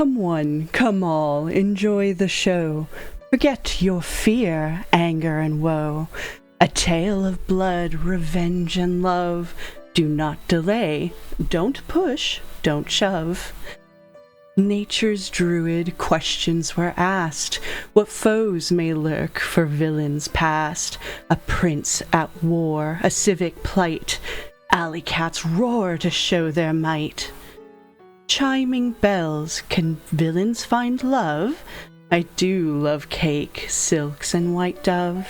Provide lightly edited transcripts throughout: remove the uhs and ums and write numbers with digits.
Come one, come all, enjoy the show. Forget your fear, anger, and woe. A tale of blood, revenge, and love. Do not delay, don't push, don't shove. Nature's druid questions were asked, what foes may lurk for villains past. A prince at war, a civic plight. Alley cats roar to show their might. Chiming bells, can villains find love? I do love cake, silks, and white dove.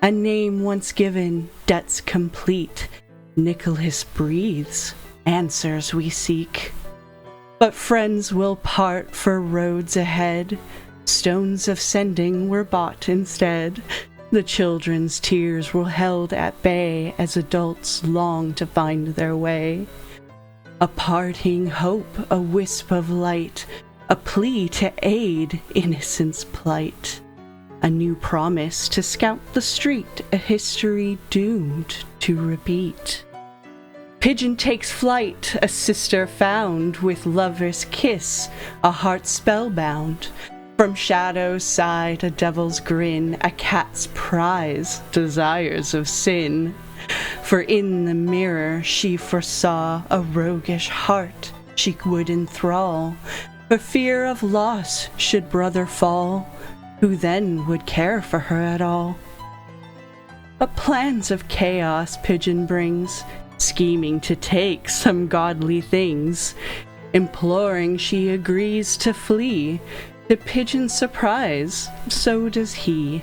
A name once given, debts complete. Nicholas breathes, answers we seek. But friends will part for roads ahead. Stones of sending were bought instead. The children's tears were held at bay as adults long to find their way. A parting hope, a wisp of light, a plea to aid innocence' plight. A new promise to scout the street, a history doomed to repeat. Pigeon takes flight, a sister found, with lover's kiss, a heart spellbound. From shadow's side, a devil's grin, a cat's prize, desires of sin. For in the mirror she foresaw a roguish heart she would enthrall. For fear of loss should brother fall, who then would care for her at all? But plans of chaos Pigeon brings, scheming to take some godly things. Imploring she agrees to flee. To Pigeon's surprise, so does he.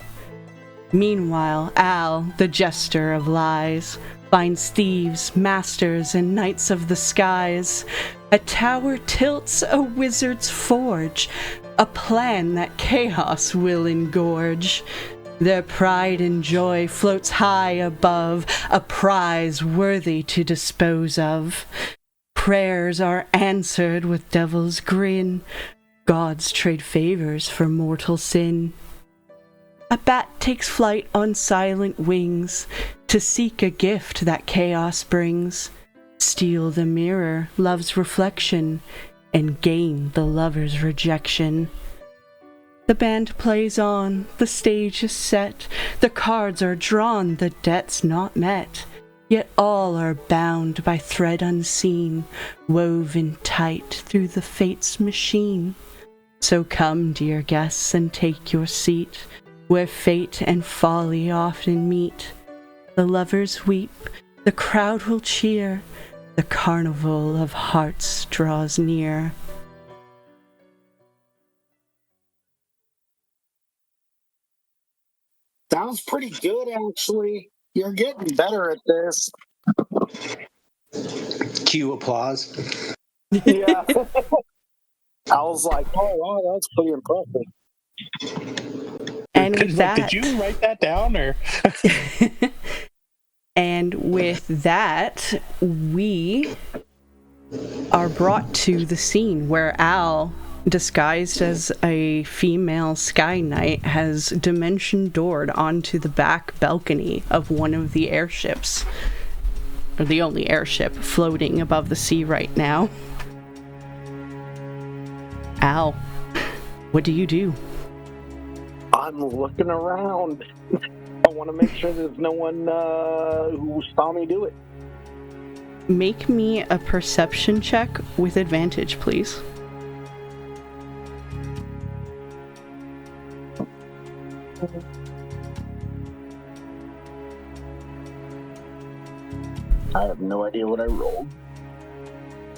Meanwhile, Al, the jester of lies, finds thieves, masters, and knights of the skies. A tower tilts a wizard's forge, a plan that chaos will engorge. Their pride and joy floats high above, a prize worthy to dispose of. Prayers are answered with devil's grin. Gods trade favors for mortal sin. A bat takes flight on silent wings to seek a gift that chaos brings. Steal the mirror, love's reflection, and gain the lover's rejection. The band plays on, the stage is set, the cards are drawn, the debt's not met. Yet all are bound by thread unseen, woven tight through the fate's machine. So come, dear guests, and take your seat, where fate and folly often meet. The lovers weep, the crowd will cheer, the carnival of hearts draws near. That was pretty good, actually. You're getting better at this. Cue applause. Yeah. I was like, oh, wow, that's pretty impressive. And with that, did you write that down, or? And with that, we are brought to the scene where Al, disguised as a female Sky Knight, has dimension doored onto the back balcony of one of the airships, or the only airship floating above the sea right now. Al, what do you do? I'm looking around. I want to make sure there's no one who saw me do it. Make me a perception check with advantage, please. I have no idea what I rolled.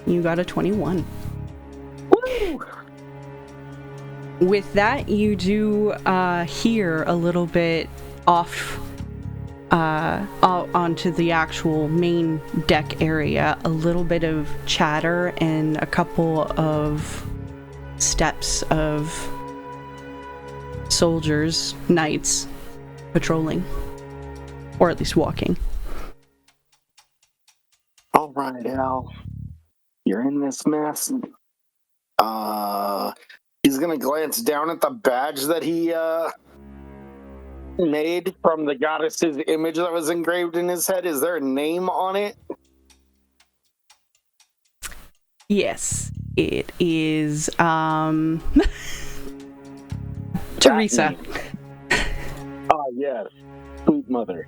You got a 21. Woo! With that, you do hear a little bit off onto the actual main deck area, a little bit of chatter and a couple of steps of soldiers, knights, patrolling, or at least walking. All right, Al. You're in this mess. He's gonna glance down at the badge that he made from the goddess's image that was engraved in his head. Is there a name on it? Yes. It is Teresa. Ah, yes. Sweet mother.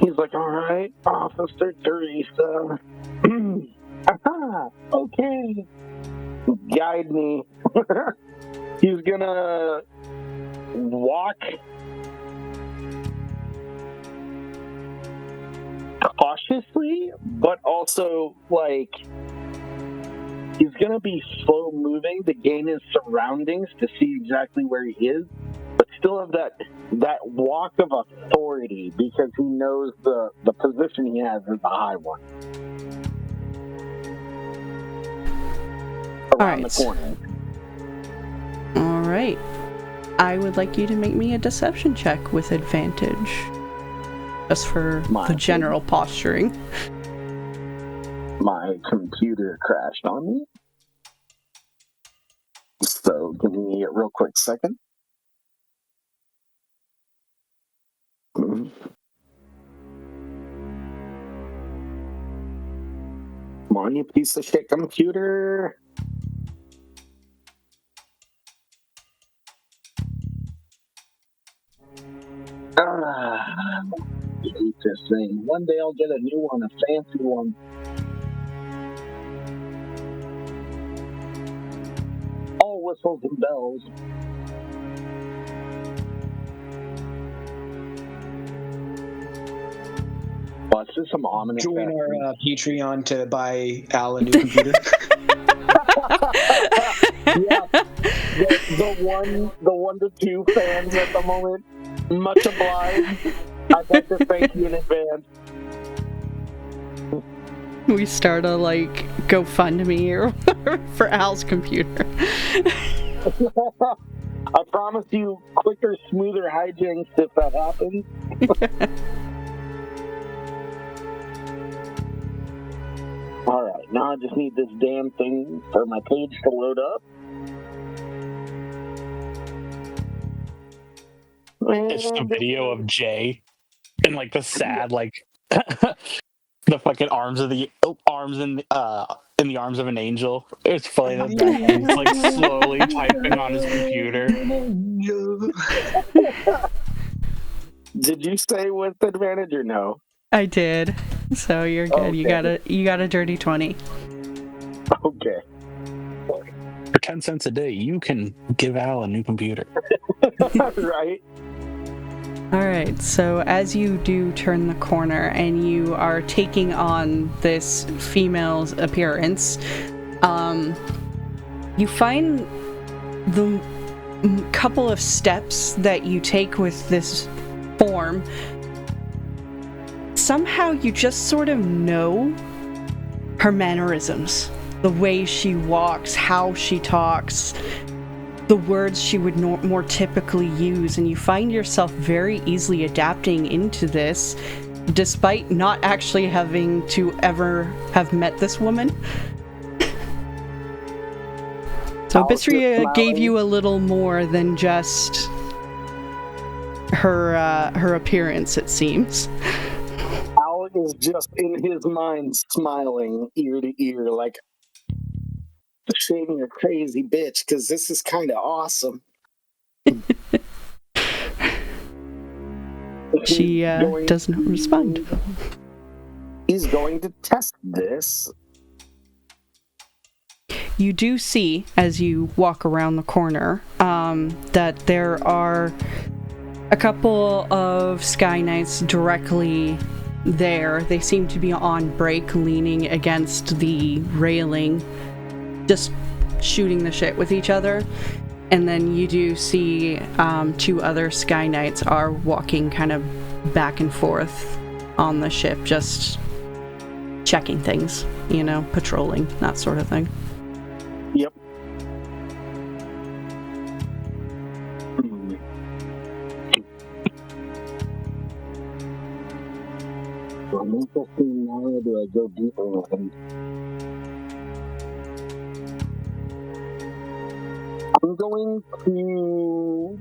He's like, all right, Officer Teresa. Aha, okay. Guide me. He's gonna walk cautiously, but also, like, he's gonna be slow moving to gain his surroundings to see exactly where he is, but still have that walk of authority because he knows the position he has is a high one. Around the corner. All right. I would like you to make me a deception check with advantage. Just for the general posturing. My computer crashed on me. So give me a real quick second. Come on, you piece of shit computer. I hate this thing. One day I'll get a new one, a fancy one. All whistles and bells. Watch this, some ominous. Join our Patreon to buy Al a new computer. Yeah, the 1 to 2 fans at the moment. Much obliged. I'd like to thank you in advance. We start a GoFundMe or for Al's computer. I promise you quicker, smoother hijinks if that happens. All right, now I just need this damn thing for my page to load up. It's the video of Jay and the sad the fucking arms in the arms of an angel. It's funny that he's slowly typing on his computer. Did you say with advantage or no? I did. So you're good. Okay. You got a dirty 20. Okay. For 10 cents a day, you can give Al a new computer. Right. All right, so as you do turn the corner and you are taking on this female's appearance, you find the couple of steps that you take with this form, somehow you just sort of know her mannerisms, the way she walks, how she talks, the words she would more typically use, and you find yourself very easily adapting into this, despite not actually having to ever have met this woman. So Bistria gave you a little more than just her appearance, it seems. Al is just in his mind smiling ear to ear like, shame you're crazy bitch, because this is kind of awesome. She does not respond. He's going to test this. You do see, as you walk around the corner, that there are a couple of Sky Knights directly there. They seem to be on break, leaning against the railing, just shooting the shit with each other. And then you do see 2 other Sky Knights are walking kind of back and forth on the ship, just checking things, patrolling, that sort of thing. Yep. I'm interested now. Do I go deeper with him? I'm going to...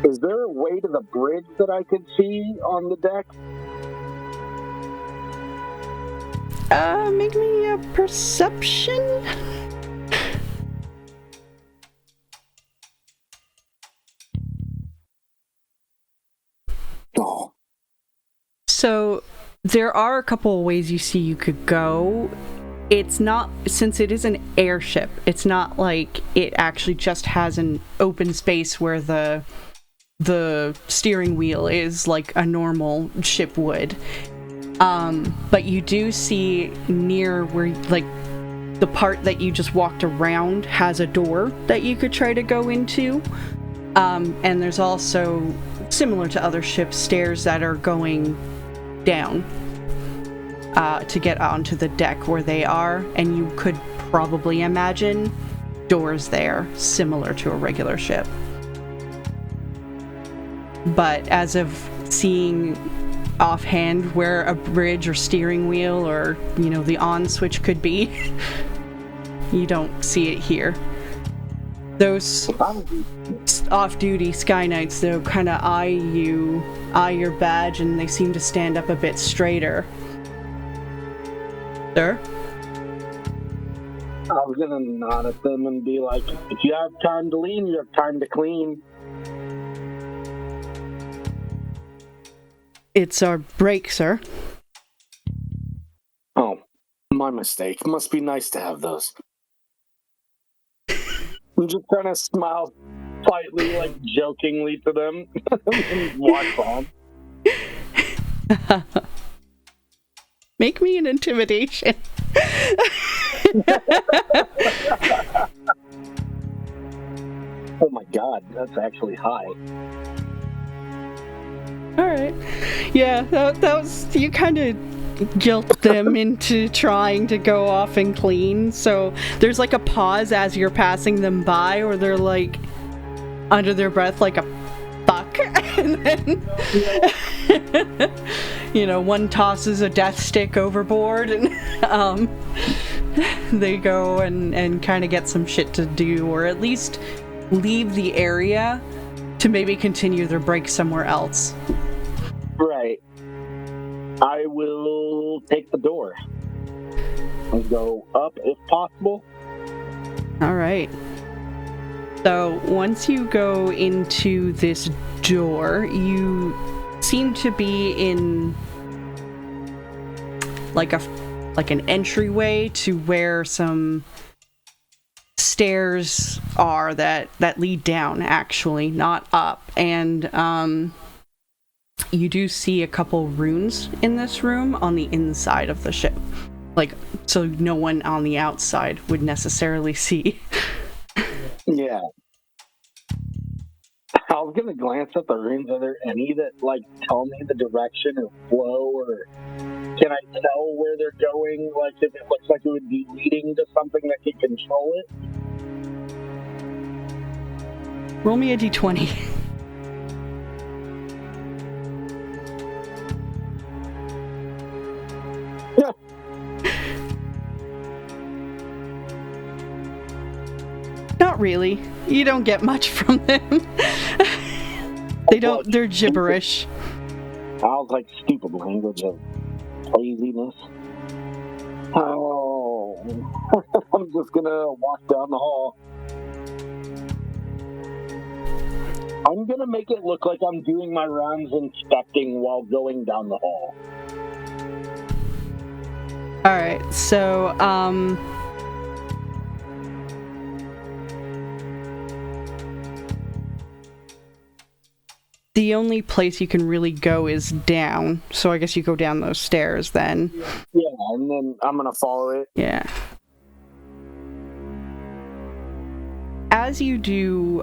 Is there a way to the bridge that I could see on the deck? Make me a perception. Oh. So there are a couple of ways you see you could go. It's not, since it is an airship, it's not like it actually just has an open space where the steering wheel is like a normal ship would. But you do see near where, like, the part that you just walked around has a door that you could try to go into. And there's also, similar to other ships, stairs that are going down to get onto the deck where they are, and you could probably imagine doors there similar to a regular ship. But as of seeing offhand where a bridge or steering wheel or, you know, the on switch could be, you don't see it here. Those off-duty Sky Knights, though, kind of eye your badge, and they seem to stand up a bit straighter. Sir? I was gonna nod at them and be like, if you have time to lean, you have time to clean. It's our break, sir. Oh, my mistake. Must be nice to have those. I'm just trying to smile slightly, like jokingly to them and walk on. Make me an intimidation. Oh my god, that's actually high. Alright. Yeah, that was... You kind of guilt them into trying to go off and clean. So there's like a pause as you're passing them by, or they're like, under their breath, like a fuck. And then, you know, one tosses a death stick overboard, and they go and kind of get some shit to do, or at least leave the area to maybe continue their break somewhere else. Right. I will take the door and go up if possible. All right. So once you go into this door, you seem to be in like an entryway to where some stairs are that lead down, actually, not up. And you do see a couple runes in this room on the inside of the ship, like, so no one on the outside would necessarily see. Yeah. I was gonna glance at the runes. Are there any that, like, tell me the direction or flow, or can I tell where they're going? Like, if it looks like it would be leading to something that can control it? Roll me a d20. Not really. You don't get much from them. They're gibberish. I was like, stupid language of craziness. Oh. I'm just gonna walk down the hall. I'm gonna make it look like I'm doing my rounds inspecting while going down the hall. Alright, so, the only place you can really go is down, so I guess you go down those stairs then. Yeah, and then I'm gonna follow it. Yeah. As you do,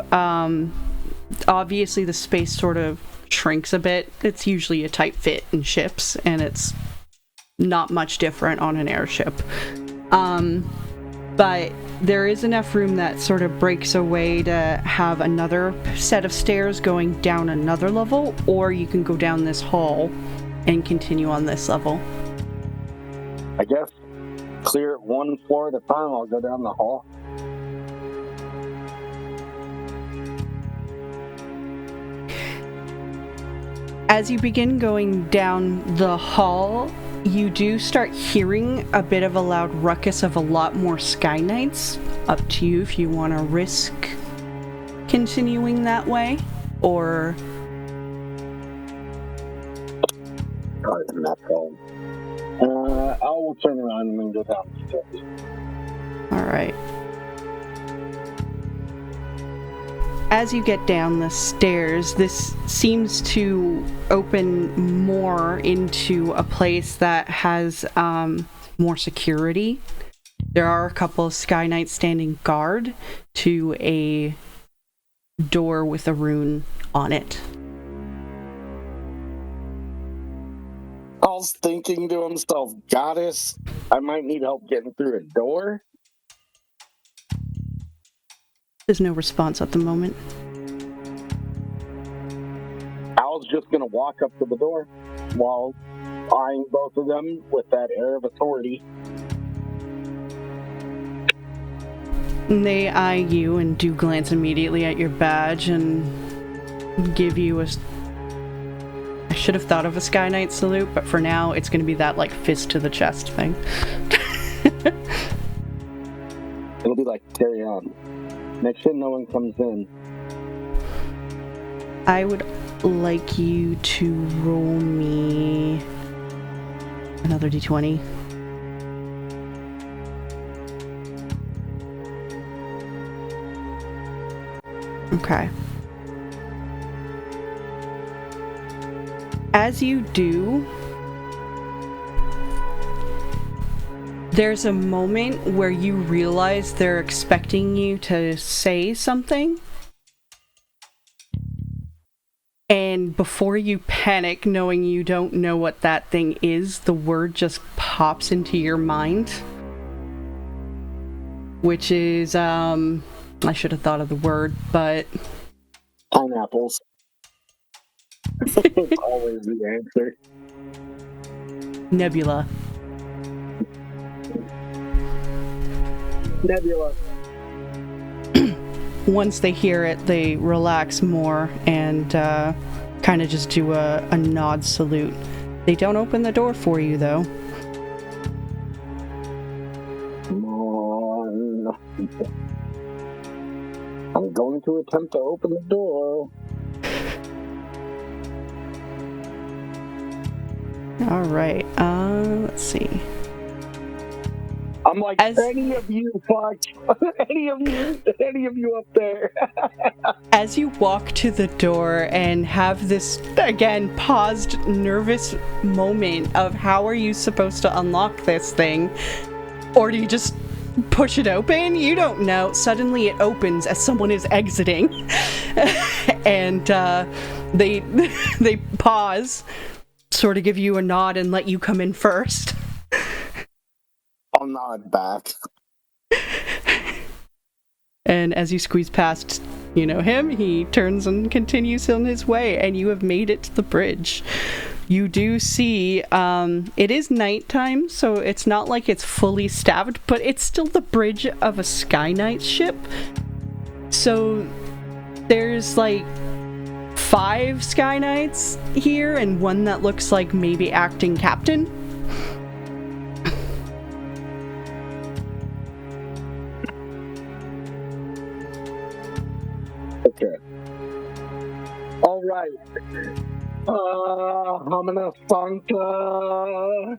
obviously the space sort of shrinks a bit. It's usually a tight fit in ships, and it's not much different on an airship. But there is enough room that sort of breaks away to have another set of stairs going down another level, or you can go down this hall and continue on this level. I guess clear it one floor at a time. I'll go down the hall. As you begin going down the hall, you do start hearing a bit of a loud ruckus of a lot more Sky Knights. Up to you if you want to risk continuing that way, or... I will turn around and then go down the stairs. Alright. As you get down the stairs, this seems to open more into a place that has more security. There are a couple of Sky Knights standing guard to a door with a rune on it. Paul's thinking to himself, Goddess, I might need help getting through a door. There's no response at the moment. Al's just going to walk up to the door while eyeing both of them with that air of authority. And they eye you and do glance immediately at your badge and give you a... I should have thought of a Sky Knight salute, but for now it's going to be that, like, fist to the chest thing. It'll be like, carry on. Make sure no one comes in. I would like you to roll me another d20. Okay. As you do, there's a moment where you realize they're expecting you to say something. And before you panic, knowing you don't know what that thing is, the word just pops into your mind. Which is, I should have thought of the word, but... Pineapples. It's always the answer. Nebula. Nebula. Once they hear it, they relax more and kind of just do a nod salute. They don't open the door for you, though. Come on. I'm going to attempt to open the door. All right. Let's see. I'm like, any of you up there. As you walk to the door and have this, again, paused, nervous moment of how are you supposed to unlock this thing? Or do you just push it open? You don't know. Suddenly it opens as someone is exiting. And they pause, sort of give you a nod and let you come in first. I'll nod back. And as you squeeze past, him, he turns and continues on his way, and you have made it to the bridge. You do see, it is nighttime, so it's not like it's fully staffed, but it's still the bridge of a Sky Knight ship. So there's like 5 Sky Knights here, and one that looks like maybe acting captain. Okay. All right. Hamana Santa.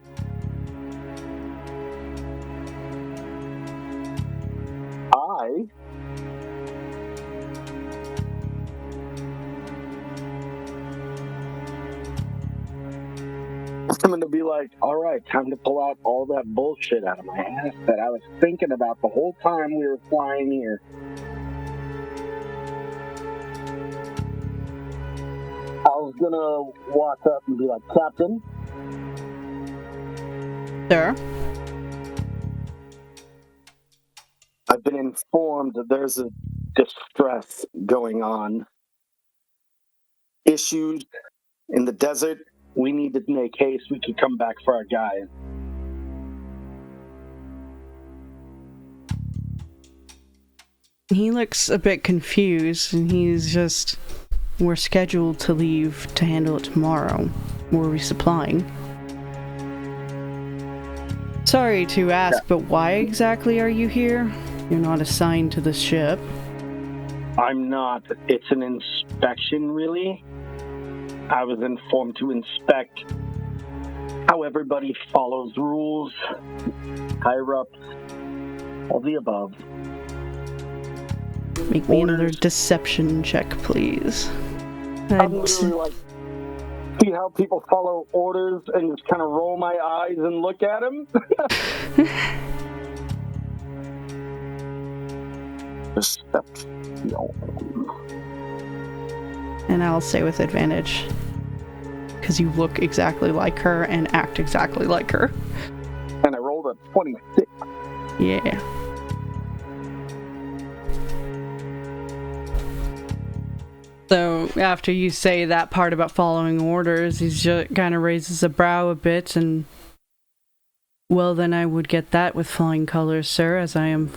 I'm going to be like, all right, time to pull out all that bullshit out of my ass that I was thinking about the whole time we were flying here. I was going to walk up and be like, Captain? Sir? I've been informed that there's a distress going on. Issues in the desert. We need to make haste. We can come back for our guys. He looks a bit confused, and he's just... We're scheduled to leave to handle it tomorrow. We're resupplying. Sorry to ask, but why exactly are you here? You're not assigned to the ship. I'm not. It's an inspection, really. I was informed to inspect how everybody follows rules, higher-ups, all the above. Make me another deception check, please. I'm literally like, see how people follow orders and just kind of roll my eyes and look at them? And I'll say with advantage. Because you look exactly like her and act exactly like her. And I rolled a 26. Yeah. So after you say that part about following orders, he just kind of raises a brow a bit and... Well, then I would get that with flying colors, sir, as I am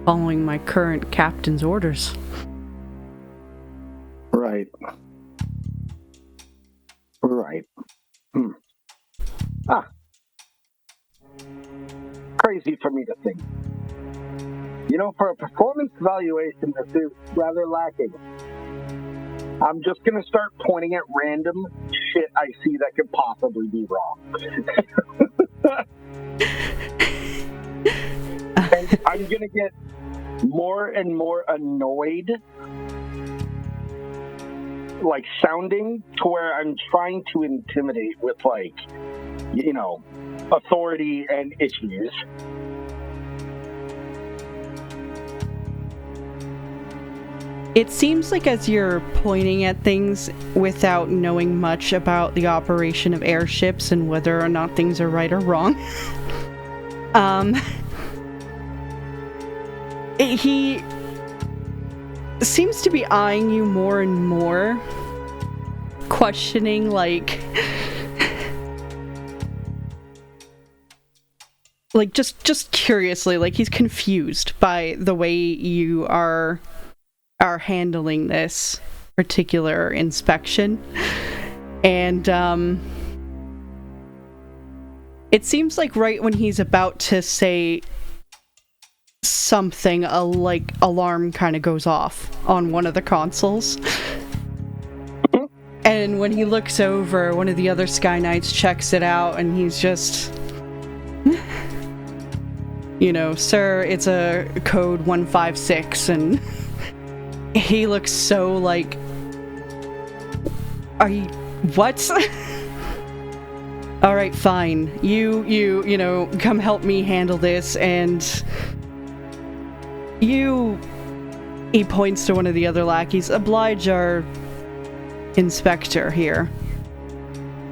following my current captain's orders. Right. Right. Crazy for me to think. For a performance evaluation, this is rather lacking. I'm just going to start pointing at random shit I see that could possibly be wrong. And I'm going to get more and more annoyed, like sounding to where I'm trying to intimidate with, authority and issues. It seems like as you're pointing at things without knowing much about the operation of airships and whether or not things are right or wrong, he seems to be eyeing you more and more, questioning, just curiously, he's confused by the way you are handling this particular inspection. And it seems like right when he's about to say something, a alarm kind of goes off on one of the consoles. And when he looks over, one of the other Sky Knights checks it out, and he's just... Sir, it's a code 156, and he looks so are you... What? Alright, fine. You come help me handle this, and... He points to one of the other lackeys. Oblige our inspector here.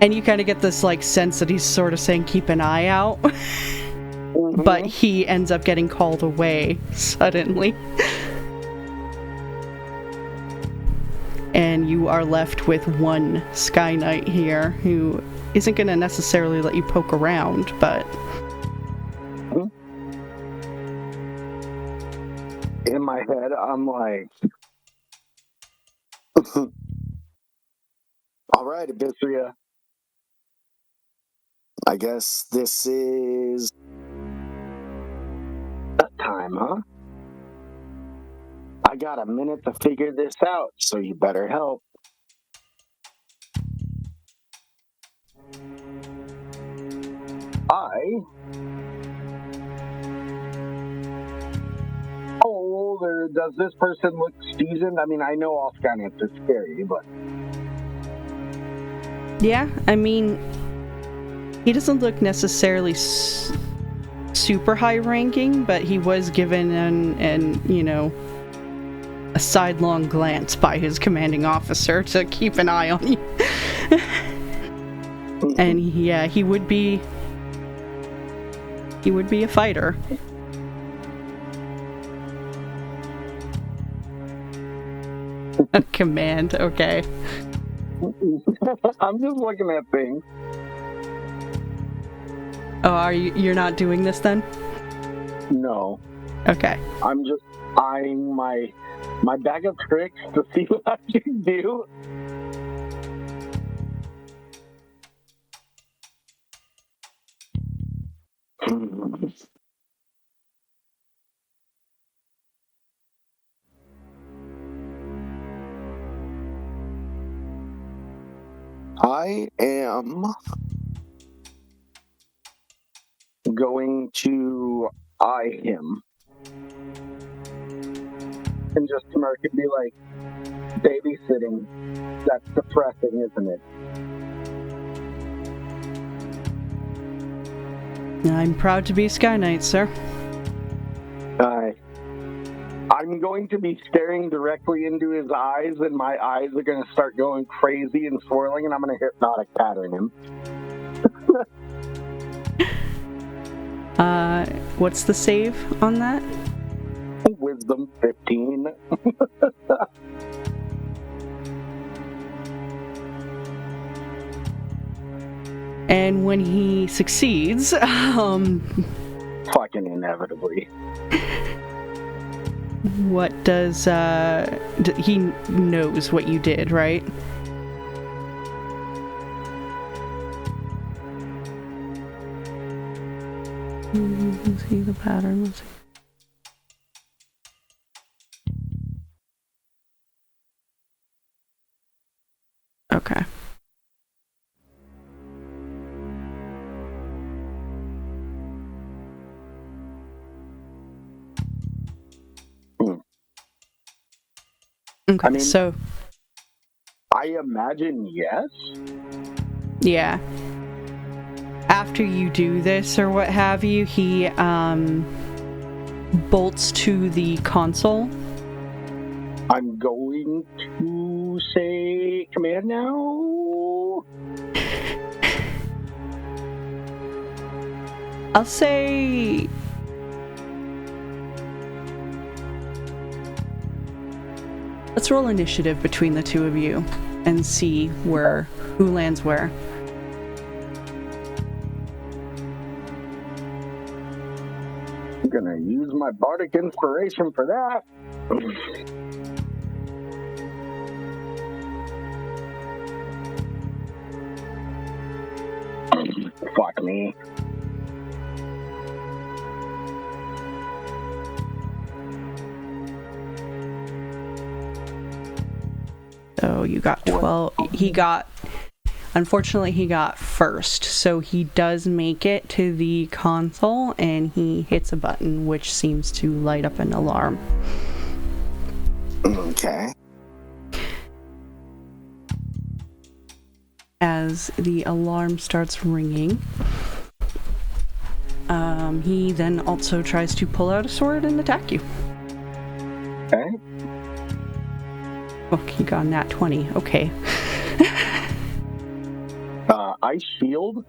And you kind of get this, sense that he's sort of saying, keep an eye out. Mm-hmm. But he ends up getting called away suddenly. And you are left with one Sky Knight here who isn't going to necessarily let you poke around, but... In my head, I'm like... All right, Abysria. I guess this is... that time, huh? I got a minute to figure this out, so you better help. How old or does this person look seasoned? I mean, I know all Skynet is scary, but... Yeah, I mean, he doesn't look necessarily super high ranking, but he was given a sidelong glance by his commanding officer to keep an eye on you. And yeah, he would be a fighter. A command, okay. I'm just looking at things. Oh, you're not doing this then? No. Okay. I'm just eyeing my bag of tricks to see what I can do. I am going to eye him and just smirk and be like, babysitting. That's depressing, isn't it? I'm proud to be Sky Knight, sir. I'm going to be staring directly into his eyes, and my eyes are going to start going crazy and swirling, and I'm going to hypnotic pattern him. What's the save on that? Wisdom 15. And when he succeeds, Fucking inevitably. what does, he knows what you did, right? Let's see the pattern. Let's see. Okay. Okay, I mean, so I imagine yes. yeah. After you do this or what have you, he bolts to the console. I'm going to say command now. I'll say let's roll initiative between the two of you and see who lands where. I'm gonna use my bardic inspiration for that. Fuck me. So you got 12. Unfortunately, he got first. So he does make it to the console and he hits a button which seems to light up an alarm. Okay. As the alarm starts ringing, he then also tries to pull out a sword and attack you. Okay. Oh, he got a nat 20. Okay. Ice shield.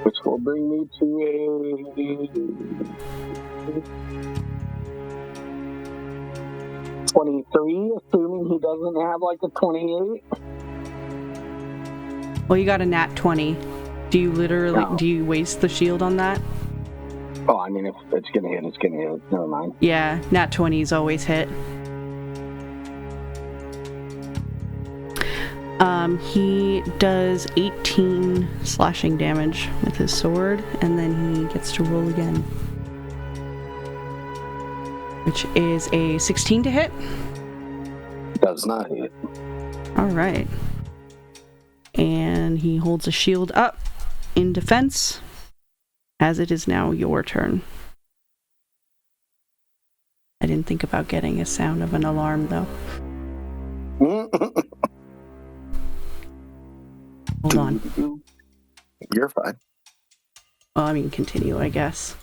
Which will bring me to a 23, assuming he doesn't have like a 28. Well, you got a nat 20. Do you waste the shield on that? Oh, I mean, if it's gonna hit, it's gonna hit. Never mind. Yeah, nat 20s always hit. He does 18 slashing damage with his sword, and then he gets to roll again. Which is a 16 to hit. Does not hit. Alright. And he holds a shield up in defense, as it is now your turn. I didn't think about getting a sound of an alarm, though. Hold on. You're fine. Well, I mean, continue, I guess.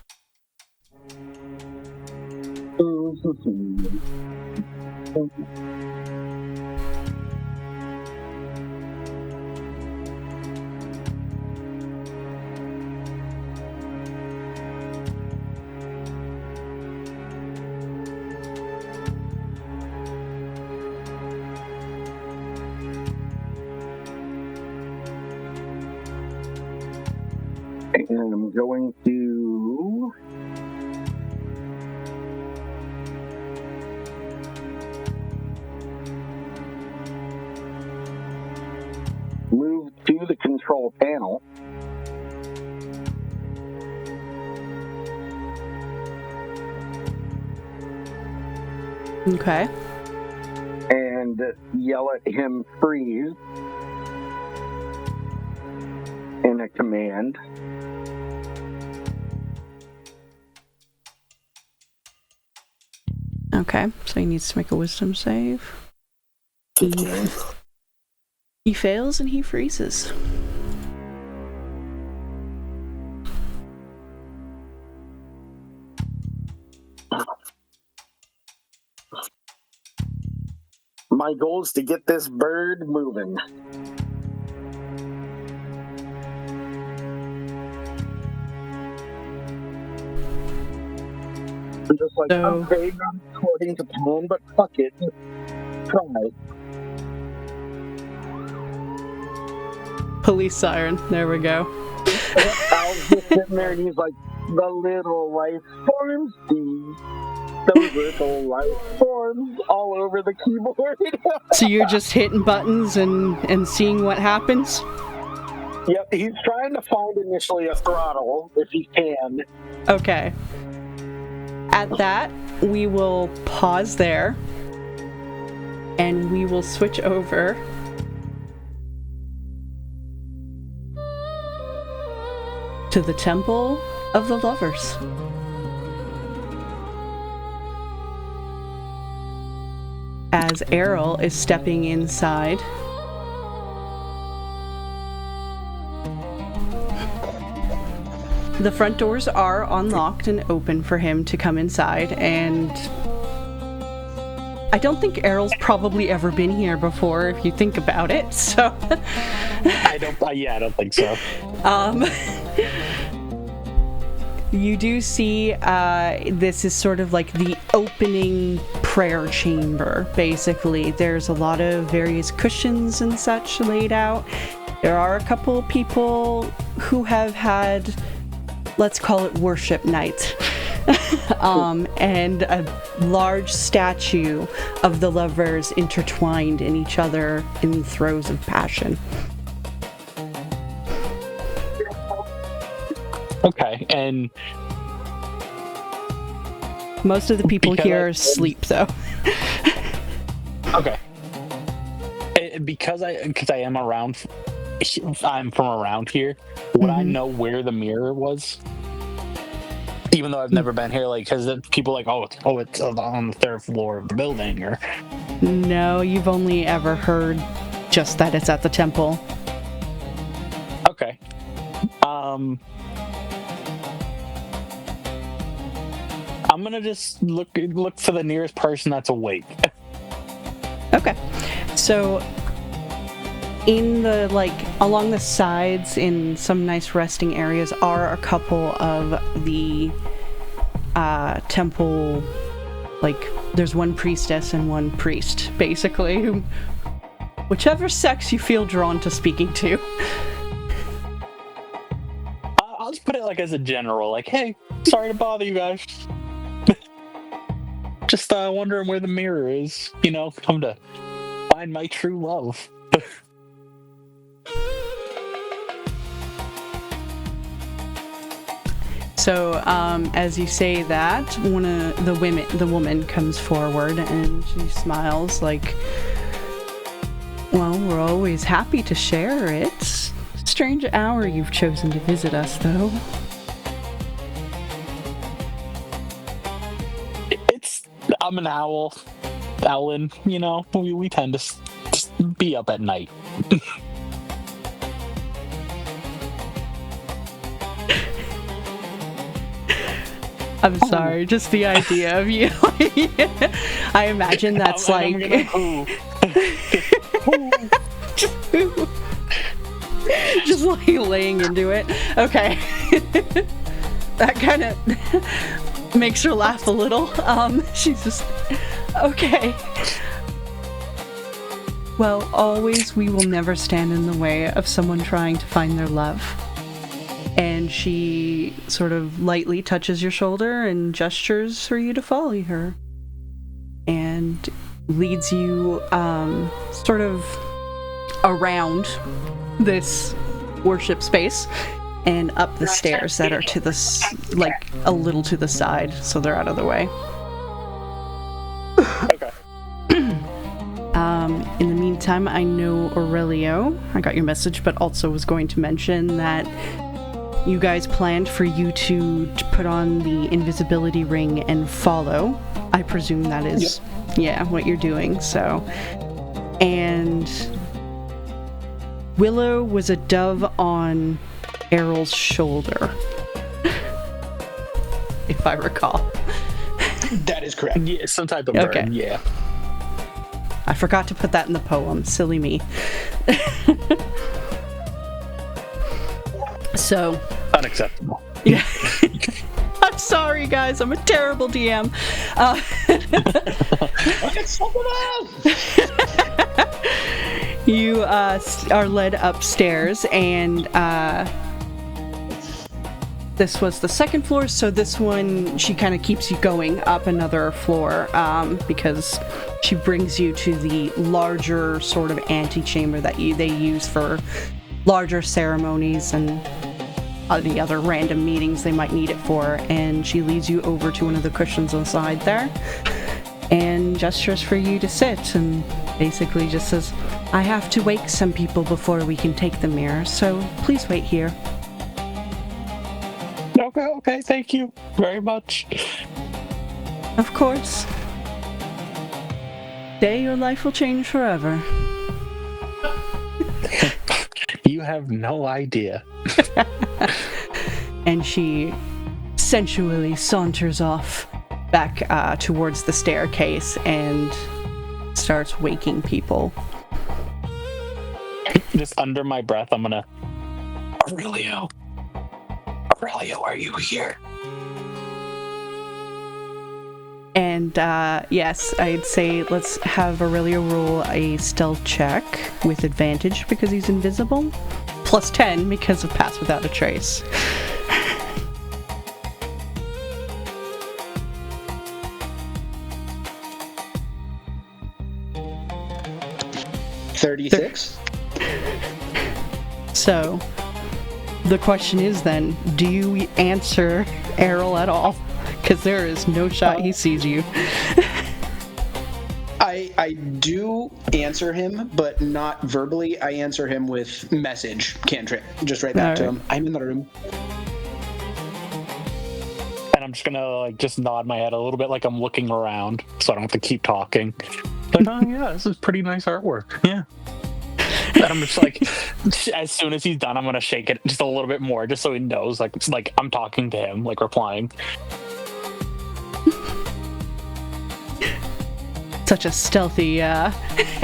And I'm going to move to to the control panel. Okay. And yell at him freeze in a command. Okay, so he needs to make a wisdom save. He fails and he freezes. My goal is to get this bird moving. I'm just like, I'm very not according to plan, but fuck it. Try. Police siren. There we go. Al's just sitting there and he's like, the little life forms, those little life forms all over the keyboard. So you're just hitting buttons and seeing what happens? Yep, he's trying to find initially a throttle, if he can. Okay. At that, we will pause there, and we will switch over to the Temple of the Lovers. As Errol is stepping inside, the front doors are unlocked and open for him to come inside, and I don't think Errol's probably ever been here before, if you think about it, so... I don't think so. You do see this is sort of like the opening prayer chamber, basically. There's a lot of various cushions and such laid out. There are a couple people who have had, let's call it worship night. And a large statue of the lovers intertwined in each other in the throes of passion. Okay, and most of the people here are asleep, though. Okay. Because I am around, I'm from around here. Would I know where the mirror was? Even though I've never been here, like, because people are like, it's on the third floor of the building, or... No, you've only ever heard just that it's at the temple. Okay. I'm gonna just look for the nearest person that's awake. Okay. So, in the, along the sides, in some nice resting areas, are a couple of the temple, there's one priestess and one priest, basically, who, whichever sex you feel drawn to speaking to. I'll just put it as a general, hey, sorry to bother you guys. Just wondering where the mirror is, come to find my true love. So, as you say that, one of the woman comes forward and she smiles well, we're always happy to share it. Strange hour you've chosen to visit us, though. I'm an owl, Owlin, we tend to just be up at night. I'm sorry, just the idea of you. I imagine that's just laying into it. Okay. That kind of makes her laugh a little. She's just, okay. Well, always we will never stand in the way of someone trying to find their love. And she sort of lightly touches your shoulder and gestures for you to follow her. And leads you sort of around this worship space and up the stairs that are to the a little to the side, so they're out of the way. Okay. In the meantime, I know Aurelio, I got your message, but also was going to mention that you guys planned for you to put on the invisibility ring and follow. I presume that is, what you're doing, so. And Willow was a dove on Errol's shoulder, if I recall. That is correct. Yeah, some type of bird, Okay. yeah. I forgot to put that in the poem. Silly me. So. Unacceptable. Yeah. I'm sorry, guys. I'm a terrible DM. You are led upstairs, and this was the second floor, so this one, she kind of keeps you going up another floor because she brings you to the larger sort of antechamber that they use for larger ceremonies and the other random meetings they might need it for, and she leads you over to one of the cushions on the side there and gestures for you to sit and basically just says, I have to wake some people before we can take the mirror, so please wait here. Okay, thank you very much. Of course. Day your life will change forever. You have no idea. And she sensually saunters off back towards the staircase and starts waking people. Just under my breath, I'm gonna... Aurelio, are you here? And yes, I'd say let's have Aurelio roll a stealth check with advantage because he's invisible. Plus 10 because of Pass Without a Trace. $36. So, the question is then, do you answer Errol at all? Because there is no shot he sees you. I do answer him, but not verbally. I answer him with message cantrip. Just right back to him. I'm in the room. And I'm just gonna just nod my head a little bit like I'm looking around so I don't have to keep talking. Like, oh yeah, this is pretty nice artwork. Yeah. And I'm just like, as soon as he's done, I'm gonna shake it just a little bit more, just so he knows, like I'm talking to him, like replying. Such a stealthy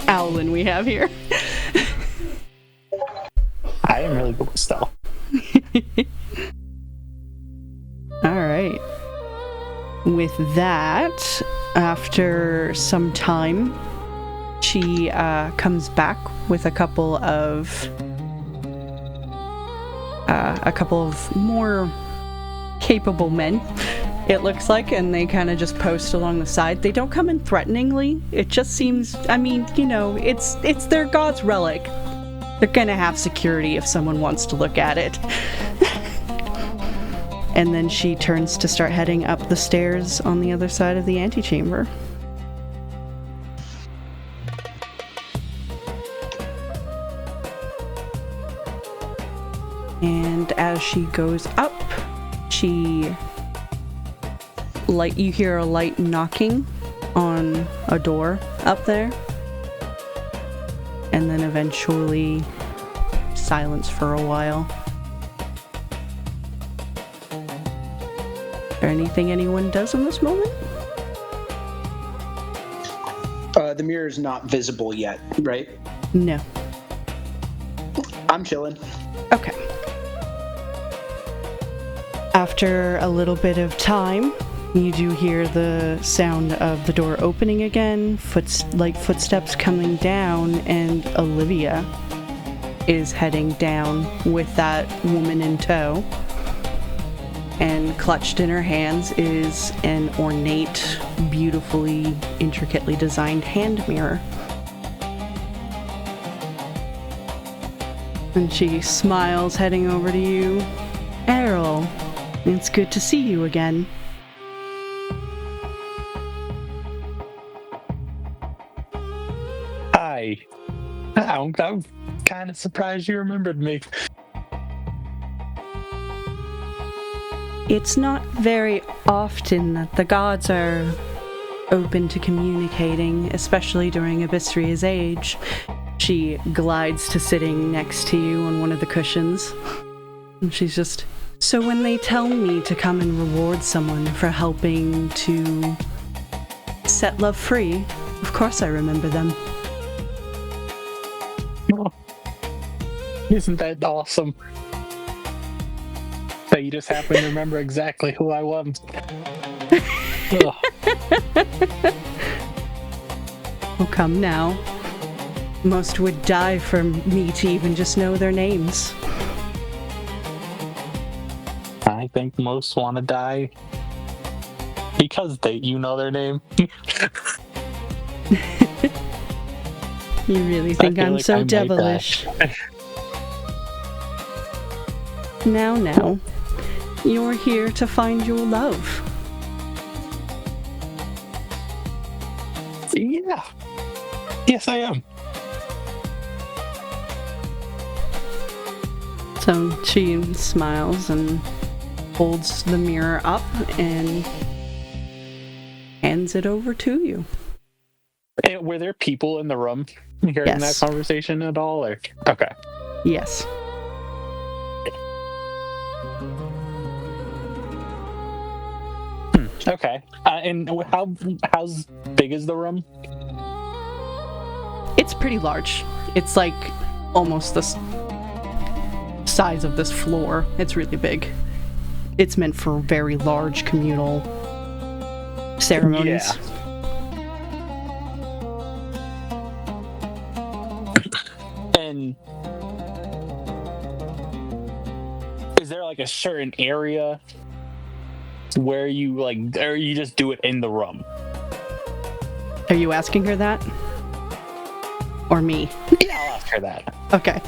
Owlin we have here. I am really good with stealth. Alright. With that, after some time, she comes back with a couple of more capable men, it looks like, and they kind of just post along the side. They don't come in threateningly. It just seems, I mean, you know, it's their god's relic. They're gonna have security if someone wants to look at it. And then she turns to start heading up the stairs on the other side of the antechamber. And as she goes up, you hear a light knocking on a door up there. And then eventually silence for a while. Is there anything anyone does in this moment? The mirror is not visible yet, right? No. I'm chilling. Okay. After a little bit of time, you do hear the sound of the door opening again, footsteps coming down, and Olivia is heading down with that woman in tow. And clutched in her hands is an ornate, beautifully, intricately designed hand mirror. And she smiles, heading over to you. Errol, it's good to see you again. Hi. I'm kind of surprised you remembered me. It's not very often that the gods are open to communicating, especially during Abyssria's age. She glides to sitting next to you on one of the cushions. And she's just, so when they tell me to come and reward someone for helping to set love free, of course I remember them. Oh, isn't that awesome? That you just happen to remember exactly who I was. Oh, come now. Most would die for me to even just know their names. I think most want to die because you know their name. You really think I'm so devilish? Now, you're here to find your love. Yeah. Yes, I am. So she smiles and holds the mirror up and hands it over to you. And were there people in the room hearing that conversation at all? Or? Okay. Yes. Okay. And how's big is the room? It's pretty large. It's like almost the size of this floor. It's really big. It's meant for very large communal ceremonies. Yeah. And is there like a certain area where you or you just do it in the room? Are you asking her that? Or me? Yeah, I'll ask her that. Okay.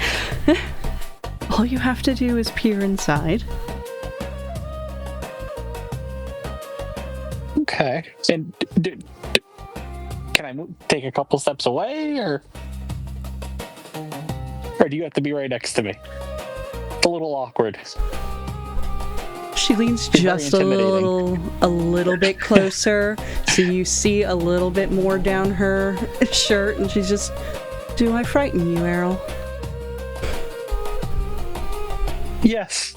All you have to do is peer inside. Okay. And can I take a couple steps away, or do you have to be right next to me? It's a little awkward. She leans just a little bit closer, so you see a little bit more down her shirt, and she's just, do I frighten you, Errol? Yes.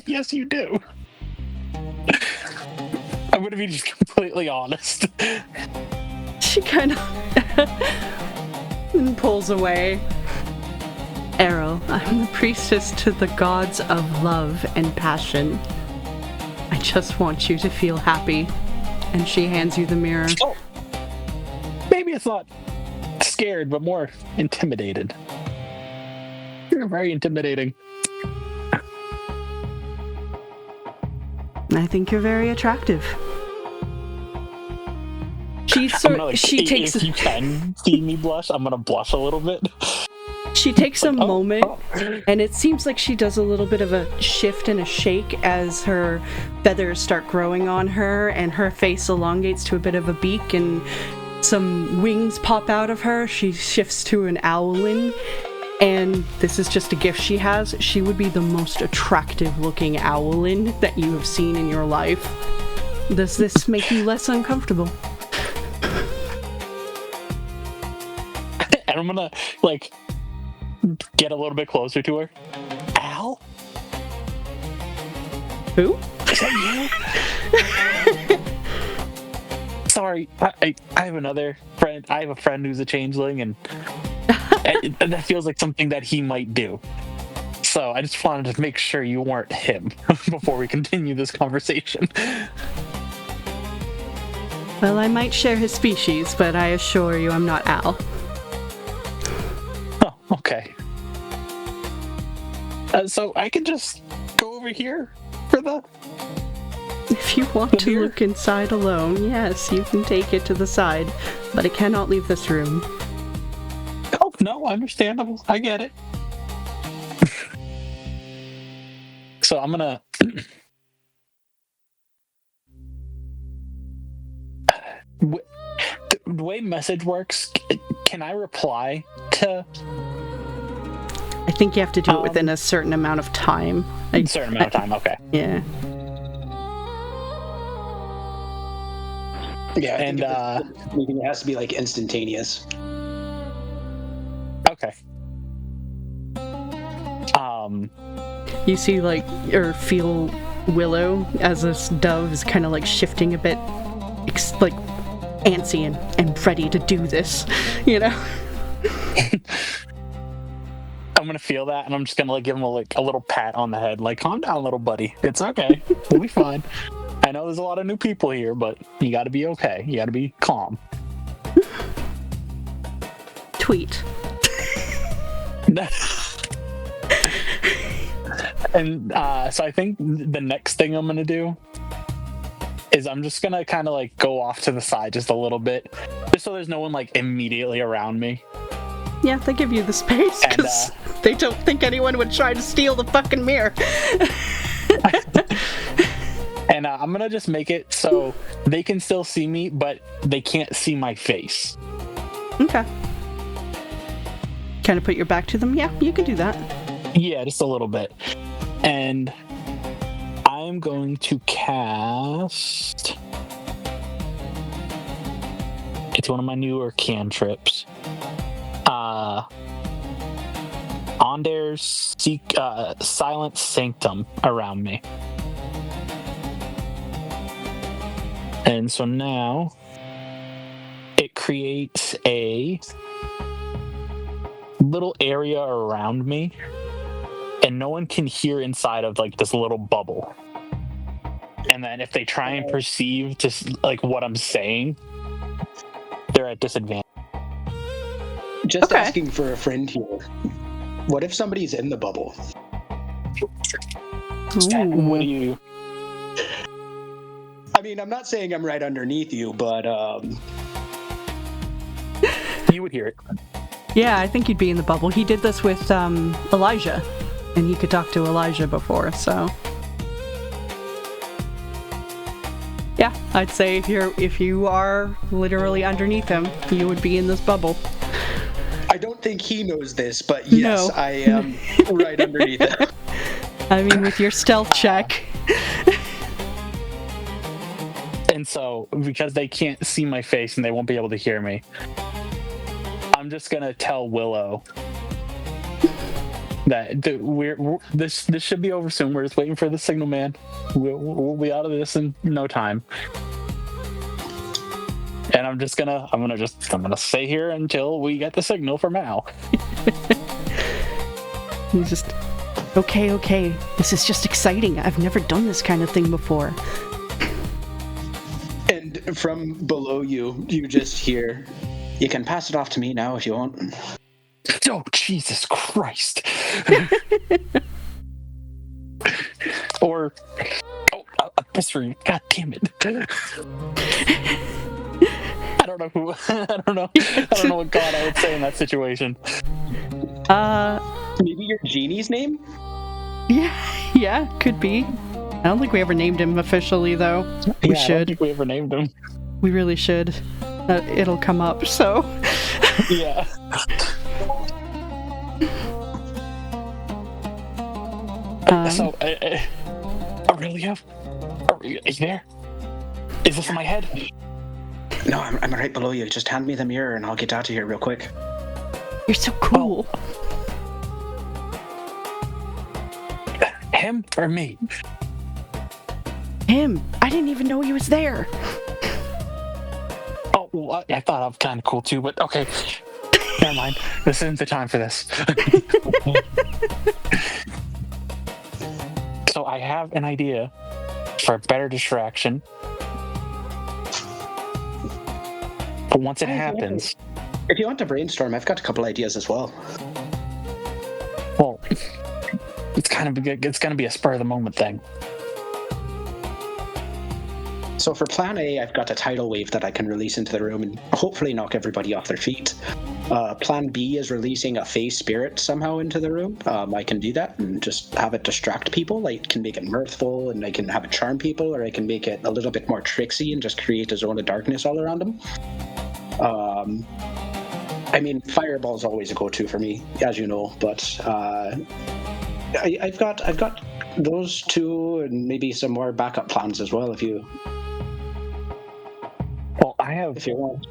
Yes, you do. I'm going to be just completely honest. She kind of pulls away. Errol, I'm the priestess to the gods of love and passion. I just want you to feel happy. And she hands you the mirror. Oh. Maybe it's not scared, but more intimidated. You're very intimidating. I think you're very attractive. She takes. If you can see me blush, I'm gonna blush a little bit. She takes a moment, and it seems like she does a little bit of a shift and a shake as her feathers start growing on her, and her face elongates to a bit of a beak, and some wings pop out of her. She shifts to an owlin, and this is just a gift she has. She would be the most attractive-looking owlin that you have seen in your life. Does this make you less uncomfortable? And I'm gonna, get a little bit closer to her. Al? Who? Is that you? Sorry, I have another friend. I have a friend who's a changeling, and that feels like something that he might do. So I just wanted to make sure you weren't him before we continue this conversation. Well, I might share his species, but I assure you I'm not Al. Oh, okay. So I can just go over here for the... If you want to look inside alone, yes, you can take it to the side, but it cannot leave this room. Oh, no, understandable. I get it. So I'm gonna. The way message works, can I reply to? I think you have to do it within a certain amount of time. A certain amount of time. Okay. Yeah. Yeah, I And think it has to be like instantaneous. Okay. You see, like, or feel Willow as this dove is kind of like shifting a bit, like antsy and ready to do this, you know? I'm gonna feel that, and I'm just gonna like give him a little pat on the head, like, calm down, little buddy. It's okay. We'll be fine. I know there's a lot of new people here, but you gotta be okay. You gotta be calm. Tweet. And so I think the next thing I'm gonna do is I'm just gonna kind of like go off to the side just a little bit, just so there's no one like immediately around me. Yeah, they give you the space because they don't think anyone would try to steal the fucking mirror. And I'm gonna just make it so they can still see me, but they can't see my face. Okay. Kind of put your back to them? Yeah, you can do that. Yeah, just a little bit. And I'm going to cast... It's one of my newer cantrips. Onder's Silent Sanctum around me. And so now it creates a little area around me, and no one can hear inside of like this little bubble. And then if they try and perceive just like what I'm saying, they're at disadvantage. Just asking for a friend here. What if somebody's in the bubble? What do you... I mean, I'm not saying I'm right underneath you, but You would hear it. Yeah, I think you'd be in the bubble. He did this with Elijah, and he could talk to Elijah before, so... Yeah, I'd say if you are literally underneath him, you would be in this bubble. I don't think he knows this, but yes, No. I am right underneath him. I mean, with your stealth check. And so, because they can't see my face and they won't be able to hear me, I'm just gonna tell Willow that this should be over soon. We're just waiting for the signal man. We'll be out of this in no time. And I'm gonna stay here until we get the signal from Al. He's just, okay. This is just exciting. I've never done this kind of thing before. And from below you, you just hear, "You can pass it off to me now if you want." Oh, Jesus Christ. Or, a mystery. God damn it. I don't know what god I would say in that situation. Maybe your genie's name? Yeah, could be. I don't think we ever named him officially, though. We should. I don't think we ever named him. We really should. It'll come up, so... Yeah. So, Aurelia? Are you there? Is this in my head? No, I'm right below you. Just hand me the mirror and I'll get out of here real quick. You're so cool. Him or me? Him. I didn't even know he was there. Oh, well, I thought I was kind of cool too, but okay. Never mind. This isn't the time for this. So I have an idea for a better distraction. But once it happens... If you want to brainstorm, I've got a couple ideas as well. Well, it's going to be a spur of the moment thing. So for plan A, I've got a tidal wave that I can release into the room and hopefully knock everybody off their feet. Plan B is releasing a phase spirit somehow into the room. I can do that and just have it distract people. I can make it mirthful and I can have it charm people, or I can make it a little bit more tricksy and just create a zone of darkness all around them. I mean, fireball's always a go-to for me, as you know, but I've got those two and maybe some more backup plans as well if you want.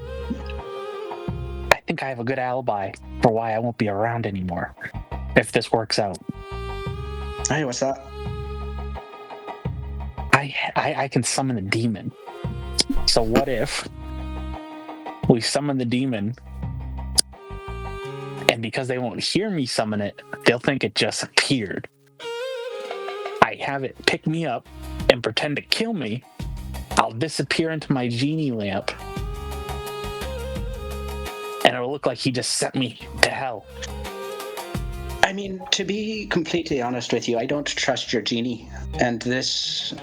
I think I have a good alibi for why I won't be around anymore if this works out. Hey, what's that? I can summon a demon. So what if we summon the demon, and because they won't hear me summon it, they'll think it just appeared. I have it pick me up and pretend to kill me. I'll disappear into my genie lamp, and it'll look like he just sent me to hell. I mean, to be completely honest with you, I don't trust your genie, and this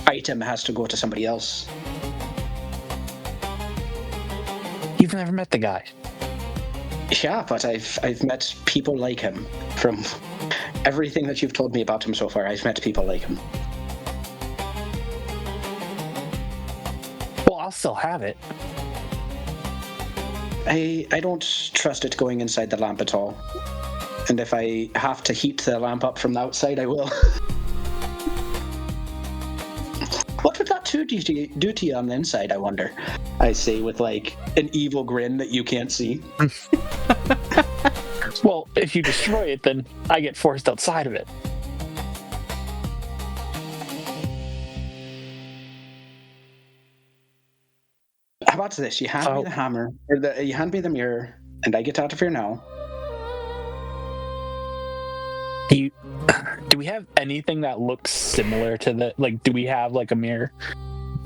item has to go to somebody else. You've never met the guy. Yeah, but I've met people like him. From everything that you've told me about him so far, I've met people like him. Well, I'll still have it. I don't trust it going inside the lamp at all. And if I have to heat the lamp up from the outside, I will. What would that do to you on the inside, I wonder? I say with like an evil grin that you can't see. Well, if you destroy it, then I get forced outside of it. How about this? You hand me the hammer, or you hand me the mirror, and I get out of here now. Do we have anything that looks similar to the, like, do we have like a mirror?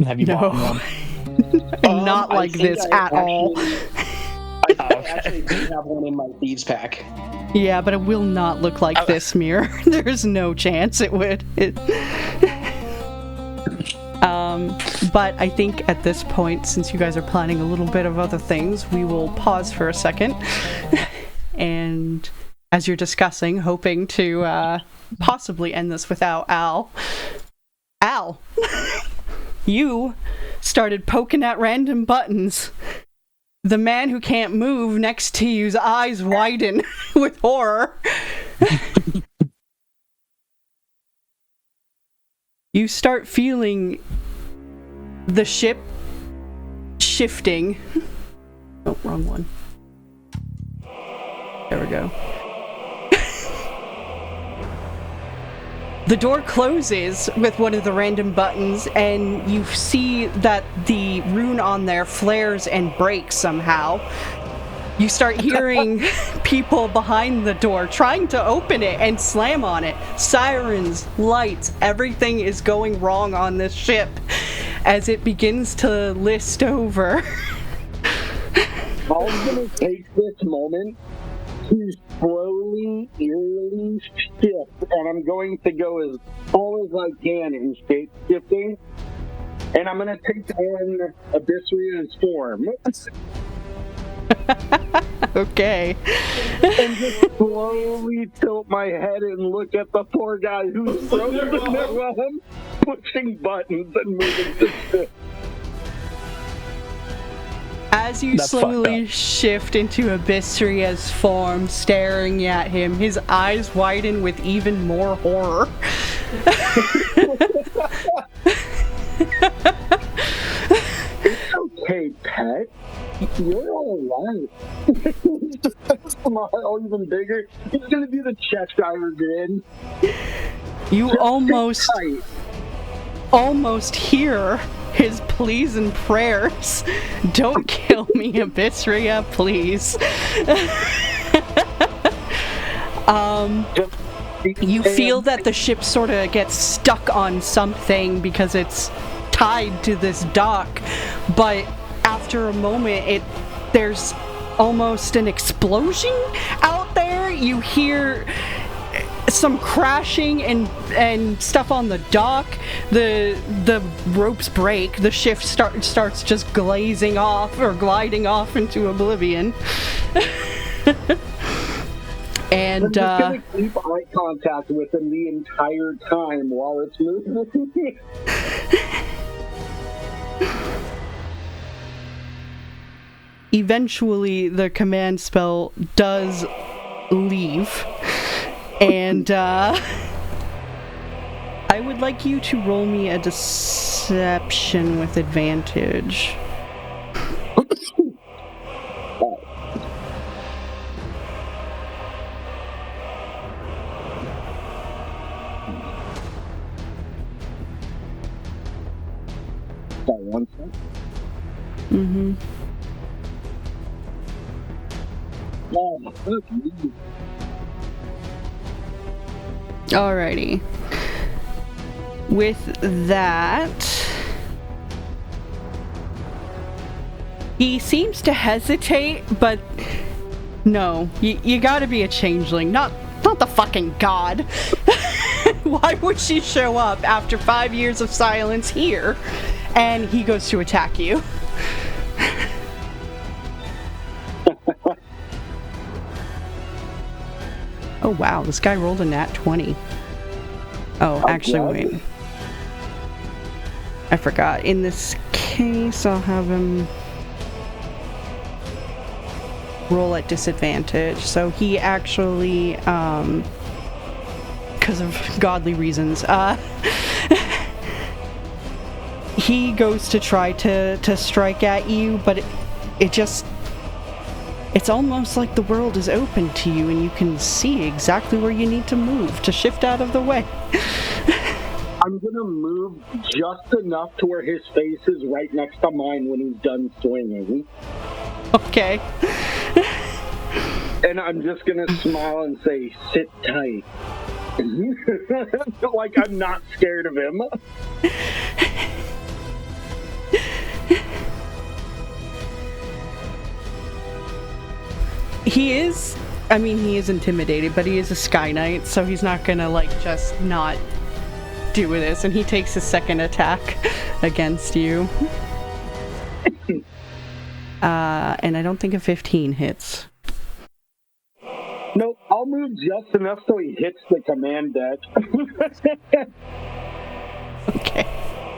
Have you bought one? Not like this at all. I actually do have one in my thieves pack. Yeah, but it will not look like this mirror. There's no chance it would. But I think at this point, since you guys are planning a little bit of other things, we will pause for a second. And as you're discussing, hoping to possibly end this without Al, you started poking at random buttons. The man who can't move next to you's eyes widen with horror. You start feeling the ship shifting. Oh, wrong one. There we go. The door closes with one of the random buttons, and you see that the rune on there flares and breaks somehow. You start hearing people behind the door trying to open it and slam on it. Sirens, lights, everything is going wrong on this ship as it begins to list over. I'm going to take this moment to slowly, eerily shift, and I'm going to go as tall as I can in shape shifting, and I'm going to take on Abyssria's form. Okay. And just slowly tilt my head and look at the poor guy who's frozen there while I'm pushing buttons and moving the ship. As you slowly shift into Abyssria's form, staring at him, his eyes widen with even more horror. It's okay, pet. You're all right. Smile even bigger. He's gonna do the Cheshire grin. You almost hear his pleas and prayers. Don't kill me, Abyssria, please. You feel that the ship sort of gets stuck on something because it's tied to this dock, but after a moment, there's almost an explosion out there. You hear some crashing and stuff on the dock. The ropes break. The ship starts just glazing off or gliding off into oblivion. And I'm just gonna keep eye contact with him the entire time while it's moving. Eventually, the command spell does leave, and I would like you to roll me a deception with advantage. Mm-hmm. Alrighty. With that, he seems to hesitate, but no, you gotta be a changeling, not the fucking god. Why would she show up after 5 years of silence here? And he goes to attack you. Oh wow, this guy rolled a nat 20. Oh, actually, wait. I forgot. In this case, I'll have him roll at disadvantage. So he actually, because of godly reasons, he goes to try to strike at you, but it's almost like the world is open to you and you can see exactly where you need to move to shift out of the way. I'm gonna move just enough to where his face is right next to mine when he's done swinging. Okay. And I'm just gonna smile and say, sit tight. Like I'm not scared of him. He is intimidated, but he is a Sky Knight, so he's not gonna, just not do this, and he takes his second attack against you. And I don't think a 15 hits. Nope, I'll move just enough so he hits the command deck. Okay.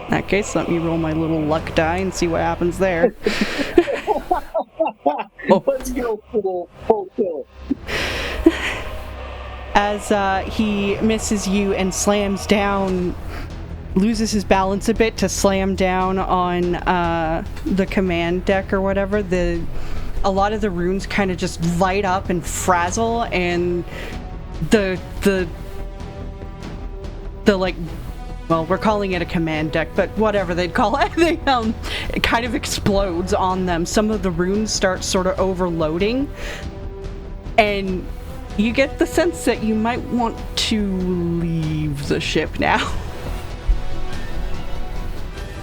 In that case, let me roll my little luck die and see what happens there. Oh. Let's go full kill. As he misses you and slams down, loses his balance a bit to slam down on the command deck or whatever, a lot of the runes kind of just light up and frazzle, and well, we're calling it a command deck, but whatever they'd call it, it kind of explodes on them. Some of the runes start sort of overloading, and you get the sense that you might want to leave the ship now.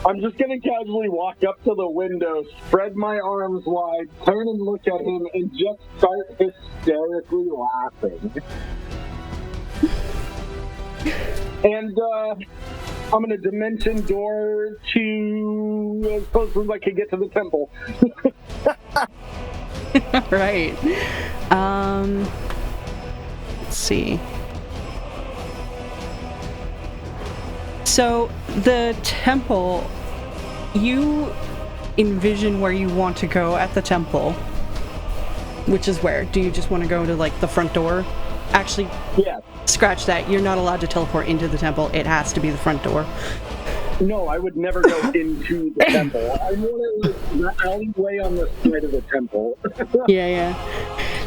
I'm just gonna casually walk up to the window, spread my arms wide, turn and look at him, and just start hysterically laughing. And I'm gonna dimension door to as close as I can get to the temple. Right. Let's see. So the temple, you envision where you want to go at the temple, which is where? Do you just want to go to the front door? Actually, yeah. Scratch that. You're not allowed to teleport into the temple. It has to be the front door. No, I would never go into the temple. I want the alleyway on the side of the temple. Yeah.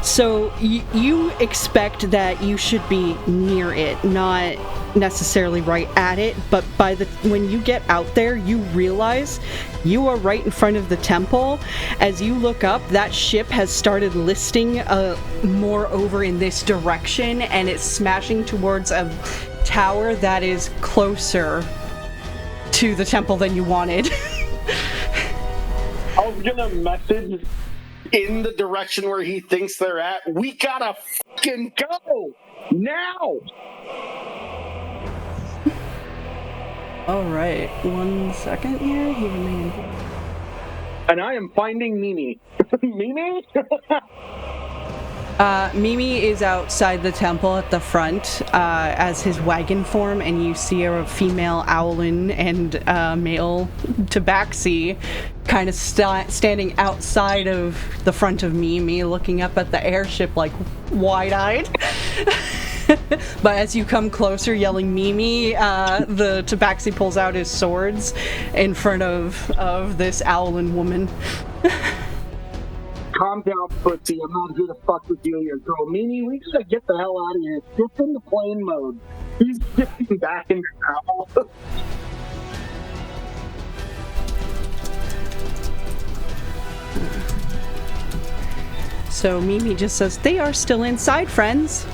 So you expect that you should be near it, not necessarily right at it, but when you get out there, you realize you are right in front of the temple. As you look up, that ship has started listing more over in this direction, and it's smashing towards a tower that is closer to the temple than you wanted. I was gonna message in the direction where he thinks they're at. We gotta fucking go! Now! Alright, 1 second here. He remains. And I am finding Mimi. Mimi? Mimi is outside the temple at the front as his wagon form, and you see a female Owlin and male Tabaxi kind of standing outside of the front of Mimi, looking up at the airship like wide-eyed. But as you come closer, yelling Mimi, the Tabaxi pulls out his swords in front of this Owlin woman. Calm down, pussy. I'm not here to fuck with you or your girl. Mimi, we gotta get the hell out of here. Shift into plane mode. He's shifting back into owl. So Mimi just says, "They are still inside, friends."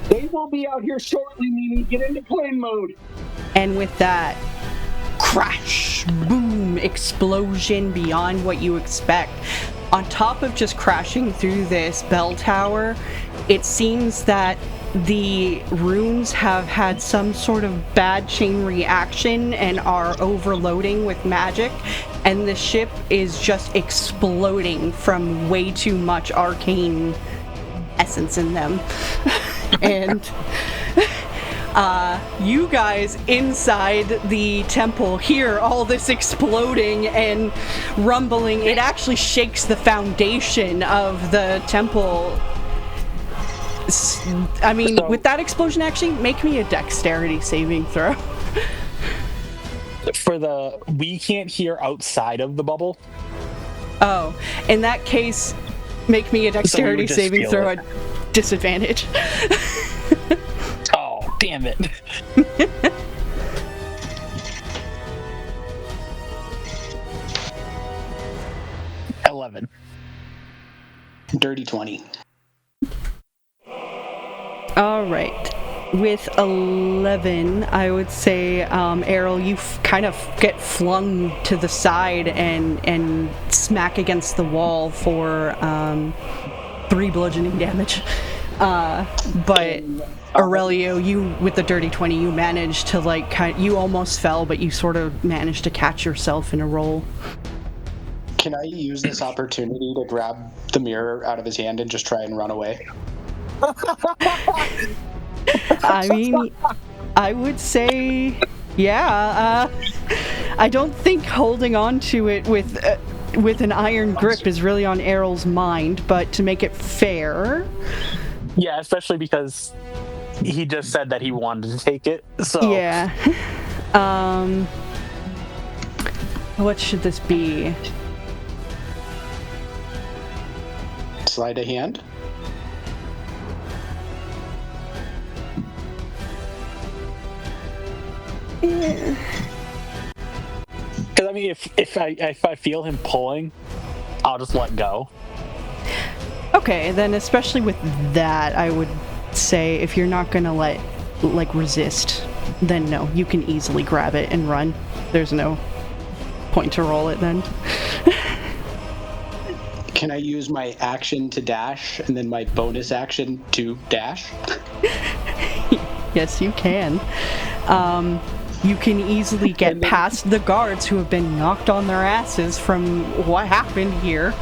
They will be out here shortly, Mimi. Get into plane mode. And with that, crash, boom, explosion beyond what you expect. On top of just crashing through this bell tower, it seems that the runes have had some sort of bad chain reaction and are overloading with magic, and the ship is just exploding from way too much arcane essence in them. And you guys inside the temple hear all this exploding and rumbling. It actually shakes the foundation of the temple. I mean, So, with that explosion, actually, make me a dexterity saving throw. we can't hear outside of the bubble. Oh, in that case, make me a dexterity just saving feel throw it. at disadvantage. Oh, damn it. $11. Dirty 20. All right. With 11, I would say, Errol, you kind of get flung to the side and smack against the wall for 3 bludgeoning damage. But Aurelio, you with the dirty 20, you managed to you almost fell, but you sort of managed to catch yourself in a roll. Can I use this opportunity to grab the mirror out of his hand and just try and run away? I mean, I would say, yeah. I don't think holding on to it with an iron grip is really on Errol's mind, but to make it fair. Yeah, especially because he just said that he wanted to take it. So Yeah. What should this be? Slide a hand? Yeah. Because I mean, if I feel him pulling, I'll just let go. Okay, then especially with that, I would say if you're not gonna resist, then no, you can easily grab it and run. There's no point to roll it then. Can I use my action to dash and then my bonus action to dash? Yes, you can. You can easily get past the guards who have been knocked on their asses from what happened here.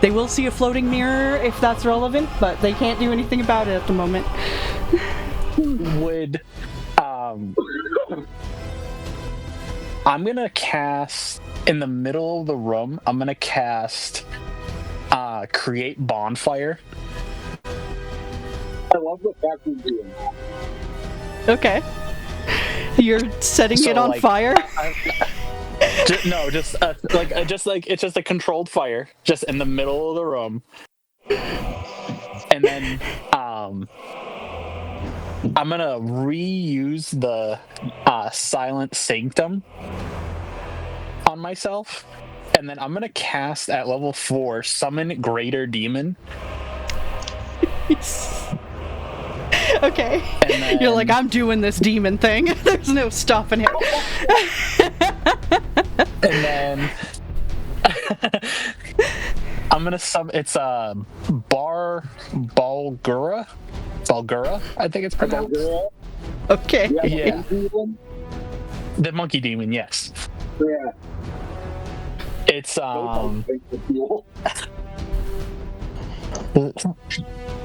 They will see a floating mirror if that's relevant, but they can't do anything about it at the moment. Would I'm gonna cast in the middle of the room. I'm gonna cast create bonfire. I love the fact you're doing that. Okay. You're setting it on fire? Just it's just a controlled fire, just in the middle of the room, and then I'm gonna reuse the silent sanctum on myself, and then I'm gonna cast at level 4 summon greater demon. Okay. Then, you're like, I'm doing this demon thing. There's no stopping it. And then I'm I'm gonna sub. It's Balgura, I think it's pronounced. Okay. Yeah. The monkey demon, yes. Yeah. It's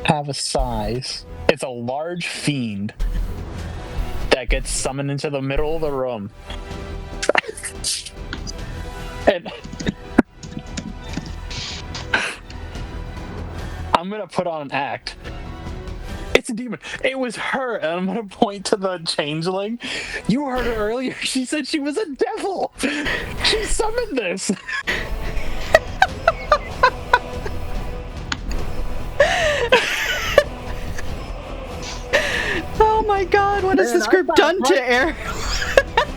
have a size. It's a large fiend that gets summoned into the middle of the room. And I'm gonna put on an act. It's a demon. It was her, and I'm gonna point to the changeling. You heard her earlier. She said she was a devil. She summoned this. Oh my god, what has this group done to Air?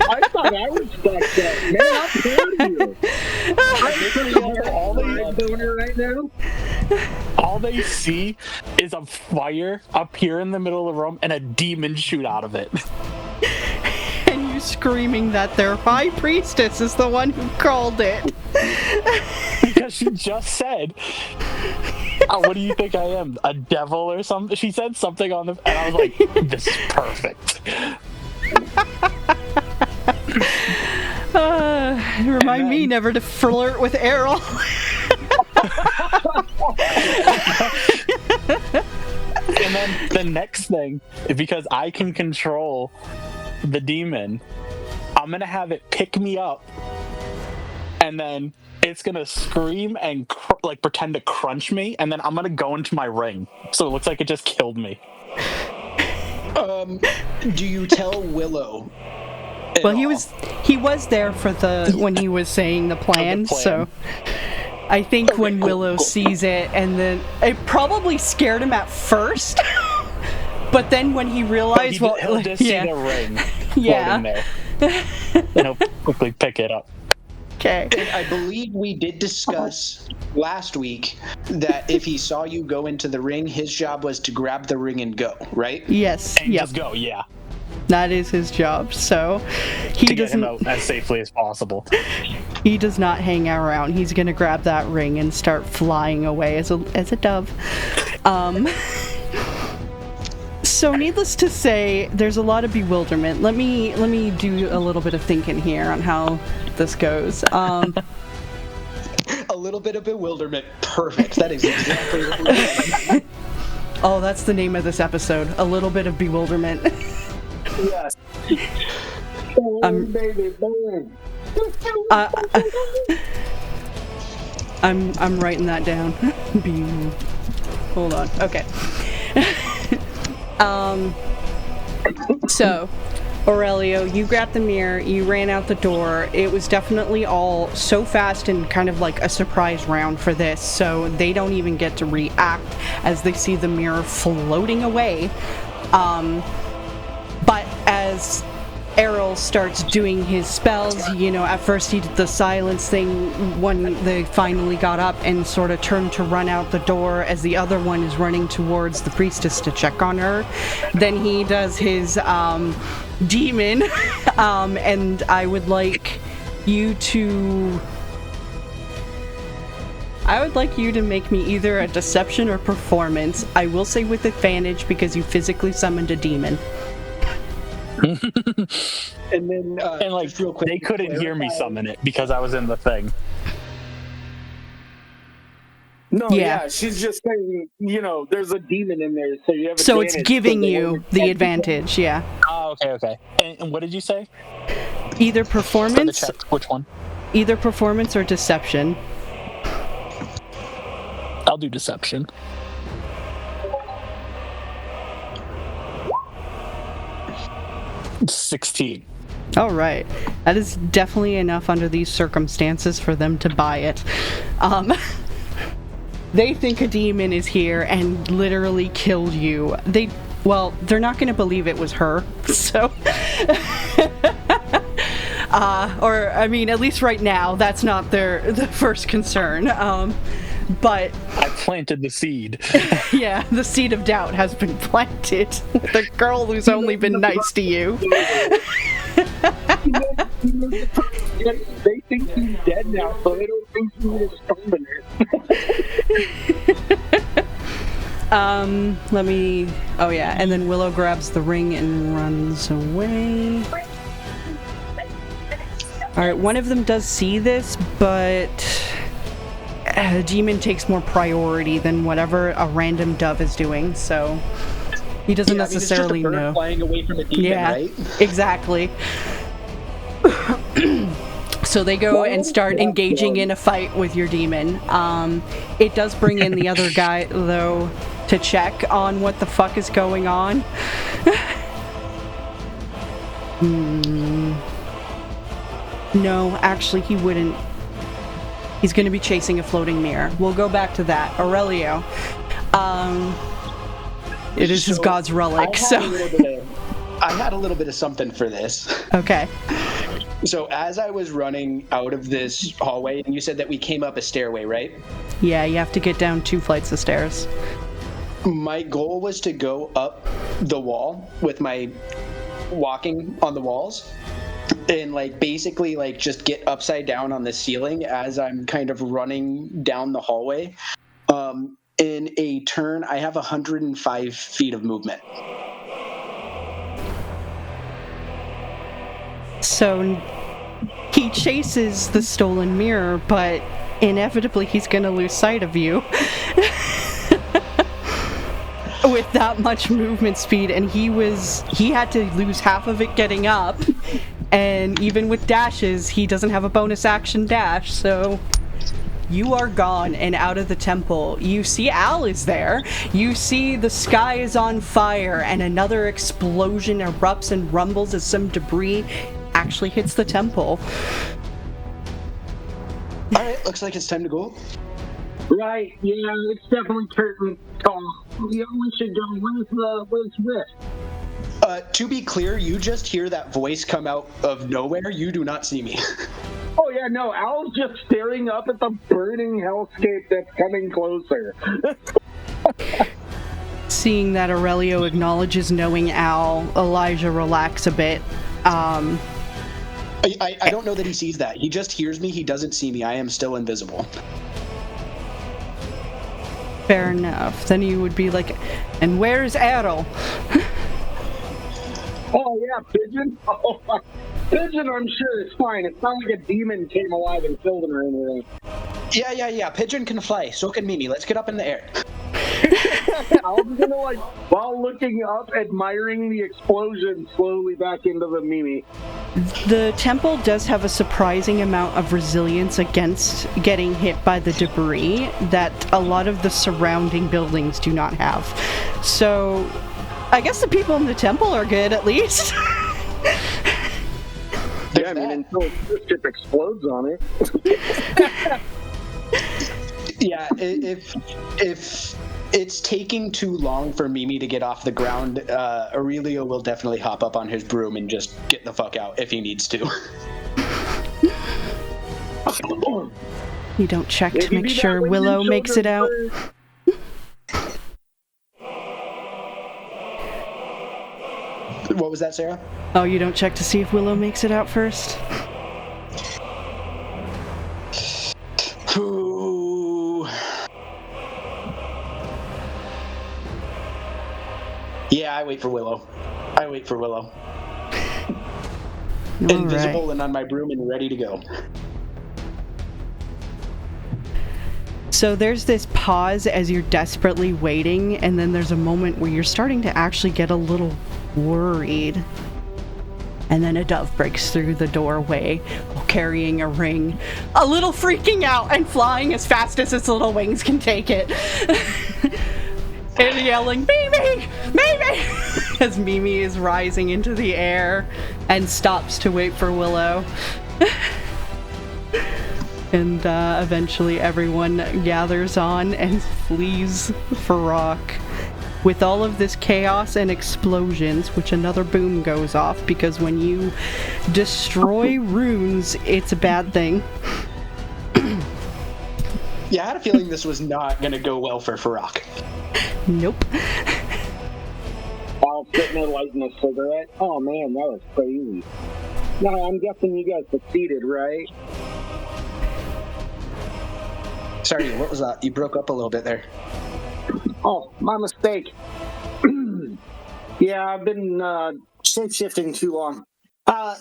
I thought I was fucked up. Man, I'm proud of you. I'm boner right now. All they see is a fire appear in the middle of the room and a demon shoot out of it. And you screaming that their high priestess is the one who called it. Because she just said, what do you think I am? A devil or something? She said something on the... And I was like, this is perfect. Remind me never to flirt with Errol. And then the next thing, because I can control the demon, I'm going to have it pick me up. And then it's going to scream and pretend to crunch me. And then I'm going to go into my ring. So it looks like it just killed me. Do you tell Willow? Well, he was there for when he was saying the plan. So I think when Willow sees it, and then it probably scared him at first, but then when he realized, he'll just see the ring floating there, and he'll quickly pick it up. Okay. And I believe we did discuss last week that if he saw you go into the ring, his job was to grab the ring and go, right? Yes. And just go, yeah. That is his job. So he to get doesn't him out as safely as possible. He does not hang around. He's gonna grab that ring and start flying away as a dove. So needless to say, there's a lot of bewilderment. Let me do a little bit of thinking here on how this goes. A little bit of bewilderment. Perfect. That is exactly what we're doing. Oh, that's the name of this episode. A little bit of bewilderment. Yes. Baby, I'm writing that down. Hold on. Okay. So, Aurelio, you grabbed the mirror, you ran out the door. It was definitely all so fast and kind of like a surprise round for this, so they don't even get to react as they see the mirror floating away. But as Errol starts doing his spells, at first he did the silence thing when they finally got up and sort of turned to run out the door as the other one is running towards the priestess to check on her. Then he does his demon, and I would like you to make me either a deception or performance. I will say with advantage because you physically summoned a demon. And then, just real quick, they couldn't hear me summon it because I was in the thing. No, yeah, she's just saying, there's a demon in there, so you have. So it's giving you the advantage, yeah. Oh, okay. And what did you say? Either performance. Which one? Either performance or deception. I'll do deception. 16. All right. That is definitely enough under these circumstances for them to buy it. They think a demon is here and literally killed you. They're not going to believe it was her. So, at least right now, that's not the first concern. But I planted the seed. Yeah, the seed of doubt has been planted with a girl who's only been nice to you. They think he's dead now, so they don't think he was stomping it. Let me... Oh, yeah. And then Willow grabs the ring and runs away. Alright, one of them does see this, but... Demon takes more priority than whatever a random dove is doing, so... He doesn't necessarily it's just a bird know. flying away from a demon, right? Exactly. So they go and start engaging in a fight with your demon. It does bring in the other guy, though, to check on what the fuck is going on. No, actually, he wouldn't. He's going to be chasing a floating mirror. We'll go back to that. Aurelio. It is his god's relic, so... I had a little bit of something for this. Okay. So as I was running out of this hallway, and you said that we came up a stairway, right? Yeah, you have to get down 2 flights of stairs. My goal was to go up the wall with my walking on the walls and basically just get upside down on the ceiling as I'm kind of running down the hallway. In a turn, I have 105 feet of movement. So he chases the stolen mirror, but inevitably he's going to lose sight of you. With that much movement speed, and he had to lose half of it getting up, and even with dashes, he doesn't have a bonus action dash, so you are gone and out of the temple. You see Al is there. You see the sky is on fire, and another explosion erupts and rumbles as some debris actually hits the temple. Alright, looks like it's time to go. Right, yeah, it's definitely curtain call. Yeah, we should go. Where's Rick? To be clear, you just hear that voice come out of nowhere. You do not see me. Oh yeah, no, Al's just staring up at the burning hellscape that's coming closer. Seeing that Aurelio acknowledges knowing Al, Elijah relax a bit. I don't know that he sees that. He just hears me. He doesn't see me. I am still invisible. Fair enough. Then you would be like, and where's Errol? Oh yeah, Pigeon? Oh, Pigeon, I'm sure it's fine. It's not like a demon came alive and killed him or anything. Yeah. Pigeon can fly. So can Mimi. Let's get up in the air. I was gonna while looking up, admiring the explosion slowly back into the Mimi. The temple does have a surprising amount of resilience against getting hit by the debris that a lot of the surrounding buildings do not have. So, I guess the people in the temple are good, at least. Yeah, I mean, until this ship explodes on it. Yeah, if it's taking too long for Mimi to get off the ground, Aurelio will definitely hop up on his broom and just get the fuck out if he needs to. You don't check to make sure Willow makes it out? What was that, Sarah? Oh, you don't check to see if Willow makes it out first? Ooh. Yeah, I wait for Willow. Invisible and on my broom and ready to go. So there's this pause as you're desperately waiting, and then there's a moment where you're starting to actually get a little worried. And then a dove breaks through the doorway carrying a ring, a little freaking out and flying as fast as its little wings can take it. And yelling, Mimi! Mimi! As Mimi is rising into the air and stops to wait for Willow. And eventually everyone gathers on and flees for rock. With all of this chaos and explosions, which another boom goes off, because when you destroy runes, it's a bad thing. Yeah, I had a feeling this was not going to go well for Farak. Nope. While sitting there lighting a cigarette. Oh man, that was crazy. No, I'm guessing you guys succeeded, right? Sorry, what was that? You broke up a little bit there. Oh, my mistake. Yeah, I've been shape-shifting too long.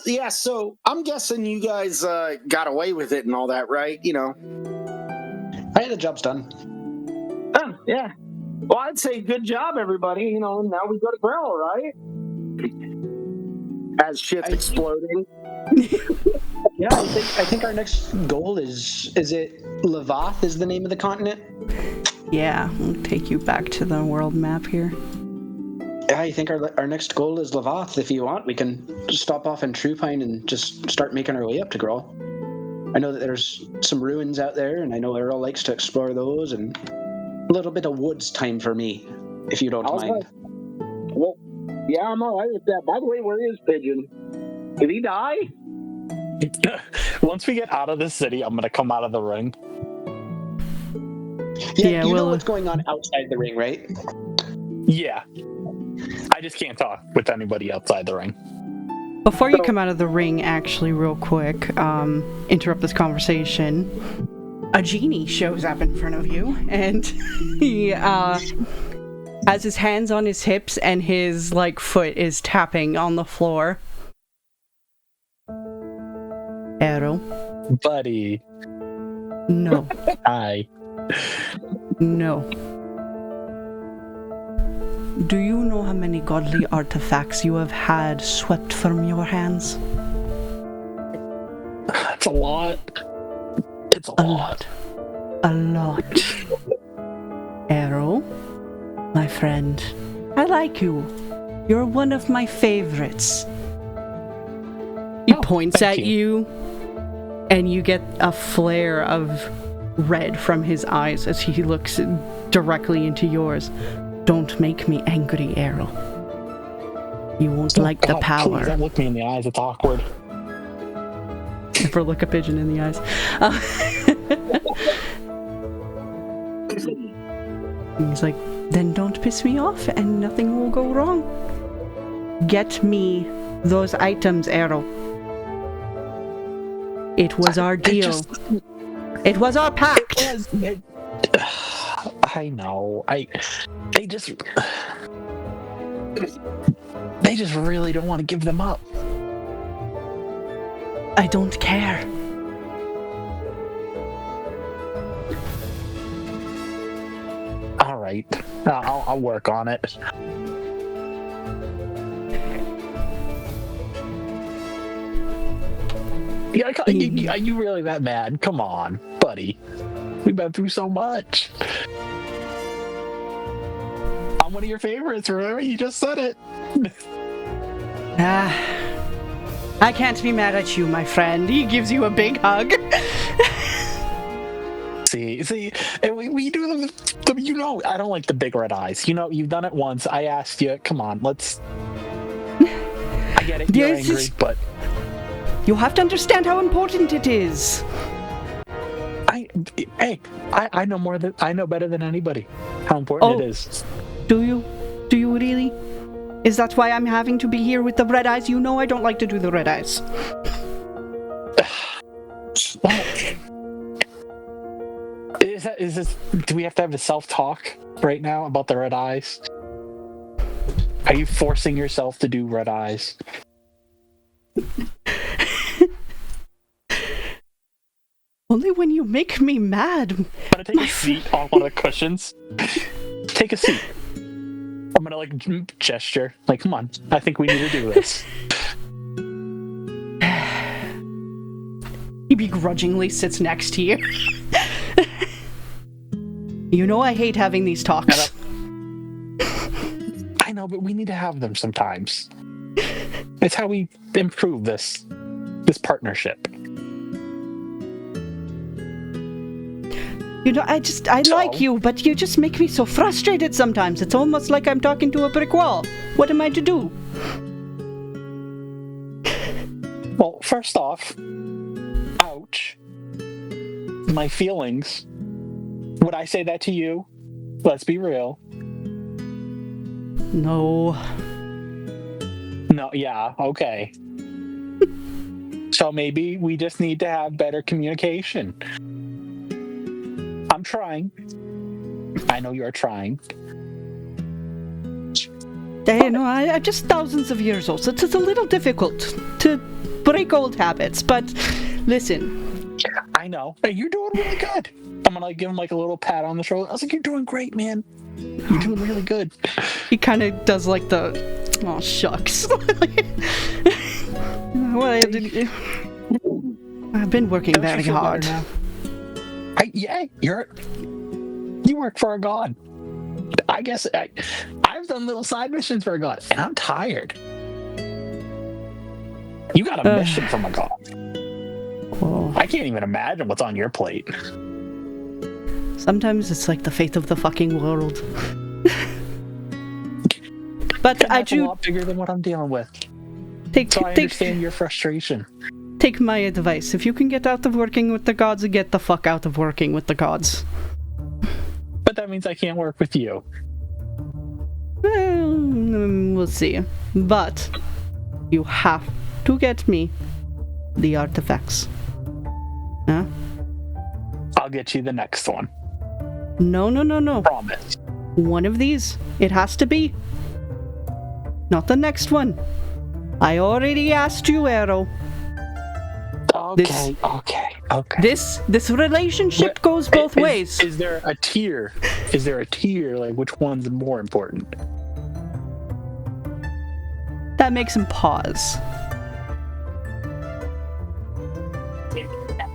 Yeah, so I'm guessing you guys got away with it and all that, right? You know. Hey, the job's done. Oh, yeah. Well, I'd say good job, everybody. You know, now we go to Grill, right? As shit's exploding. Yeah, I think our next goal is it Lavath is the name of the continent? Yeah, we'll take you back to the world map here. Yeah, I think our next goal is Lavath. If you want, we can stop off in Truepine and just start making our way up to Grawl. I know that there's some ruins out there, and I know Earl likes to explore those, and a little bit of woods time for me, if you don't mind. Well, yeah, I'm all right with that. By the way, where is Pigeon? Did he die? Once we get out of the city, I'm gonna come out of the ring. Yeah, you know what's going on outside the ring, right? Yeah. I just can't talk with anybody outside the ring. Before you come out of the ring, actually, real quick, interrupt this conversation. A genie shows up in front of you, and he has his hands on his hips, and his foot is tapping on the floor. Arrow. Buddy. No. Hi. No. Do you know how many godly artifacts you have had swept from your hands? That's a lot. It's a lot. A lot. Arrow, my friend, I like you. You're one of my favorites. He points at you, and you get a flare of red from his eyes as he looks directly into yours. Don't make me angry, Arrow. You won't like the power. Please don't look me in the eyes. It's awkward. Never look a pigeon in the eyes. He's like, then don't piss me off and nothing will go wrong. Get me those items, Arrow. It was our deal. It was our pact. I know. They just really don't want to give them up. I don't care. All right, I'll work on it. Yeah, are you really that mad? Come on, buddy. We've been through so much. I'm one of your favorites, remember? You just said it. I can't be mad at you, my friend. He gives you a big hug. See, and we do them. You know, I don't like the big red eyes. You know, you've done it once. I asked you. Come on, let's. I get it. You're angry, but you have to understand how important it is. I know more than I know better than anybody how important it is. Do you? Do you really? Is that why I'm having to be here with the red eyes? You know I don't like to do the red eyes. Is this? Do we have to have a self-talk right now about the red eyes? Are you forcing yourself to do red eyes? Only when you make me mad. I'm gonna take a seat on one of the cushions. Take a seat. I'm gonna gesture. Come on. I think we need to do this. He begrudgingly sits next to you. You know I hate having these talks. I know, but we need to have them sometimes. It's how we improve this partnership. You know, I like you, but you just make me so frustrated sometimes. It's almost like I'm talking to a brick wall. What am I to do? Well, first off, ouch. My feelings. Would I say that to you? Let's be real. No. No, yeah, okay. So maybe we just need to have better communication. I'm trying. I know you're trying. I'm just thousands of years old, so it's a little difficult to break old habits, but listen. I know. Hey, you're doing really good. I'm gonna give him like a little pat on the shoulder. I was like, you're doing great, man. You're doing really good. He kind of does like the, oh shucks. Well, I've been working very hard. You work for a god. I guess I've done little side missions for a god, and I'm tired. You got a mission from a god. Well, I can't even imagine what's on your plate. Sometimes it's like the fate of the fucking world. But and that's a lot bigger than what I'm dealing with. So I understand your frustration. Take my advice. If you can get out of working with the gods, get the fuck out of working with the gods. But that means I can't work with you. Well, we'll see. But you have to get me the artifacts. Huh? I'll get you the next one. No. Promise. One of these. It has to be. Not the next one. I already asked you, Arrow. Okay. This relationship goes both ways. Is there a tier? Like, which one's more important? That makes him pause.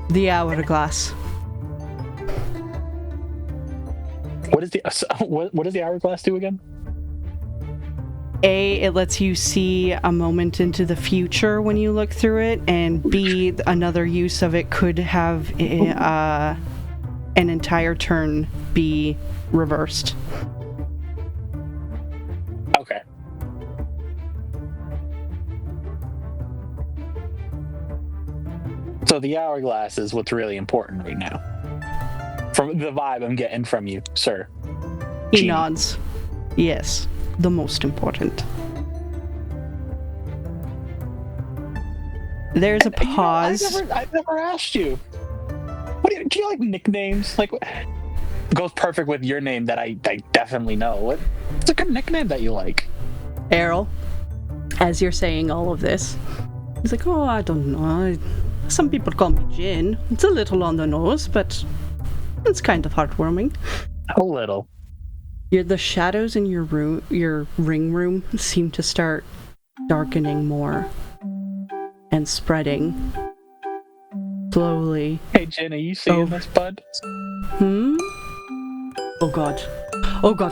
The hourglass. What does the hourglass do again? A, it lets you see a moment into the future when you look through it, and B, another use of it could have an entire turn be reversed. Okay. So the hourglass is what's really important right now. From the vibe I'm getting from you, sir. He nods. Yes. The most important. There's a pause. I've never asked you. Do you like nicknames? Like, it goes perfect with your name that I definitely know. What's a good nickname that you like? Errol, as you're saying all of this, he's like, oh, I don't know. Some people call me Jin. It's a little on the nose, but it's kind of heartwarming. A little. The shadows in your ring room seem to start darkening more and spreading slowly. Hey Jen, are you seeing this, bud? Oh god,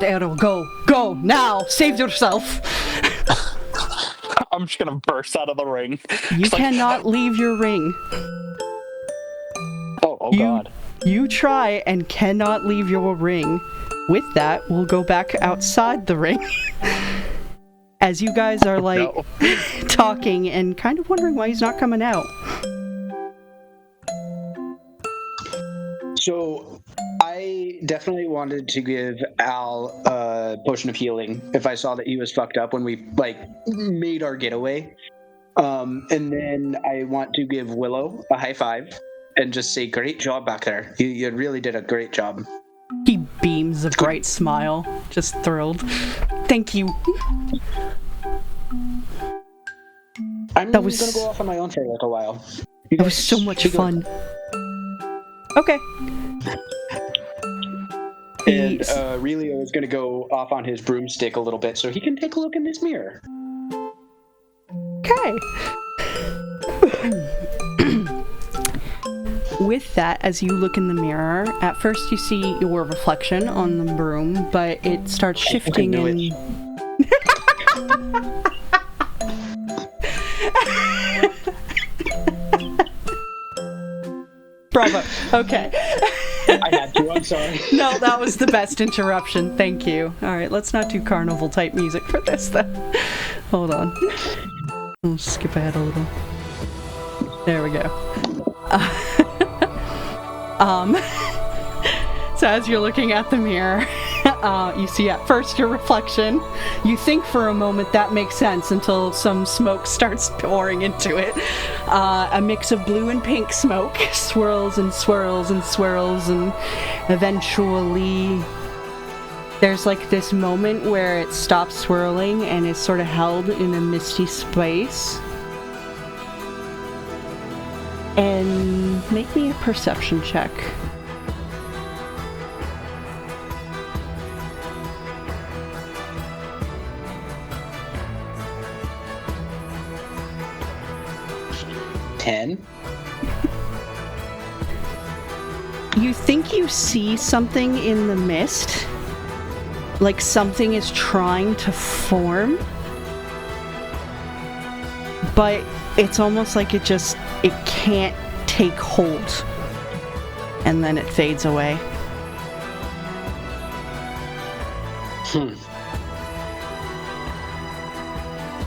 Arrow, go now, save yourself. I'm just gonna burst out of the ring. You cannot leave your ring. Oh god. You try and cannot leave your ring. With that, we'll go back outside the ring. As you guys are talking and kind of wondering why he's not coming out. So I definitely wanted to give Al a potion of healing if I saw that he was fucked up when we made our getaway. And then I want to give Willow a high five and just say, great job back there. You really did a great job. He beams a bright smile, just thrilled. Thank you. I'm going to go off on my own for a while. It was so much fun. Okay. And Relio is going to go off on his broomstick a little bit so he can take a look in this mirror. Okay. With that, as you look in the mirror, at first you see your reflection on the broom, but it starts shifting in... Bravo. Okay. I had to, I'm sorry. No, that was the best interruption. Thank you. Alright, let's not do carnival type music for this then. Hold on. I'll skip ahead a little. There we go. So as you're looking at the mirror, you see at first your reflection. You think for a moment that makes sense until some smoke starts pouring into it. A mix of blue and pink smoke swirls and swirls and swirls, and eventually there's like this moment where it stops swirling and is sort of held in a misty space. And make me a perception check. You think you see something in the mist, like something is trying to form, but it's almost like it can't take hold, and then it fades away.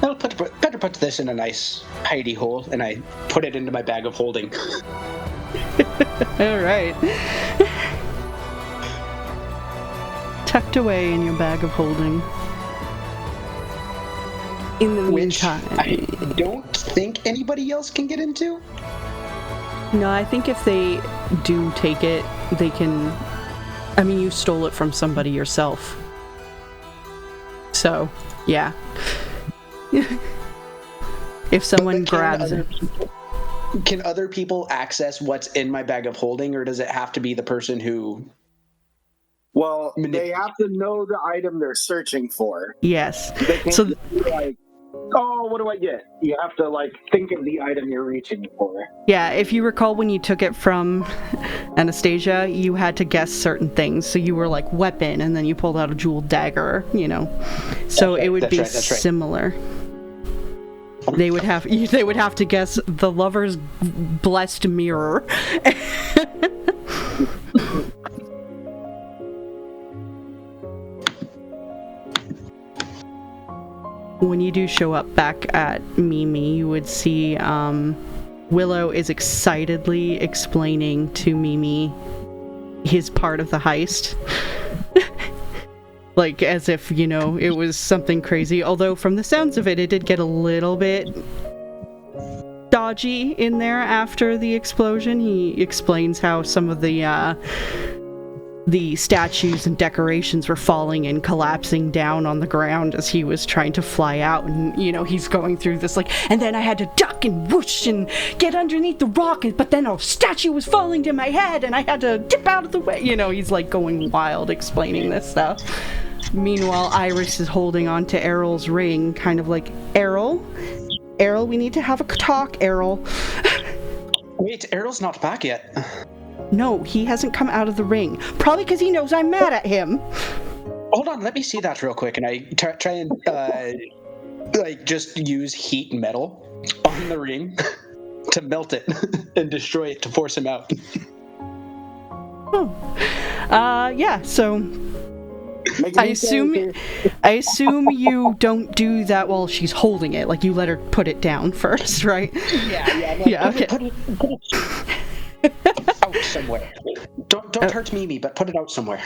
I'll better put this in a nice hidey hole, and I put it into my bag of holding. All right. Tucked away in your bag of holding. In the meantime, I don't think anybody else can get into. No, I think if they do take it, they can. I mean, you stole it from somebody yourself. So, yeah. If someone grabs it. Can other people access what's in my bag of holding, or does it have to be the person who... Well, they have to know the item they're searching for. Yes. They can't be like, oh, what do I get? You have to, like, think of the item you're reaching for. Yeah, if you recall when you took it from Anastasia, you had to guess certain things. So you were like, weapon, and then you pulled out a jeweled dagger, you know. So it would be similar. They would have to guess the lover's blessed mirror. When you do show up back at Mimi, you would see Willow is excitedly explaining to Mimi his part of the heist. Like, as if, you know, it was something crazy. Although, from the sounds of it, it did get a little bit dodgy in there after the explosion. He explains how some of the statues and decorations were falling and collapsing down on the ground as he was trying to fly out. And, you know, he's going through this, like, and then I had to duck and whoosh and get underneath the rock, but then a statue was falling to my head and I had to dip out of the way. You know, he's, like, going wild explaining this stuff. Meanwhile, Iris is holding on to Errol's ring, kind of like, Errol, we need to have a talk, Errol. Wait, Errol's not back yet. No, he hasn't come out of the ring. Probably because he knows I'm mad at him. Hold on, let me see that real quick, and I try and like just use heat metal on the ring to melt it and destroy it to force him out. Oh, yeah. So I assume you don't do that while she's holding it. Like, you let her put it down first, right? Yeah. Okay. Put it out somewhere. Don't hurt Mimi, but put it out somewhere.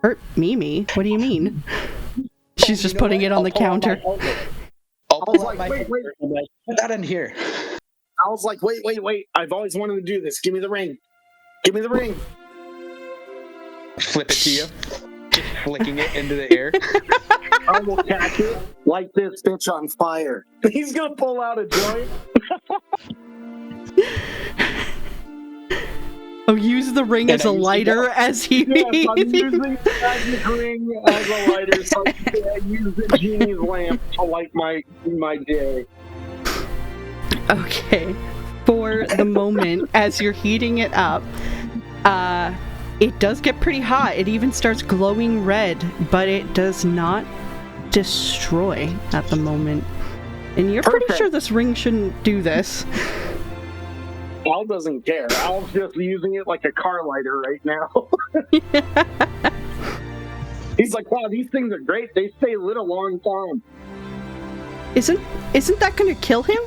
Hurt Mimi? What do you mean? She's just putting it on the counter. I'll pull out my wait. Put that in here. I was like, wait. I've always wanted to do this. Give me the ring. Give me the ring. Flip it to you. Just flicking it into the air. I will catch it, light this bitch on fire. He's gonna pull out a joint. Oh, use the ring as a lighter as he... Yes, I'm using the magic ring as a lighter, so I use the genie's lamp to light my day. Okay. For the moment, as you're heating it up, it does get pretty hot. It even starts glowing red, but it does not destroy at the moment. And you're pretty sure this ring shouldn't do this. Al doesn't care. Al's just using it like a car lighter right now. He's like, wow, these things are great. They stay lit a long time. Isn't that going to kill him?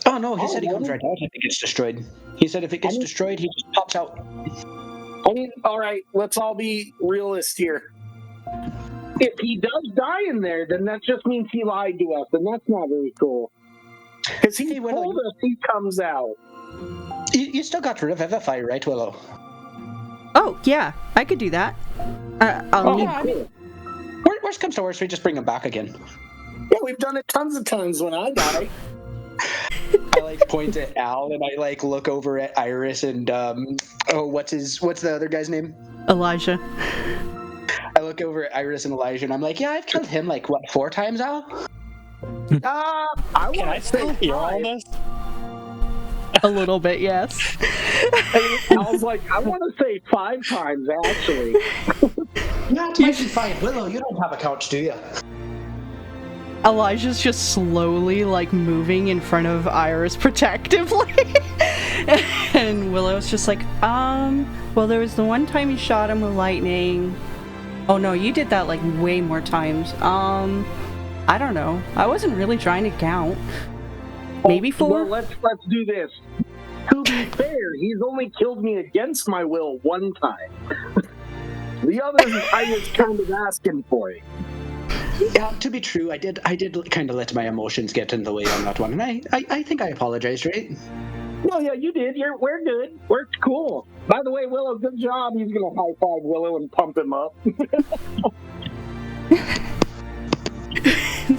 Oh, no, he said he comes right out if it gets destroyed. He said if it gets destroyed, he just pops out. I mean, all right, let's all be realist here. If he does die in there, then that just means he lied to us, and that's not very cool. Because he told us he comes out. You still got Revivify, right, Willow? Oh, yeah, I could do that. Cool. Worst comes to worst, we just bring him back again. Yeah, we've done it tons of times when I die. I point at Al and I look over at Iris and what's the other guy's name? Elijah. I look over at Iris and Elijah and I'm like, yeah, I've killed him 4 times, Al? Can I still hear all this? A little bit, yes. I was like, I want to say 5 times, actually. Not might be fine. Willow, you don't have a couch, do you? Elijah's just slowly, moving in front of Iris protectively. And Willow's just like, well, there was the one time you shot him with lightning. Oh, no, you did that, way more times. I don't know. I wasn't really trying to count. Maybe 4? Well, let's do this. To be fair, he's only killed me against my will 1 time. The others, I was kind of asking for it. Yeah, to be true, I did kind of let my emotions get in the way on that one, and I think I apologized, right? No, yeah, you did. We're good. We're cool. By the way, Willow, good job. He's gonna high five Willow and pump him up.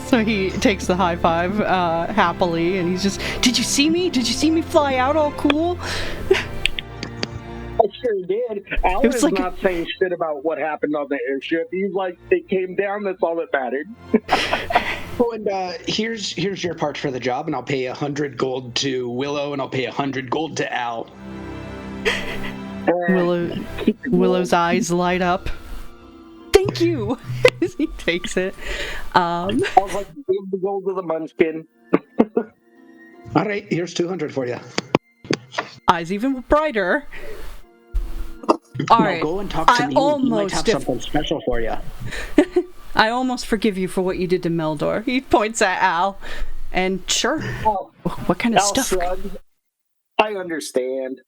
So he takes the high five happily, and he's just, did you see me? Did you see me fly out all cool? I sure did. Alan is not saying shit about what happened on the airship. He's like, it came down, that's all that mattered. Oh, and here's your part for the job, and I'll pay 100 gold to Willow, and I'll pay 100 gold to Al. Willow's eyes light up. Thank you! As he takes it. I was like, give the gold to the munchkin. All right, here's 200 for you. Eyes even brighter. All right. Go and talk to me. He might have something special for you. I almost forgive you for what you did to Meldor. He points at Al, and sure. What kind of stuff? Shrugged. I understand.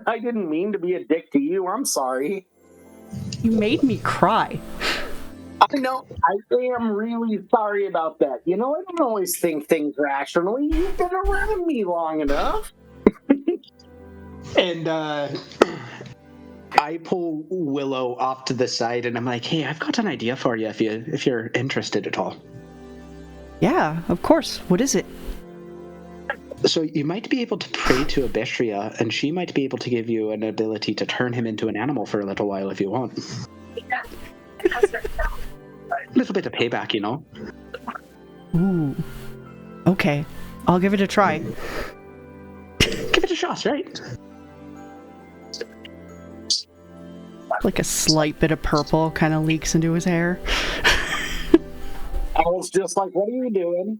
I didn't mean to be a dick to you. I'm sorry. You made me cry. I know. I am really sorry about that. I don't always think things rationally. You've been around me long enough. And I pull Willow off to the side, and I'm like, "Hey, I've got an idea for you if you're interested at all." Yeah, of course. What is it? So you might be able to pray to Abishria, and she might be able to give you an ability to turn him into an animal for a little while if you want. A little bit of payback, Ooh. Okay. I'll give it a try. Give it a shot, right? A slight bit of purple kind of leaks into his hair. I was just like, what are you doing?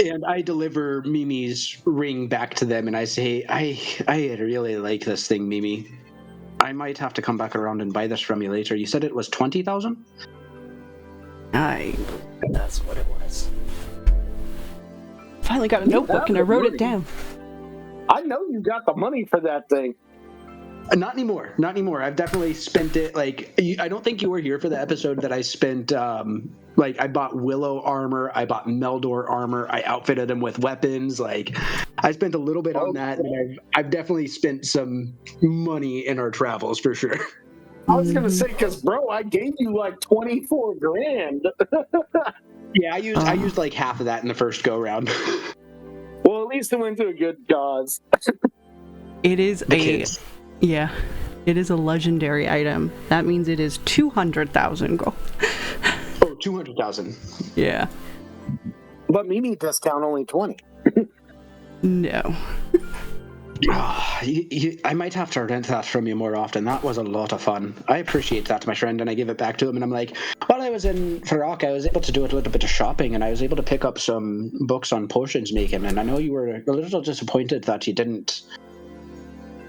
And I deliver Mimi's ring back to them, and I say, I really like this thing, Mimi. I might have to come back around and buy this from you later. You said it was 20,000? That's what it was. Finally got a notebook and I wrote it down. I know you got the money for that thing. Not anymore. I've definitely spent it. I don't think you were here for the episode that I spent. I bought Willow armor, I bought Meldor armor, I outfitted him with weapons. I spent a little bit on that, and I've definitely spent some money in our travels for sure. I was gonna say, because bro, I gave you 24 grand. Yeah, I used half of that in the first go round. Well, at least it went to a good cause. It is it is a legendary item. That means it is 200,000 gold. Oh, 200,000. Yeah. But Mimi discount only 20. No. I might have to rent that from you more often. That was a lot of fun. I appreciate that, my friend, and I give it back to him, and I'm like, while I was in Farak, I was able to do a little bit of shopping, and I was able to pick up some books on potions making, and I know you were a little disappointed that you didn't,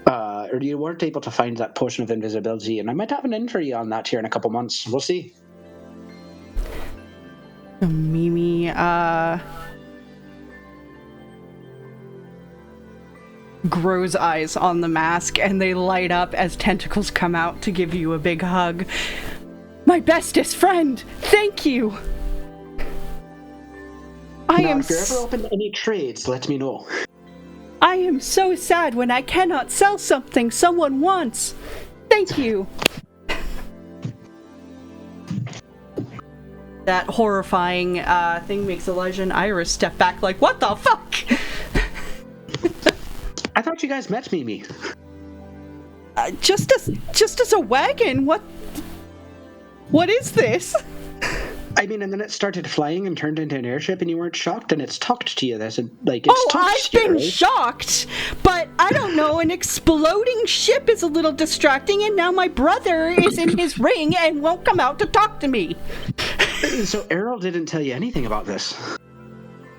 or you weren't able to find that potion of invisibility, and I might have an in for you on that here in a couple months. We'll see. Mimi, grows eyes on the mask, and they light up as tentacles come out to give you a big hug. My bestest friend! Thank you! If you're ever open to any trades, let me know. I am so sad when I cannot sell something someone wants. Thank you. That horrifying thing makes Elijah and Iris step back like, what the fuck? I thought you guys met Mimi. Just as a wagon. What is this? I mean, and then it started flying and turned into an airship, and you weren't shocked, and it's talked to you. That's like, it's I've been shocked, but I don't know. An exploding ship is a little distracting, and now my brother is in his ring and won't come out to talk to me. So Errol didn't tell you anything about this.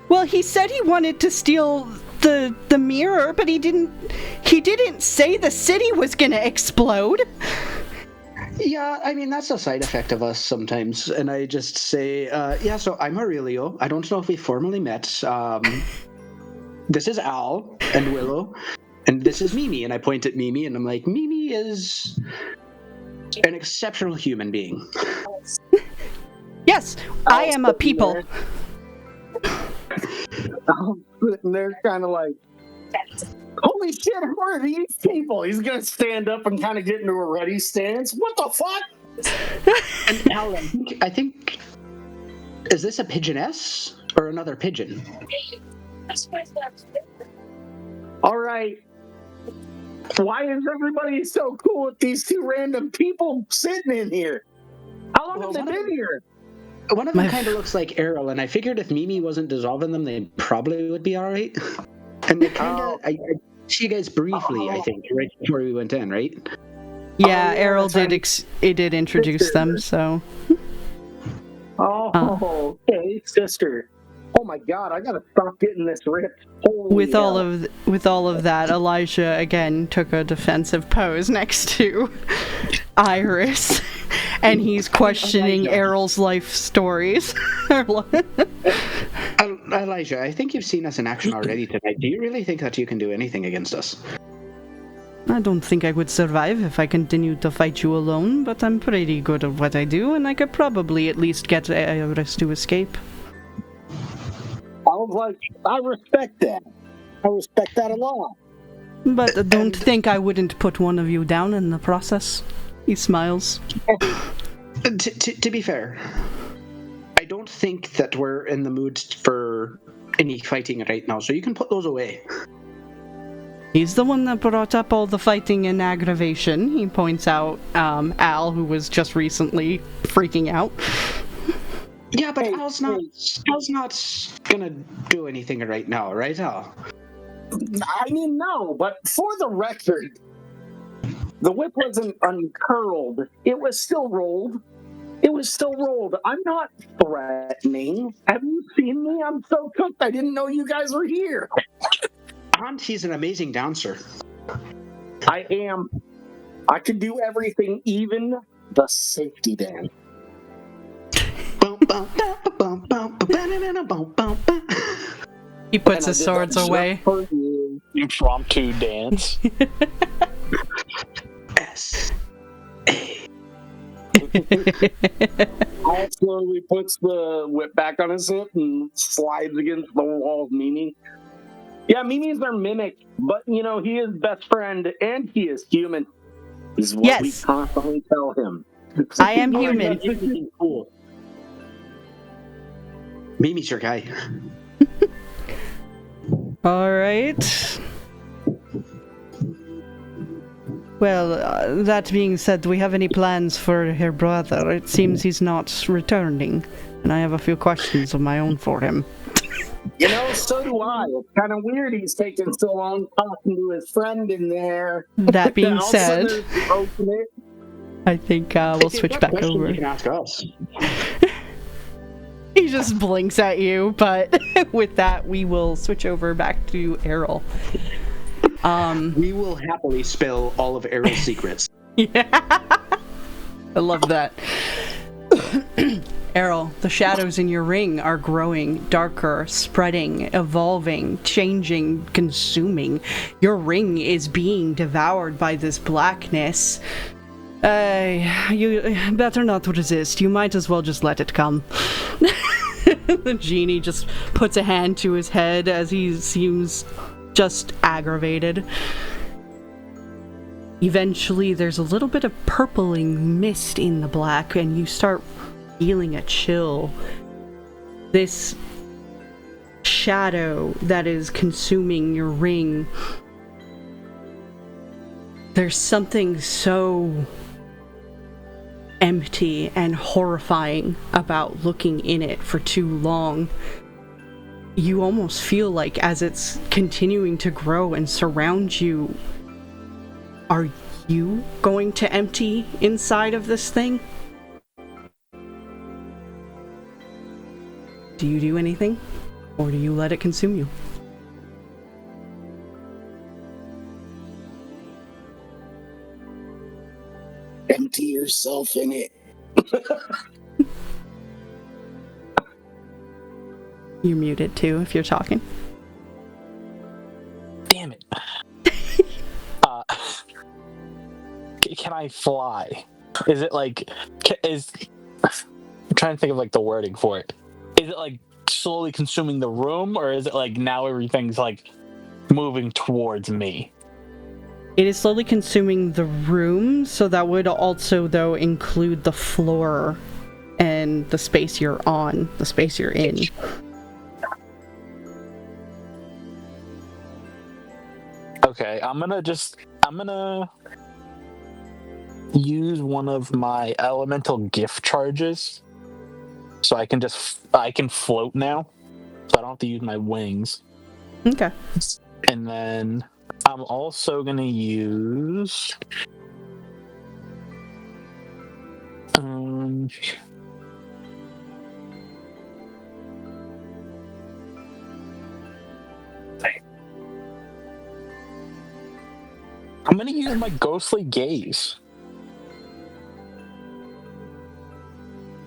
Well, he said he wanted to steal the mirror, but he didn't say the city was gonna explode. Yeah, I mean, that's a side effect of us sometimes. And I just say, so I'm Aurelio. I don't know if we formally met. This is Al and Willow. And this is Mimi. And I point at Mimi, and I'm like, Mimi is an exceptional human being. Yes, I am a people. They're kind of like, holy shit, who are these people? He's gonna stand up and kind of get into a ready stance. What the fuck? And Al, I think, is this a pigeoness or another pigeon? All right. Why is everybody so cool with these two random people sitting in here? How long have they been here? One of them kind of looks like Errol, and I figured if Mimi wasn't dissolving them, they probably would be all right. And they kind of, I see you guys briefly, I think, right before we went in, right? Yeah, Errol did introduce them, so. Okay, sister. Oh my god, I gotta stop getting this ripped. With all of that, Elijah again took a defensive pose next to Iris, and he's questioning Errol's life stories. Elijah, I think you've seen us in action already tonight. Do you really think that you can do anything against us? I don't think I would survive if I continued to fight you alone, but I'm pretty good at what I do, and I could probably at least get Iris to escape. I was like, I respect that. I respect that a lot. But don't think I wouldn't put one of you down in the process. He smiles. To be fair, I don't think that we're in the mood for any fighting right now, so you can put those away. He's the one that brought up all the fighting and aggravation. He points out Al, who was just recently freaking out. Yeah, but Al's not gonna do anything right now, right, Al? I mean, no, but for the record, the whip wasn't uncurled. It was still rolled. I'm not threatening. Have you seen me? I'm so cooked. I didn't know you guys were here. And he's an amazing dancer. I am. I can do everything, even the safety dance. He puts his swords away. Impromptu dance. Al slowly puts the whip back on his hip and slides against the wall of Mimi. Yeah, Mimi's our mimic, but he is best friend and he is human. Is what we constantly tell him. I am human. Cool. Mimi's your guy. All right. Well, that being said, do we have any plans for her brother? It seems he's not returning, and I have a few questions of my own for him. So do I. It's kind of weird he's taking so long talking to his friend in there. That being said, I think we'll switch back over. You can ask us. He just blinks at you, but with that, we will switch over back to Errol. We will happily spill all of Errol's secrets. Yeah. I love that. Errol, the shadows in your ring are growing darker, spreading, evolving, changing, consuming. Your ring is being devoured by this blackness. You better not resist. You might as well just let it come. The genie just puts a hand to his head as he seems just aggravated. Eventually, there's a little bit of purpling mist in the black, and you start feeling a chill. This shadow that is consuming your ring. There's something so empty and horrifying about looking in it for too long. You almost feel like as it's continuing to grow and surround you, are you going to empty inside of this thing? Do you do anything? Or do you let it consume you? Empty yourself in it. You're muted too if you're talking. Damn it. Can I fly? Is it like... I'm trying to think of like the wording for it. Is it like slowly consuming the room, or is it like now everything's like moving towards me? It is slowly consuming the room, so that would also, though, include the floor and the space you're on, the space you're in. Okay, I'm gonna use one of my elemental gift charges, so I can float now, so I don't have to use my wings. Okay. And then I'm also gonna use I'm gonna use my ghostly gaze.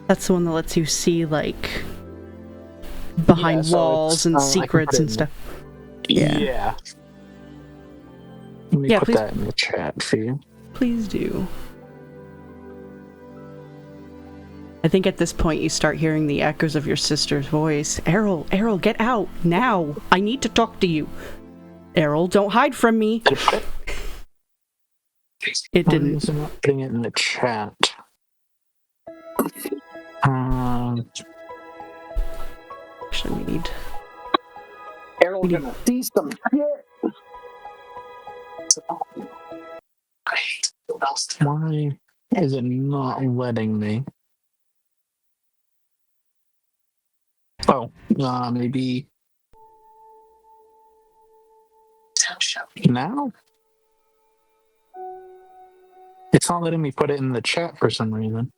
That's the one that lets you see, like, behind walls and secrets and stuff. Yeah. Let me put please, that in the chat for you. Please do. I think at this point you start hearing the echoes of your sister's voice. Errol, get out, now! I need to talk to you. Errol, don't hide from me! It didn't. I'm not putting it in the chat. Actually, we need... Errol's gonna see some shit. Why is it not letting me? Oh, maybe now? It's not letting me put it in the chat for some reason.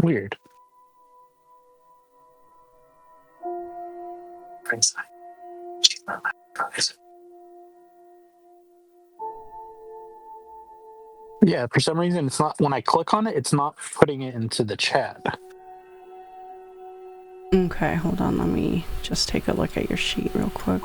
Weird. Yeah, for some reason it's not, when I click on it, it's not putting it into the chat. Okay, hold on, let me just take a look at your sheet real quick.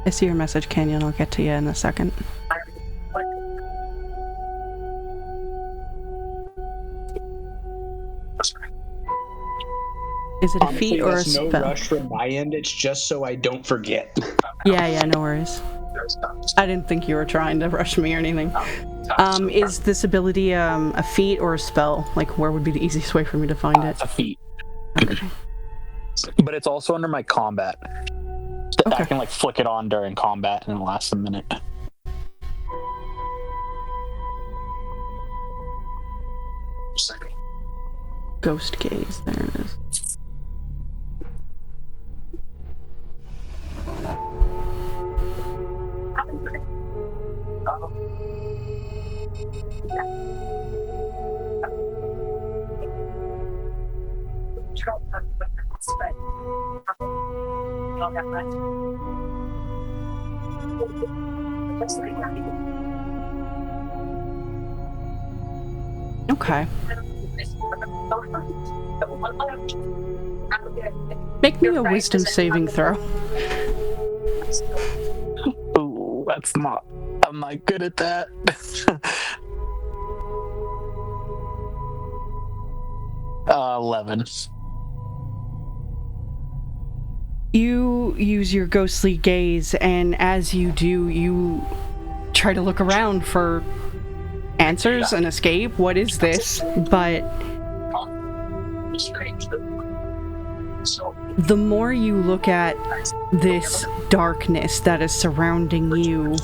I see your message, Canyon. I'll get to you in a second. Is it a Honestly, feat or a that's spell? no rush from my end. It's just so I don't forget. Yeah, no worries. I didn't think you were trying to rush me or anything. Is this ability a feat or a spell? Like, where would be the easiest way for me to find it? It's a feat. Okay. But it's also under my combat. Okay. I can like flick it on during combat and it lasts a minute. Ghost gaze, there it is. Okay. Make me a wisdom saving throw. Ooh, that's not. I'm not good at that. 11. You use your ghostly gaze, and as you do, you try to look around for answers, an escape. What is this? But the more you look at this darkness that is surrounding you,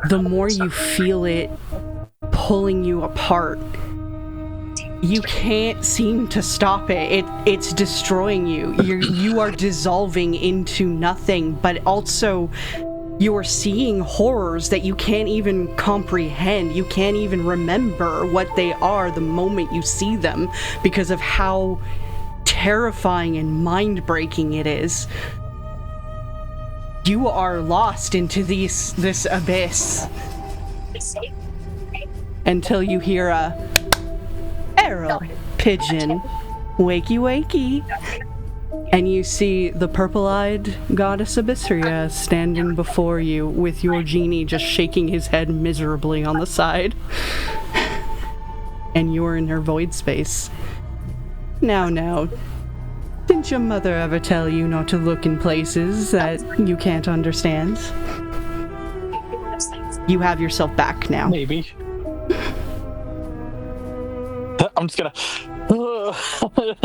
the more you feel it pulling you apart. You can't seem to stop it. It's destroying you. You are dissolving into nothing, but also you're seeing horrors that you can't even comprehend. You can't even remember what they are the moment you see them because of how terrifying and mind-breaking it is. You are lost into this abyss until you hear a arrow, pigeon, wakey wakey, and you see the purple-eyed goddess Abysria standing before you with your genie just shaking his head miserably on the side. And you're in her void space. Now, didn't your mother ever tell you not to look in places that you can't understand? You have yourself back now. Maybe. I'm just gonna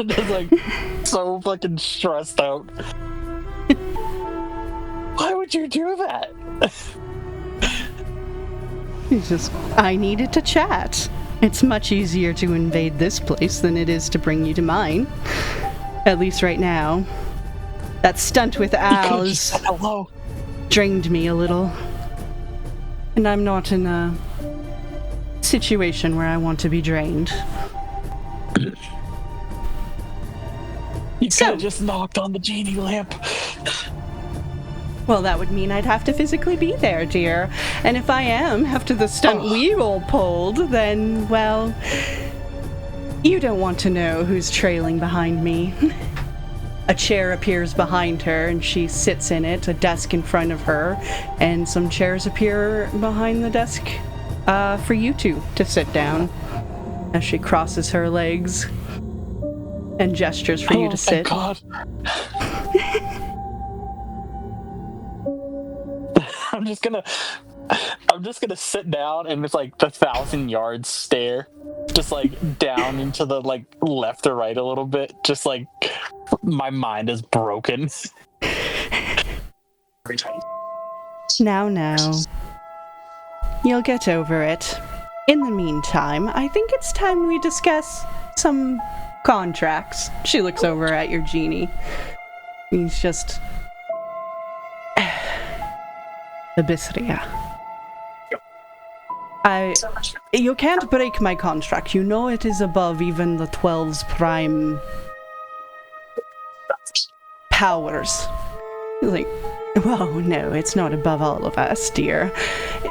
just like so fucking stressed out. Why would you do that? He's just, I needed to chat. It's much easier to invade this place than it is to bring you to mine. At least right now. That stunt with Al's hello drained me a little. And I'm not in a situation where I want to be drained. You could have just knocked on the genie lamp. Well, that would mean I'd have to physically be there, dear. And if I am, after the stunt we all pulled, then, well, you don't want to know who's trailing behind me. A chair appears behind her, and she sits in it, a desk in front of her, and some chairs appear behind the desk for you two to sit down. As she crosses her legs and gestures for you to sit. God. I'm just gonna sit down and it's like the 1,000-yard stare, just like down into the like left or right a little bit, just like my mind is broken. Now. You'll get over it. In the meantime, I think it's time we discuss some contracts. She looks over at your genie. He's just... Abysria. You can't break my contract. You know it is above even the 12's prime powers. Like, well, no, it's not above all of us, dear.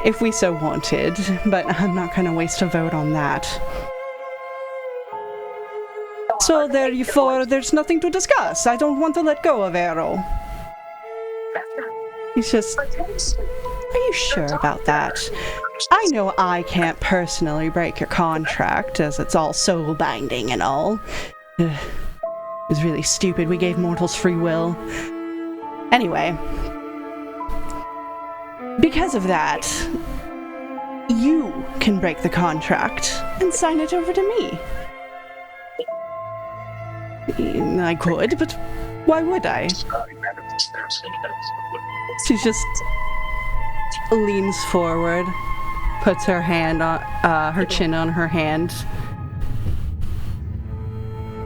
If we so wanted, but I'm not going to waste a vote on that. So therefore, there's nothing to discuss. I don't want to let go of Arrow. He's just... Are you sure about that? I know I can't personally break your contract, as it's all soul-binding and all. It was really stupid. We gave mortals free will. Anyway... Because of that, you can break the contract and sign it over to me. I could, but why would I? She just leans forward, puts her hand on her chin on her hand.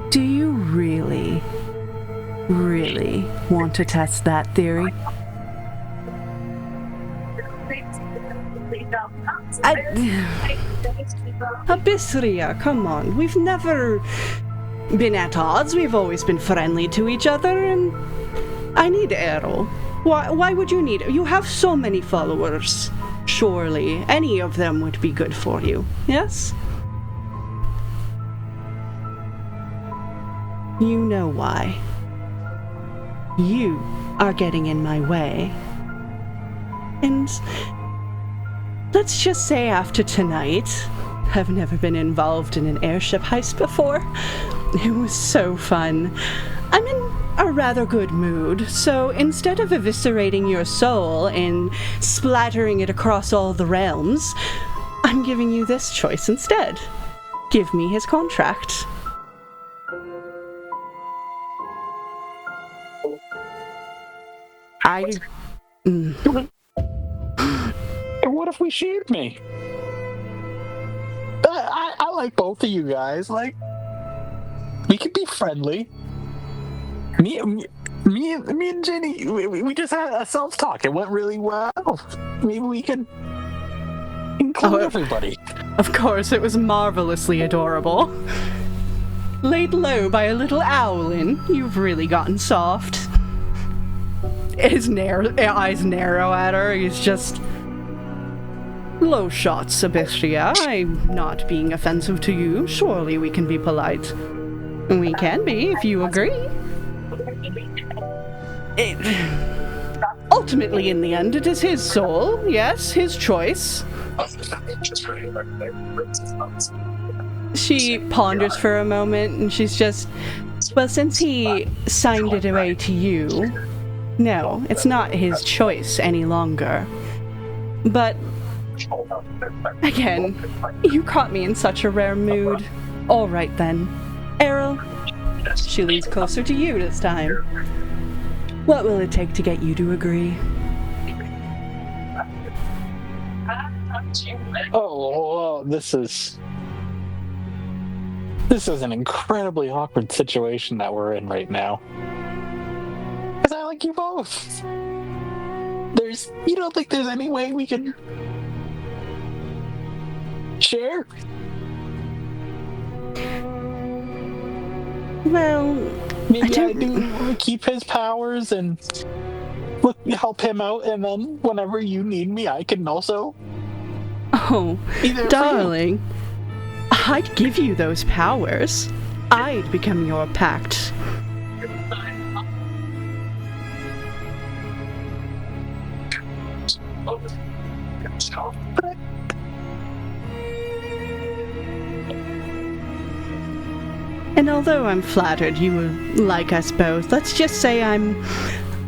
Do you really want to test that theory? Abysria, come on. We've never been at odds. We've always been friendly to each other, and I need Arrow. Why would you need it? You have so many followers. Surely any of them would be good for you, yes? You know why. You are getting in my way. And let's just say after tonight, I've never been involved in an airship heist before. It was so fun. I'm in a rather good mood, so instead of eviscerating your soul and splattering it across all the realms, I'm giving you this choice instead. Give me his contract. And what if we shoot me? I like both of you guys. Like, we could be friendly. Me and Jenny, we just had a self-talk. It went really well. Maybe we can include everybody. Of course, it was marvelously adorable. Laid low by a little owlin, you've really gotten soft. His eyes narrow at her. He's just... Low shots, Sabistia. I'm not being offensive to you. Surely we can be polite. We can be, if you agree. Ultimately, in the end, it is his soul. Yes, his choice. She ponders for a moment, and she's just... Well, since he signed it away to you... No, it's not his choice any longer. But... Again, you caught me in such a rare mood. All right, then. Errol, she leans closer to you this time. What will it take to get you to agree? Oh, this is an incredibly awkward situation that we're in right now. Because I like you both. You don't think there's any way we can share? Well, maybe I do keep his powers and help him out, and then whenever you need me, I can also... Oh, darling, I'd give you those powers. I'd become your pact. And although I'm flattered you will like us both, let's just say I'm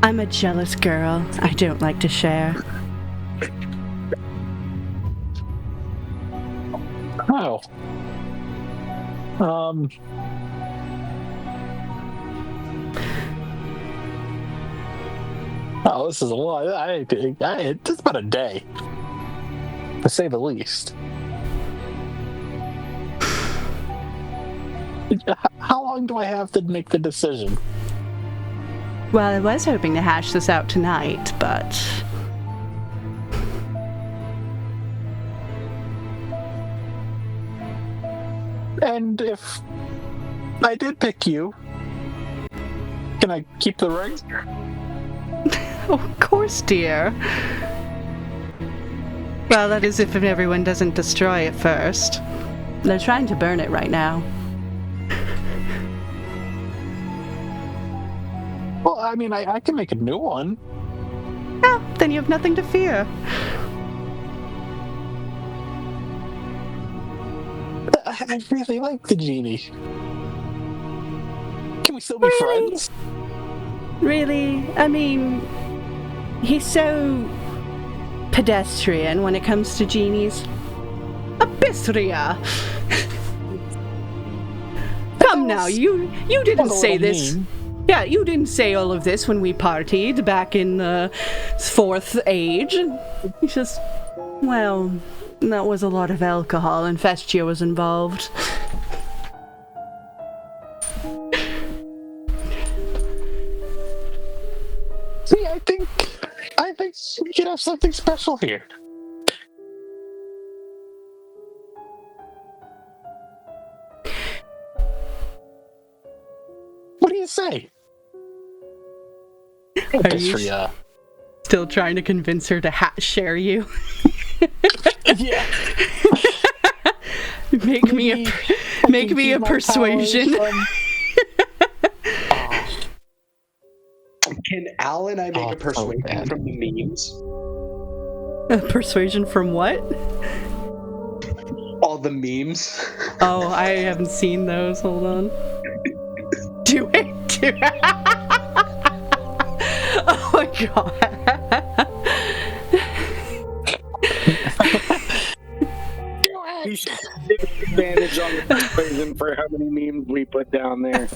a jealous girl. I don't like to share. Oh. Oh, this is a lot. It's about a day, to say the least. How long do I have to make the decision? Well, I was hoping to hash this out tonight, but... And if I did pick you, can I keep the ring? Of course, dear. Well, that is if everyone doesn't destroy it first. They're trying to burn it right now. Well, I mean, I can make a new one. Oh, then you have nothing to fear. I really like the genie. Can we still be friends? Really? I mean, he's so pedestrian when it comes to genies. Abysria! Come now, you didn't say this. Mean. Yeah, you didn't say all of this when we partied back in the 4th age. It's just, well, that was a lot of alcohol and Festia was involved. See, I think we could have something special here. What do you say? Are you still trying to convince her to share you? Yeah. Make me a persuasion. Can Al and I make a persuasion from the memes? Persuasion from what? All the memes. Oh, I haven't seen those. Hold on. Do it. Do it. Oh my god. You should take advantage on the persuasion for how many memes we put down there.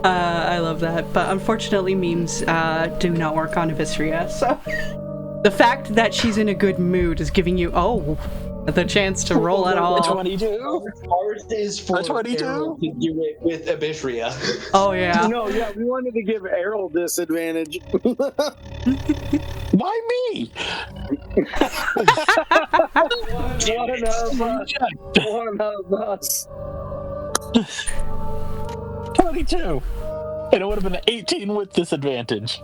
I love that, but unfortunately memes do not work on Evisria, so the fact that she's in a good mood is giving you the chance to roll at all. 22. Ours is for 22. Errol to do it with Abishria. Oh yeah. No, yeah, we wanted to give Errol disadvantage. Why me? One of us. 22. And it would have been 18 with disadvantage.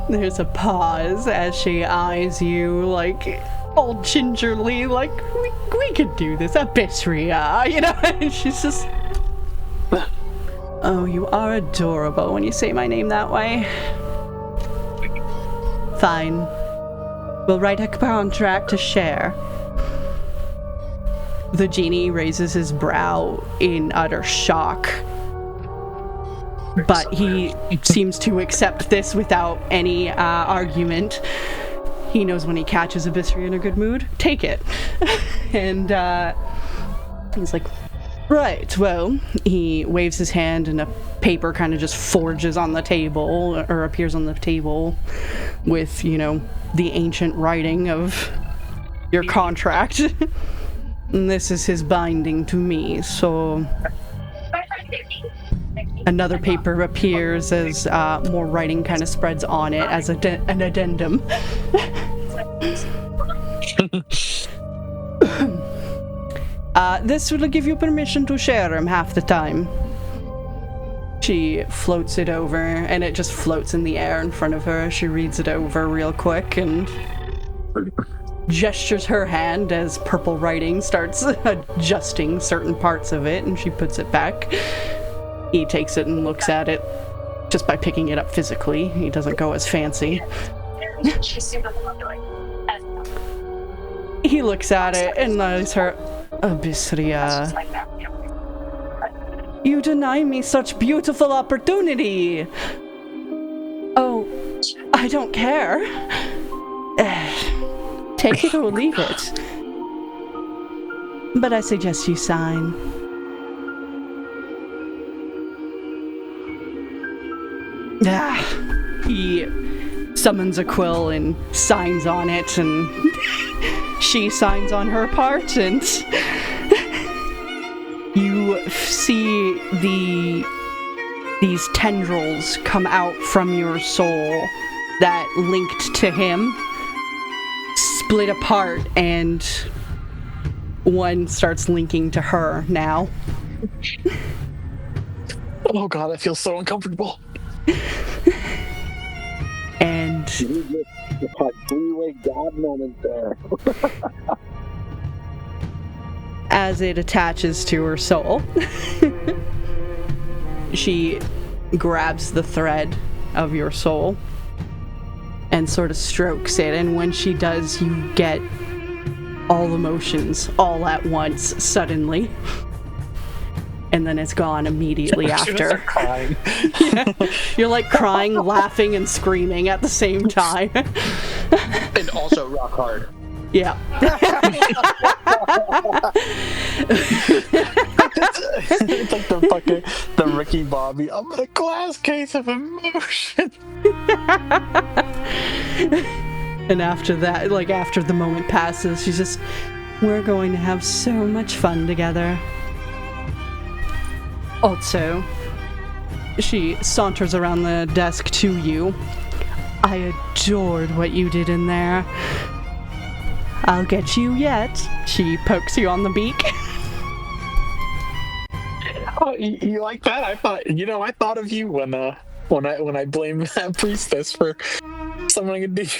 There's a pause as she eyes you, like, all gingerly, like, we could do this, Abishria, you know? And she's just... Oh, you are adorable when you say my name that way. Fine. We'll write a contract to share. The genie raises his brow in utter shock. But he seems to accept this without any argument. He knows when he catches Abishria in a good mood. Take it. And he's like, right, well, he waves his hand and a paper kind of just forges on the table, or appears on the table with, you know, the ancient writing of your contract. And this is his binding to me, so... Another paper appears as more writing kind of spreads on it as an addendum. This will give you permission to share him half the time. She floats it over, and it just floats in the air in front of her. She reads it over real quick and gestures her hand as purple writing starts adjusting certain parts of it, and she puts it back. He takes it and looks at it just by picking it up physically. He doesn't go as fancy. He looks at it and knows her. Abishria, you deny me such beautiful opportunity. Oh, I don't care. Take it or leave it. But I suggest you sign. He summons a quill and signs on it, and she signs on her part, and you see these tendrils come out from your soul that linked to him, split apart, and one starts linking to her now. Oh god, I feel so uncomfortable. And A three-way god moment there. as it attaches to her soul, she grabs the thread of your soul and sort of strokes it, and when she does, you get all emotions all at once, suddenly. And then it's gone immediately after. Crying. Yeah. You're like crying, laughing, and screaming at the same time. And also rock hard. Yeah. It's like the Ricky Bobby. I'm in a glass case of emotion. And after that, like after the moment passes, she's just, we're going to have so much fun together. Also, she saunters around the desk to you. I adored what you did in there. I'll get you yet. She pokes you on the beak. Oh, you like that? I thought of you when I blamed that priestess for summoning a demon.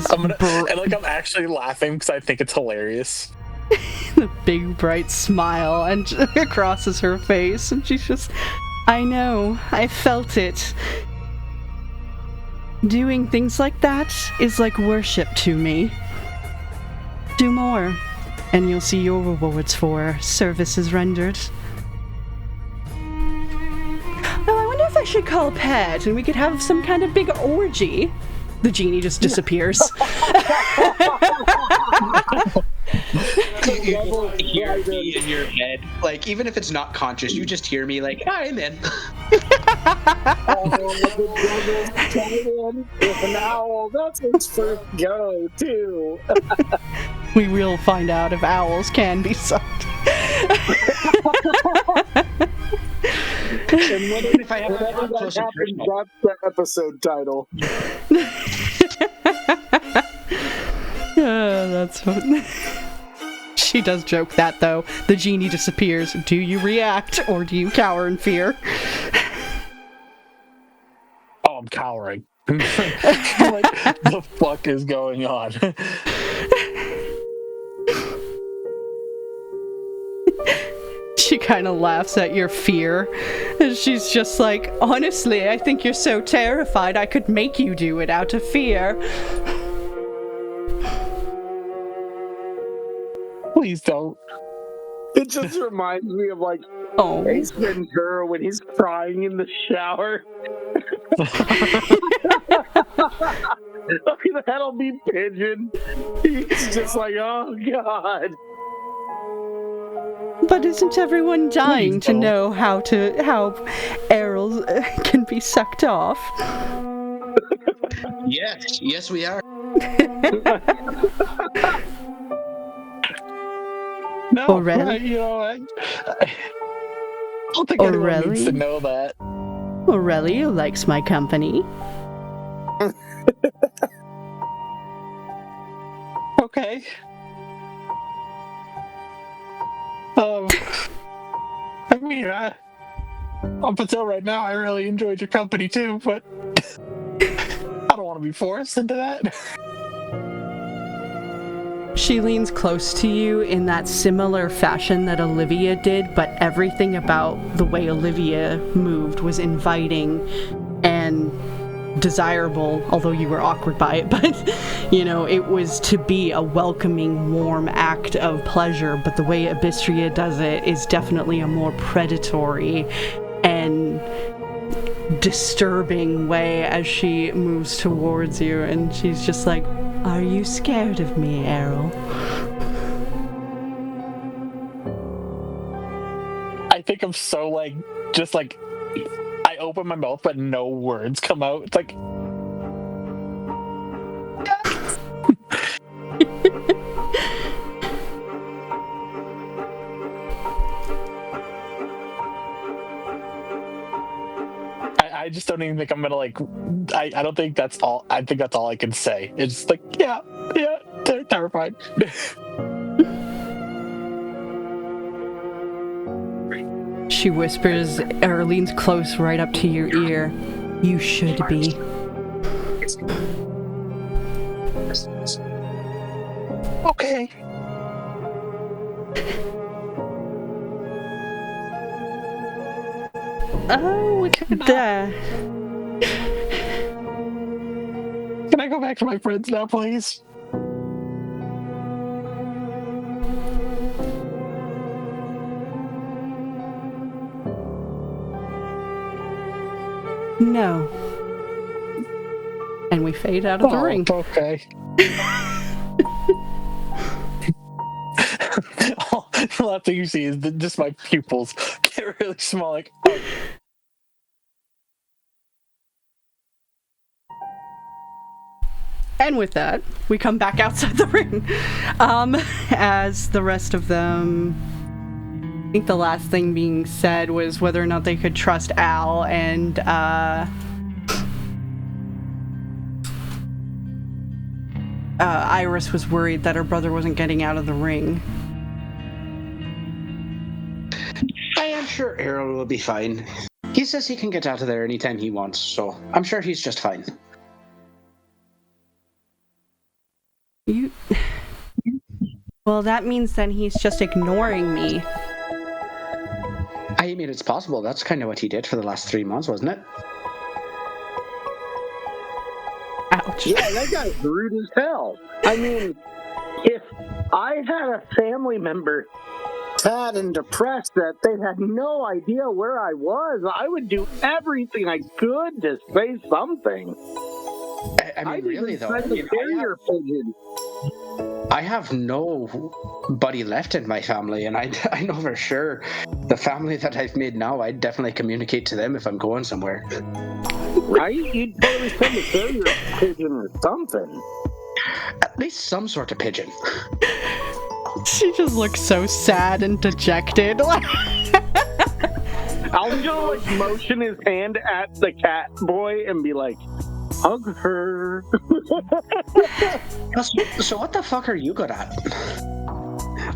I'm I'm actually laughing because I think it's hilarious. The big bright smile and crosses her face, and she's just, I know, I felt it. Doing things like that is like worship to me. Do more, and you'll see your rewards for services rendered. Oh, I wonder if I should call Pet, and we could have some kind of big orgy. The genie just disappears. You hear me in your head. Like, even if it's not conscious, you just hear me like, I'm in. The devil's with an owl. That's its first go, too. We will find out if owls can be sucked. And what if I have Whatever a that close happens, that's the episode title. That's fun. She does joke that, though. The genie disappears. Do you react, or do you cower in fear? Oh, I'm cowering. Like, the fuck is going on? She kind of laughs at your fear. And she's just like, honestly, I think you're so terrified I could make you do it out of fear. Please don't. It just reminds me of, like, Oh. Ace Ventura when he's crying in the shower. That'll be Pigeon. He's just like, oh, God. But isn't everyone dying Please to don't. know how arrows can be sucked off? Yes, we are. No, Already? you know, I don't think anyone needs to know that. Aurelio likes my company. Okay. I mean, up until right now, I really enjoyed your company too, but I don't want to be forced into that. She leans close to you in that similar fashion that Olivia did, but everything about the way Olivia moved was inviting and desirable, although you were awkward by it, but, you know, it was to be a welcoming, warm act of pleasure, but the way Abystria does it is definitely a more predatory and disturbing way as she moves towards you, and she's just like, are you scared of me, Errol? I think I'm so, like, just like, I open my mouth, but no words come out. It's like, I just don't even think I'm gonna, like, I don't think that's all. I think that's all I can say. It's like, yeah, terrified. She whispers, or leans close right up to your ear. You should be. Okay. Oh, there. Can I go back to my friends now, please? No. And we fade out of the ring. Okay. The last thing you see is just my pupils get really small. Like, oh. And with that, we come back outside the ring. As the rest of them, I think the last thing being said was whether or not they could trust Al, and Iris was worried that her brother wasn't getting out of the ring. I am sure Errol will be fine. He says he can get out of there anytime he wants, so I'm sure he's just fine. You... Well, that means then he's just ignoring me. I mean, it's possible. That's kind of what he did for the last 3 months, wasn't it? Ouch. Yeah, that guy's rude as hell. I mean, if I had a family member sad and depressed that they had no idea where I was, I would do everything I could to say something. I mean, really, though. I have nobody left in my family, and I know for sure the family that I've made now, I'd definitely communicate to them if I'm going somewhere. Right? You'd totally send a carrier pigeon or something. At least some sort of pigeon. She just looks so sad and dejected. I'll just motion his hand at the cat boy and be like, hug her. So what the fuck are you good at?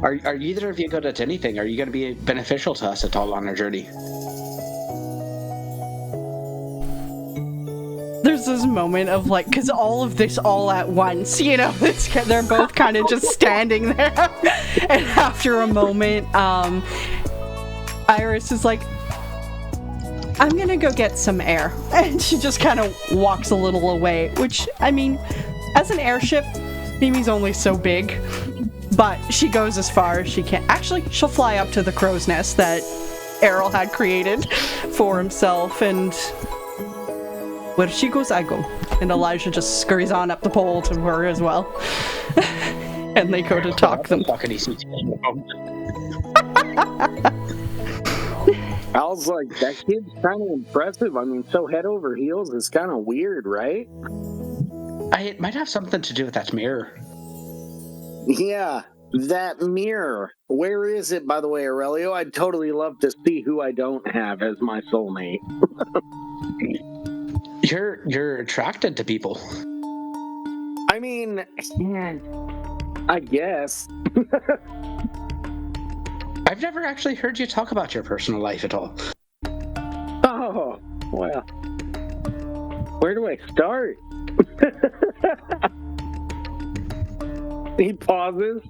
Are either of you good at anything? Are you going to be beneficial to us at all on our journey? There's this moment of like, because all of this all at once, you know, they're both kind of just standing there. And after a moment, Iris is like, I'm gonna go get some air. And she just kind of walks a little away, which, I mean, as an airship, Mimi's only so big, but she goes as far as she can. Actually, she'll fly up to the crow's nest that Errol had created for himself, and where she goes, I go. And Elijah just scurries on up the pole to her as well. And they go to talk them. I was like, that kid's kind of impressive. I mean, so head over heels is kind of weird, right? It might have something to do with that mirror. Yeah, that mirror. Where is it, by the way, Aurelio? I'd totally love to see who I don't have as my soulmate. You're attracted to people. I mean, I guess. I've never actually heard you talk about your personal life at all. Oh, well. Where do I start? He pauses.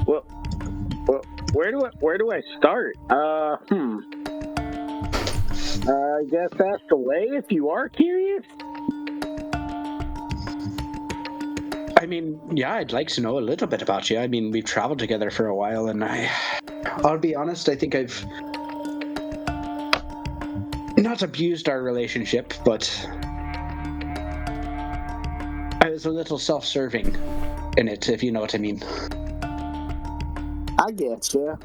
Well, where do I start? I guess ask away if you are curious. I mean, yeah, I'd like to know a little bit about you. I mean, we've traveled together for a while, and I'll be honest, I think I've not abused our relationship, but I was a little self-serving in it, if you know what I mean. I get you.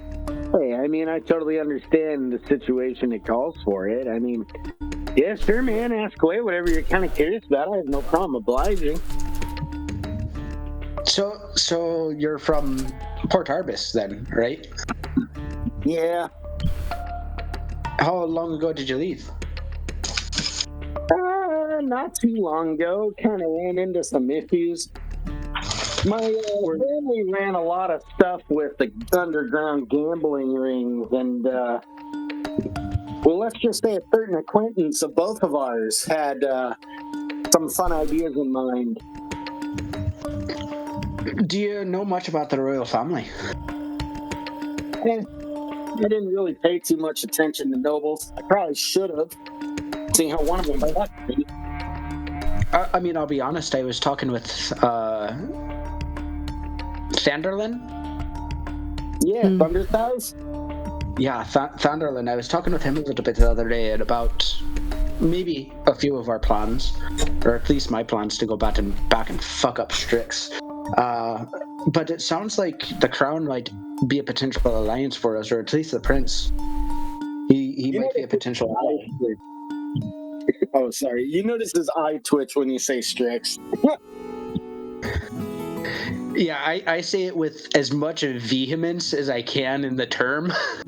Hey, I mean, I totally understand the situation that calls for it. I mean, yeah, sure, man, ask away whatever you're kind of curious about. I have no problem obliging. So you're from Port Arbus then, right? Yeah. How long ago did you leave? Not too long ago. Kind of ran into some issues. My family ran a lot of stuff with the underground gambling rings, and well, let's just say a certain acquaintance of both of ours had some fun ideas in mind. Do you know much about the royal family? I didn't really pay too much attention to nobles. I probably should have, seeing how one of them left me. I mean, I'll be honest, I was talking with Thunderlin? Yeah, Thunderthighs? Yeah, Thunderlin. I was talking with him a little bit the other day about maybe a few of our plans, or at least my plans to go back and fuck up Strix. But it sounds like the crown might be a potential alliance for us, or at least the prince. He might be a potential ally. Oh, sorry. You notice his eye twitch when you say Strix. Yeah, I say it with as much vehemence as I can in the term. I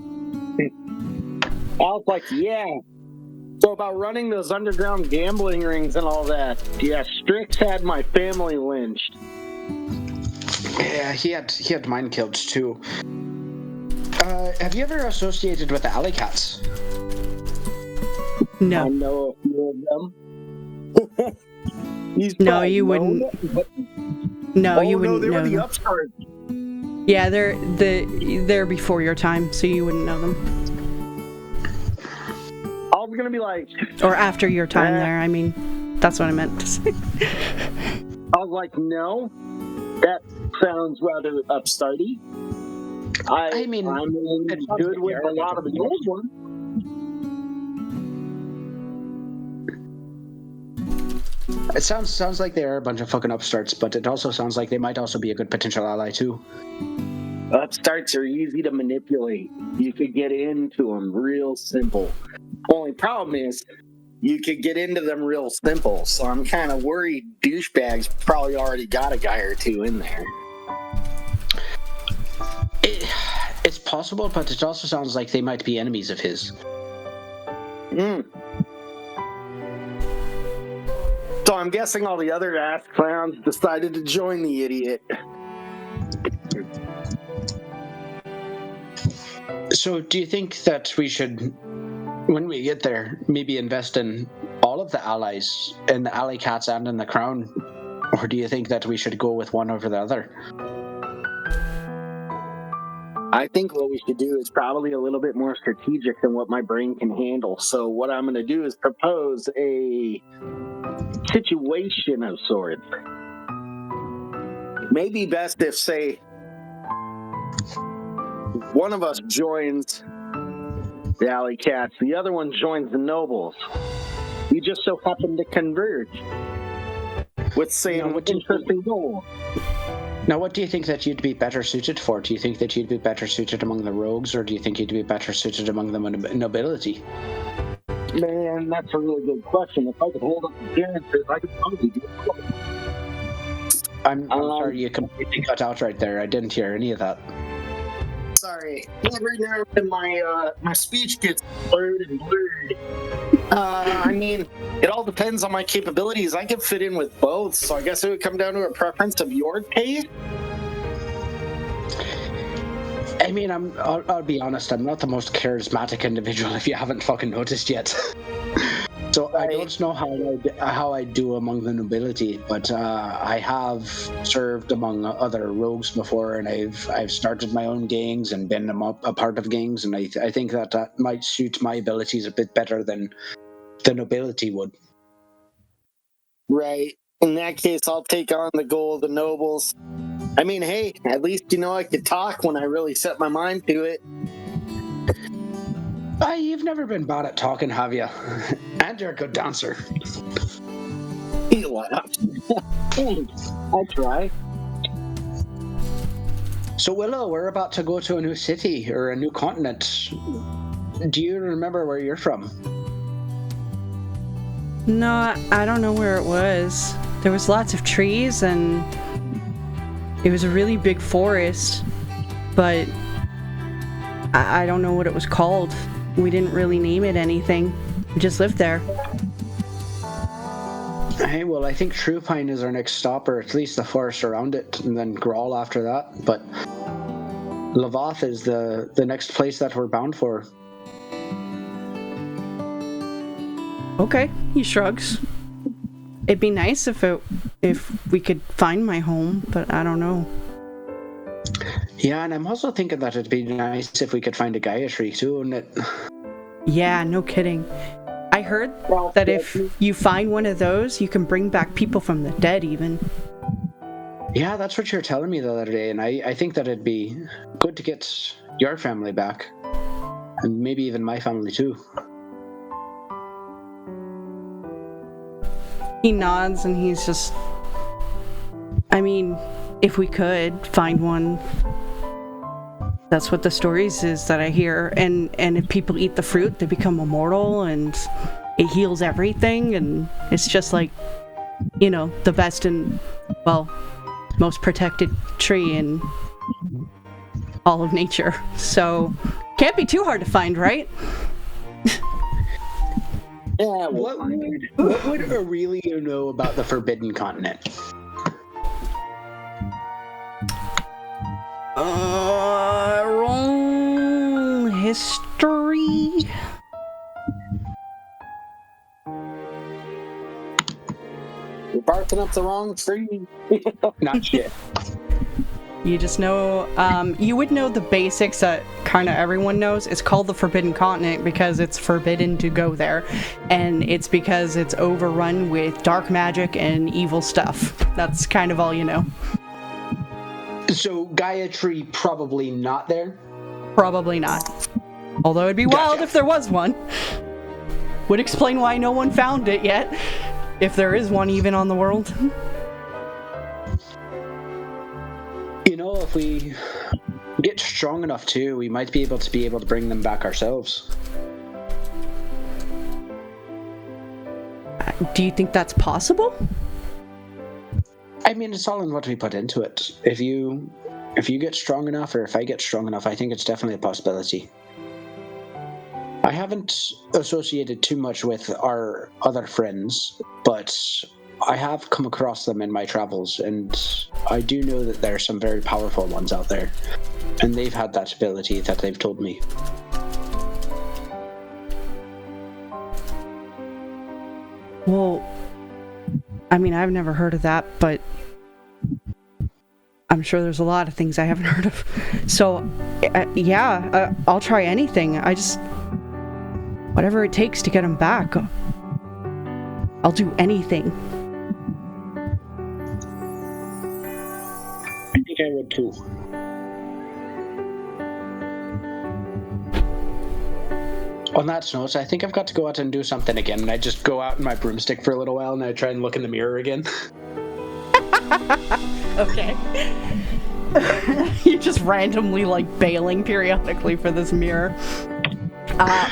was like, yeah. So about running those underground gambling rings and all that. Yeah, Strix had my family lynched. Yeah, he had mine killed too. Have you ever associated with the Alley Cats? No. I know a few of them. No, you wouldn't. No, you wouldn't they know were the them. upstarts. Yeah, they're before your time, so you wouldn't know them. I was gonna be like, or after your time there. I mean, that's what I meant to say. I was like, no, that sounds rather upstarty. I mean, I'm good with a lot of the old ones. It sounds like they are a bunch of fucking upstarts, but it also sounds like they might also be a good potential ally too. Upstarts are easy to manipulate. You could get into them real simple. Only problem is you could get into them real simple. So I'm kind of worried douchebags probably already got a guy or two in there. It's possible, but it also sounds like they might be enemies of his. So I'm guessing all the other ass clowns decided to join the idiot. So do you think that we should, when we get there, maybe invest in all of the allies, in the alley cats and in the crown? Or do you think that we should go with one over the other? I think what we should do is probably a little bit more strategic than what my brain can handle. So what I'm going to do is propose a situation of sorts. Maybe best if, say, one of us joins the alley cats, the other one joins the nobles. You just so happen to converge with, say, an interesting goal. Now, what do you think that you'd be better suited for? Do you think that you'd be better suited among the rogues, or do you think you'd be better suited among the nobility? Man, that's a really good question. If I could hold up the appearances, I could probably do it. I'm sorry, you completely cut out right there. I didn't hear any of that. Sorry. Every now and then my speech gets blurred and blurred. I mean, it all depends on my capabilities. I could fit in with both, so I guess it would come down to a preference of your taste. I mean, I'll be honest, I'm not the most charismatic individual if you haven't fucking noticed yet. So I don't know how I do among the nobility, but I have served among other rogues before, and I've started my own gangs and been a part of gangs, and I think that might suit my abilities a bit better than the nobility would. Right. In that case, I'll take on the goal of the nobles. I mean, hey, at least you know I could talk when I really set my mind to it. You've never been bad at talking, have you? And you're a good dancer. He laughed. Thanks. I try. So, Willow, we're about to go to a new city or a new continent. Do you remember where you're from? No, I don't know where it was. There was lots of trees and it was a really big forest, but I don't know what it was called. We didn't really name it anything. We just lived there. Hey, well, I think True Pine is our next stop, or at least the forest around it, and then Grawl after that. But Lavath is the next place that we're bound for. Okay, he shrugs. It'd be nice if we could find my home, but I don't know. Yeah, and I'm also thinking that it'd be nice if we could find a Gaia tree too, wouldn't it? Yeah, no kidding. I heard that if you find one of those, you can bring back people from the dead even. Yeah, that's what you were telling me the other day, and I think that it'd be good to get your family back. And maybe even my family too. He nods and he's just... I mean, if we could find one, that's what the stories is that I hear. And if people eat the fruit, they become immortal and it heals everything. And it's just like, you know, the best and, well, most protected tree in all of nature. So, can't be too hard to find, right? Yeah, what would Aurelia know about the Forbidden Continent? Roll history. You're barking up the wrong tree. Not shit. You just know, you would know the basics that kind of everyone knows. It's called the Forbidden Continent because it's forbidden to go there. And it's because it's overrun with dark magic and evil stuff. That's kind of all you know. So Gayatri probably not there? Probably not. Although it'd be wild if there was one. Would explain why no one found it yet. If there is one even on the world. You know, if we get strong enough too, we might be able to bring them back ourselves. Do you think that's possible? I mean, it's all in what we put into it. If you get strong enough, or if I get strong enough, I think it's definitely a possibility. I haven't associated too much with our other friends, but I have come across them in my travels, and I do know that there are some very powerful ones out there, and they've had that ability that they've told me. Well, I mean, I've never heard of that, but I'm sure there's a lot of things I haven't heard of. So, yeah, I'll try anything. Whatever it takes to get them back, I'll do anything. I think I would too. On that note, I think I've got to go out and do something again, and I just go out in my broomstick for a little while, and I try and look in the mirror again. Okay. You're just randomly, bailing periodically for this mirror.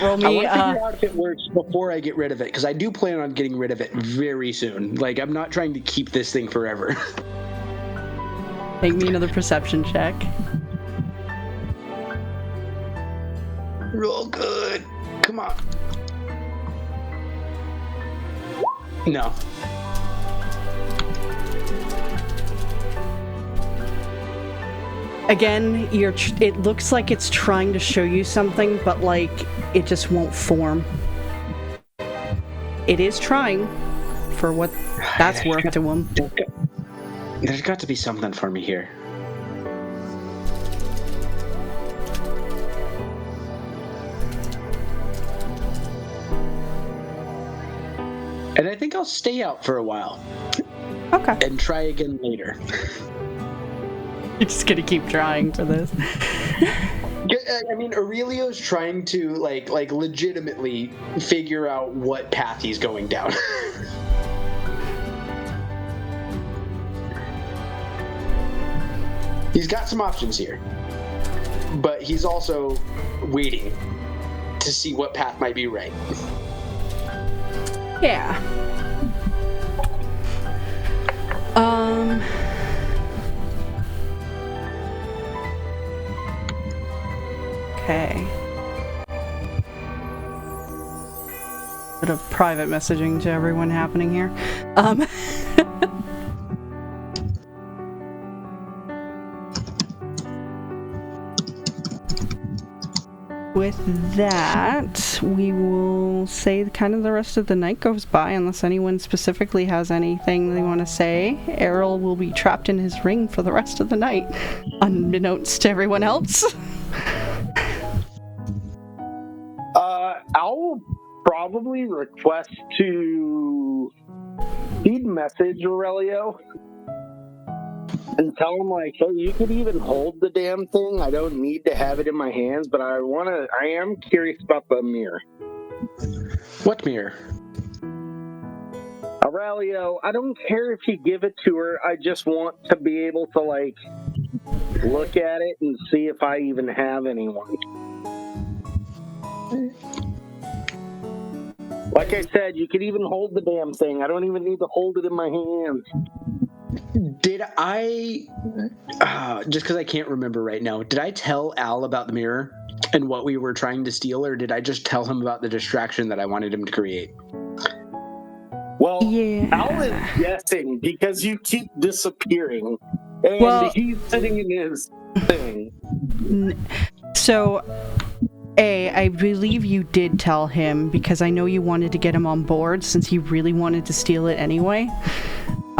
Roll me, I want to figure out if it works before I get rid of it, because I do plan on getting rid of it very soon. I'm not trying to keep this thing forever. Make me another perception check. Roll good. Come on. No. Again, it looks like it's trying to show you something, but it just won't form. It is trying, for what that's worth to him. There's got to be something for me here. And I think I'll stay out for a while. Okay. And try again later. You're just gonna keep trying for this. I mean, Aurelio's trying to, legitimately figure out what path he's going down. He's got some options here. But he's also waiting to see what path might be right. Yeah. Okay. Bit of private messaging to everyone happening here. With that, we will say kind of the rest of the night goes by, unless anyone specifically has anything they want to say. Errol will be trapped in his ring for the rest of the night, unbeknownst to everyone else. I'll probably request to feed message Aurelio and tell him, hey, you could even hold the damn thing. I don't need to have it in my hands, but I am curious about the mirror. What mirror? Aurelio, I don't care if you give it to her. I just want to be able to, look at it and see if I even have anyone. Like I said, you could even hold the damn thing. I don't even need to hold it in my hands. Did I, just because I can't remember right now, did I tell Al about the mirror and what we were trying to steal, or did I just tell him about the distraction that I wanted him to create? Well, yeah. Al is guessing because you keep disappearing, and he's sitting in his thing. So, I believe you did tell him, because I know you wanted to get him on board since he really wanted to steal it anyway.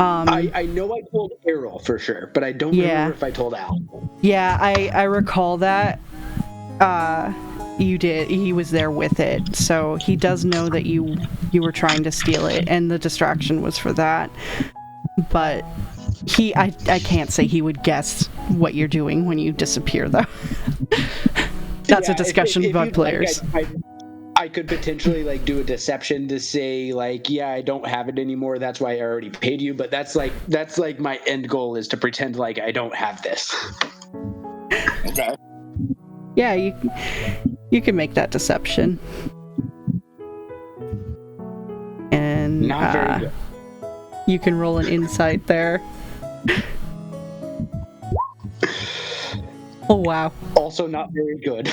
I know I told Errol for sure, but I don't remember if I told Al. Yeah, I recall that. You did. He was there with it, so he does know that you were trying to steal it, and the distraction was for that. But I can't say he would guess what you're doing when you disappear, though. That's a discussion about players. I could potentially like do a deception to say like, yeah, I don't have it anymore. That's why I already paid you. But that's like my end goal is to pretend like I don't have this. Okay. Yeah, you can make that deception. And not very good. You can roll an insight there. Oh wow. Also not very good.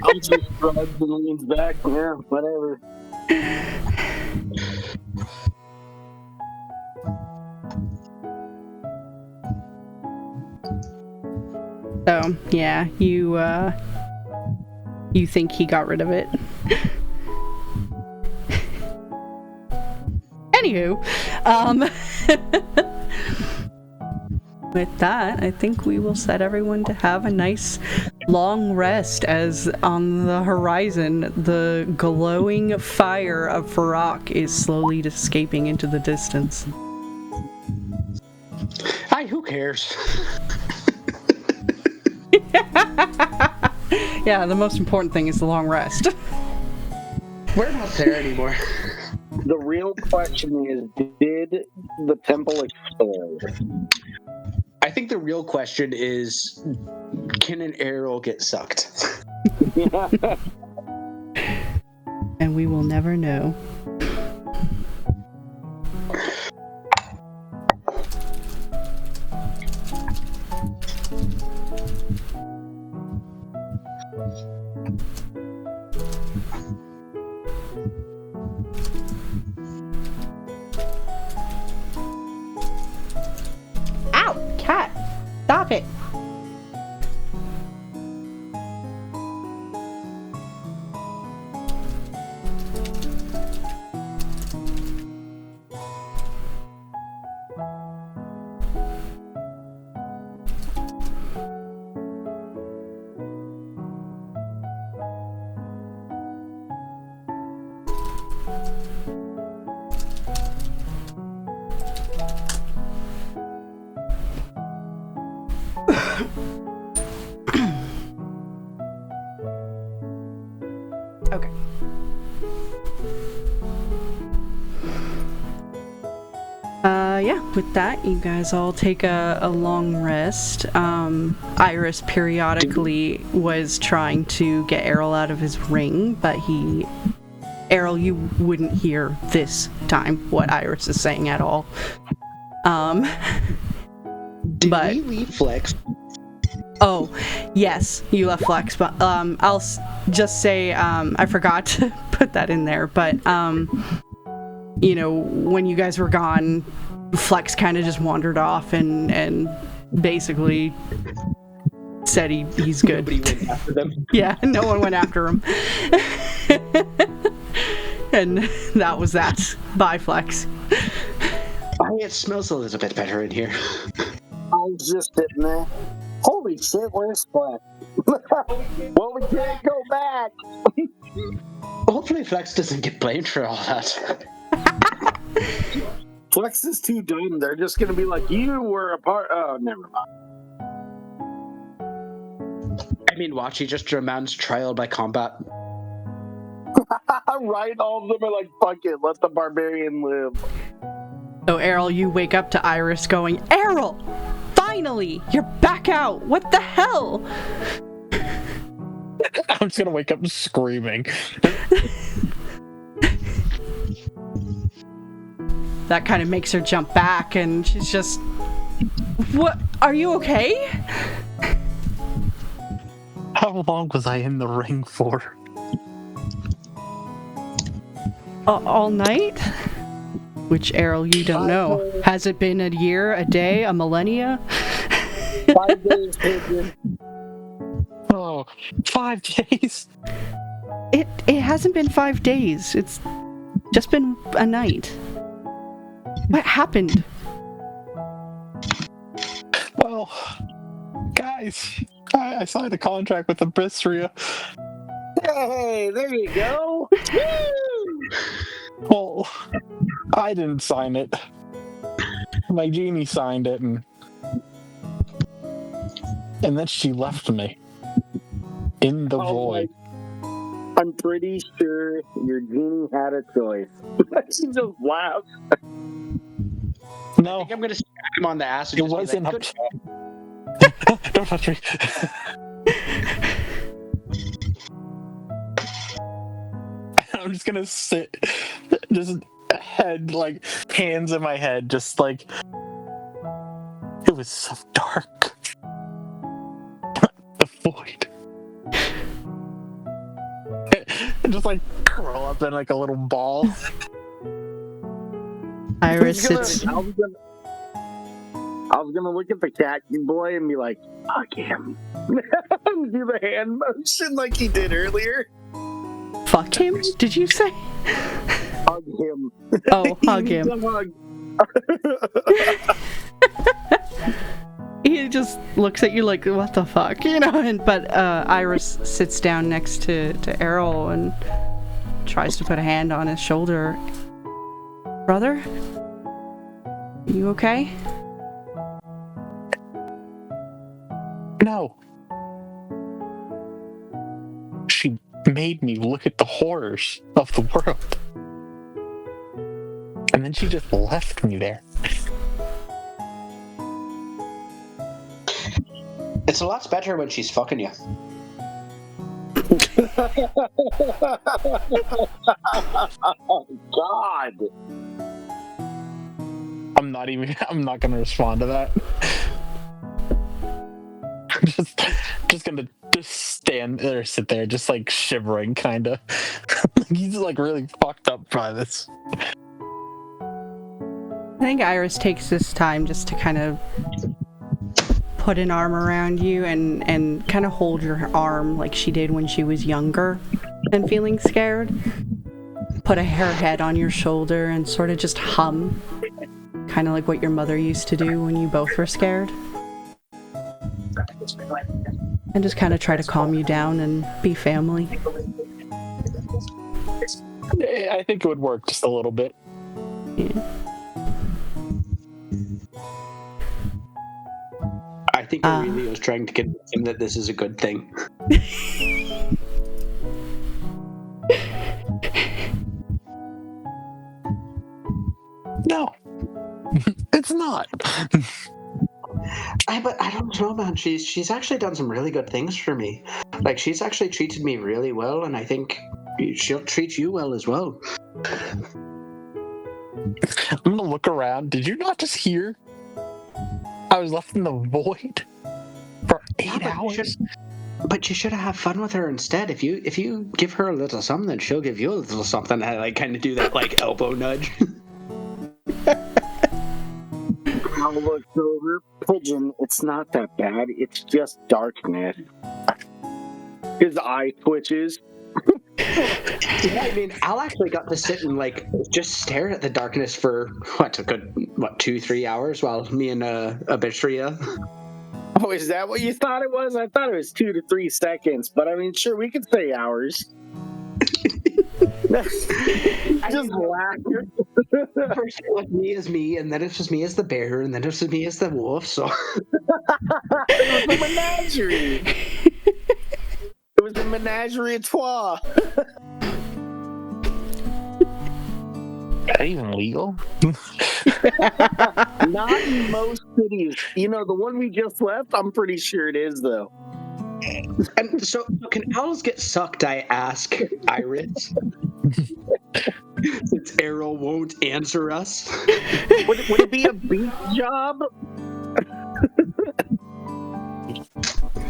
I'll just shrugs and leans back. Yeah, whatever. So yeah, you think he got rid of it. Anywho, with that, I think we will set everyone to have a nice long rest as on the horizon, the glowing fire of Farak is slowly escaping into the distance. Hi, who cares? Yeah, the most important thing is the long rest. We're not there anymore. The real question is, did the temple explode? I think the real question is, can an arrow get sucked? And we will never know. Ow! Cat! Stop it! Okay. Yeah, with that, you guys all take a long rest. Iris periodically was trying to get Errol out of his ring, but Errol, you wouldn't hear this time what Iris is saying at all. Did we leave Flex? Oh, yes, you left Flex, but I'll just say I forgot to put that in there, but you know, when you guys were gone, Flex kind of just wandered off and basically said he's good. Nobody went after them. Yeah, no one went after him. And that was that. Bye, Flex. Oh, it smells a little bit better in here. I was just sitting there. Holy shit, where's Flex? Well, we can't go back. Hopefully Flex doesn't get blamed for all that. Flex is too dumb. They're just gonna be like, you were a part. Oh, never mind. I mean, watch, he just demands trial by combat. Right? All of them are like, fuck it, let the barbarian live. So, Errol, you wake up to Iris going, Errol! Finally! You're back out! What the hell? I'm just gonna wake up screaming. That kind of makes her jump back, and she's just... What? Are you okay? How long was I in the ring for? All night? Which, Errol, you don't know. Has it been a year, a day, a millennia? 5 days, Pigeon. Oh, 5 days? It hasn't been 5 days. It's just been a night. What happened? Well, guys, I signed a contract with the Bistria. Hey, there you go. Well, I didn't sign it. My genie signed it, and then she left me in the void. I'm pretty sure your genie had a choice. She just laughed. I No, think I'm gonna smack him on the ass and it just be wasn't like, up. "Good job." Don't touch me. I'm just gonna sit, just head, like, hands in my head, just like, it was so dark. The void. And just like curl up in like a little ball. Iris sits. I was gonna look at the cat boy and be like, fuck him. And do the hand motion like he did earlier. Fuck him? Did you say? Hug him. Oh, hug He him. needs a hug. He just looks at you like, what the fuck, you know? But Iris sits down next to Errol and tries to put a hand on his shoulder. Brother? You okay? No. She made me look at the horrors of the world. And then she just left me there. It's a lot better when she's fucking you. Oh, God. I'm not gonna respond to that. I'm just gonna stand there, sit there, just like shivering, kind of. He's like really fucked up by this. I think Iris takes this time just to kind of put an arm around you and kind of hold your arm like she did when she was younger and feeling scared. Put her head on your shoulder and sort of just hum, kind of like what your mother used to do when you both were scared. And just kind of try to calm you down and be family. I think it would work just a little bit. Yeah. I think Aurelio is trying to convince him that this is a good thing. No, it's not. But I don't know, man. She's actually done some really good things for me. Like, she's actually treated me really well, and I think she'll treat you well as well. I'm gonna look around. Did you not just hear? I was left in the void for 8 hours. But you should have fun with her instead. If you give her a little something, she'll give you a little something. I like kind of do that like elbow nudge. I'll look over. Pigeon, it's not that bad. It's just darkness. His eye twitches. Yeah, I mean, Al actually got to sit and like just stare at the darkness for a good 2-3 hours while me and Abishria. Oh, is that what you thought it was? I thought it was 2 to 3 seconds, but I mean, sure, we could say hours. Just laugh. First it was me as me, and then it was me as the bear, and then it was me as the wolf. So it was a menagerie. It was a menagerie a trois. Is that even legal? Not in most cities. You know, the one we just left, I'm pretty sure it is, though. And so, can owls get sucked? I ask Iris. Since Errol won't answer us. Would it be a beak job?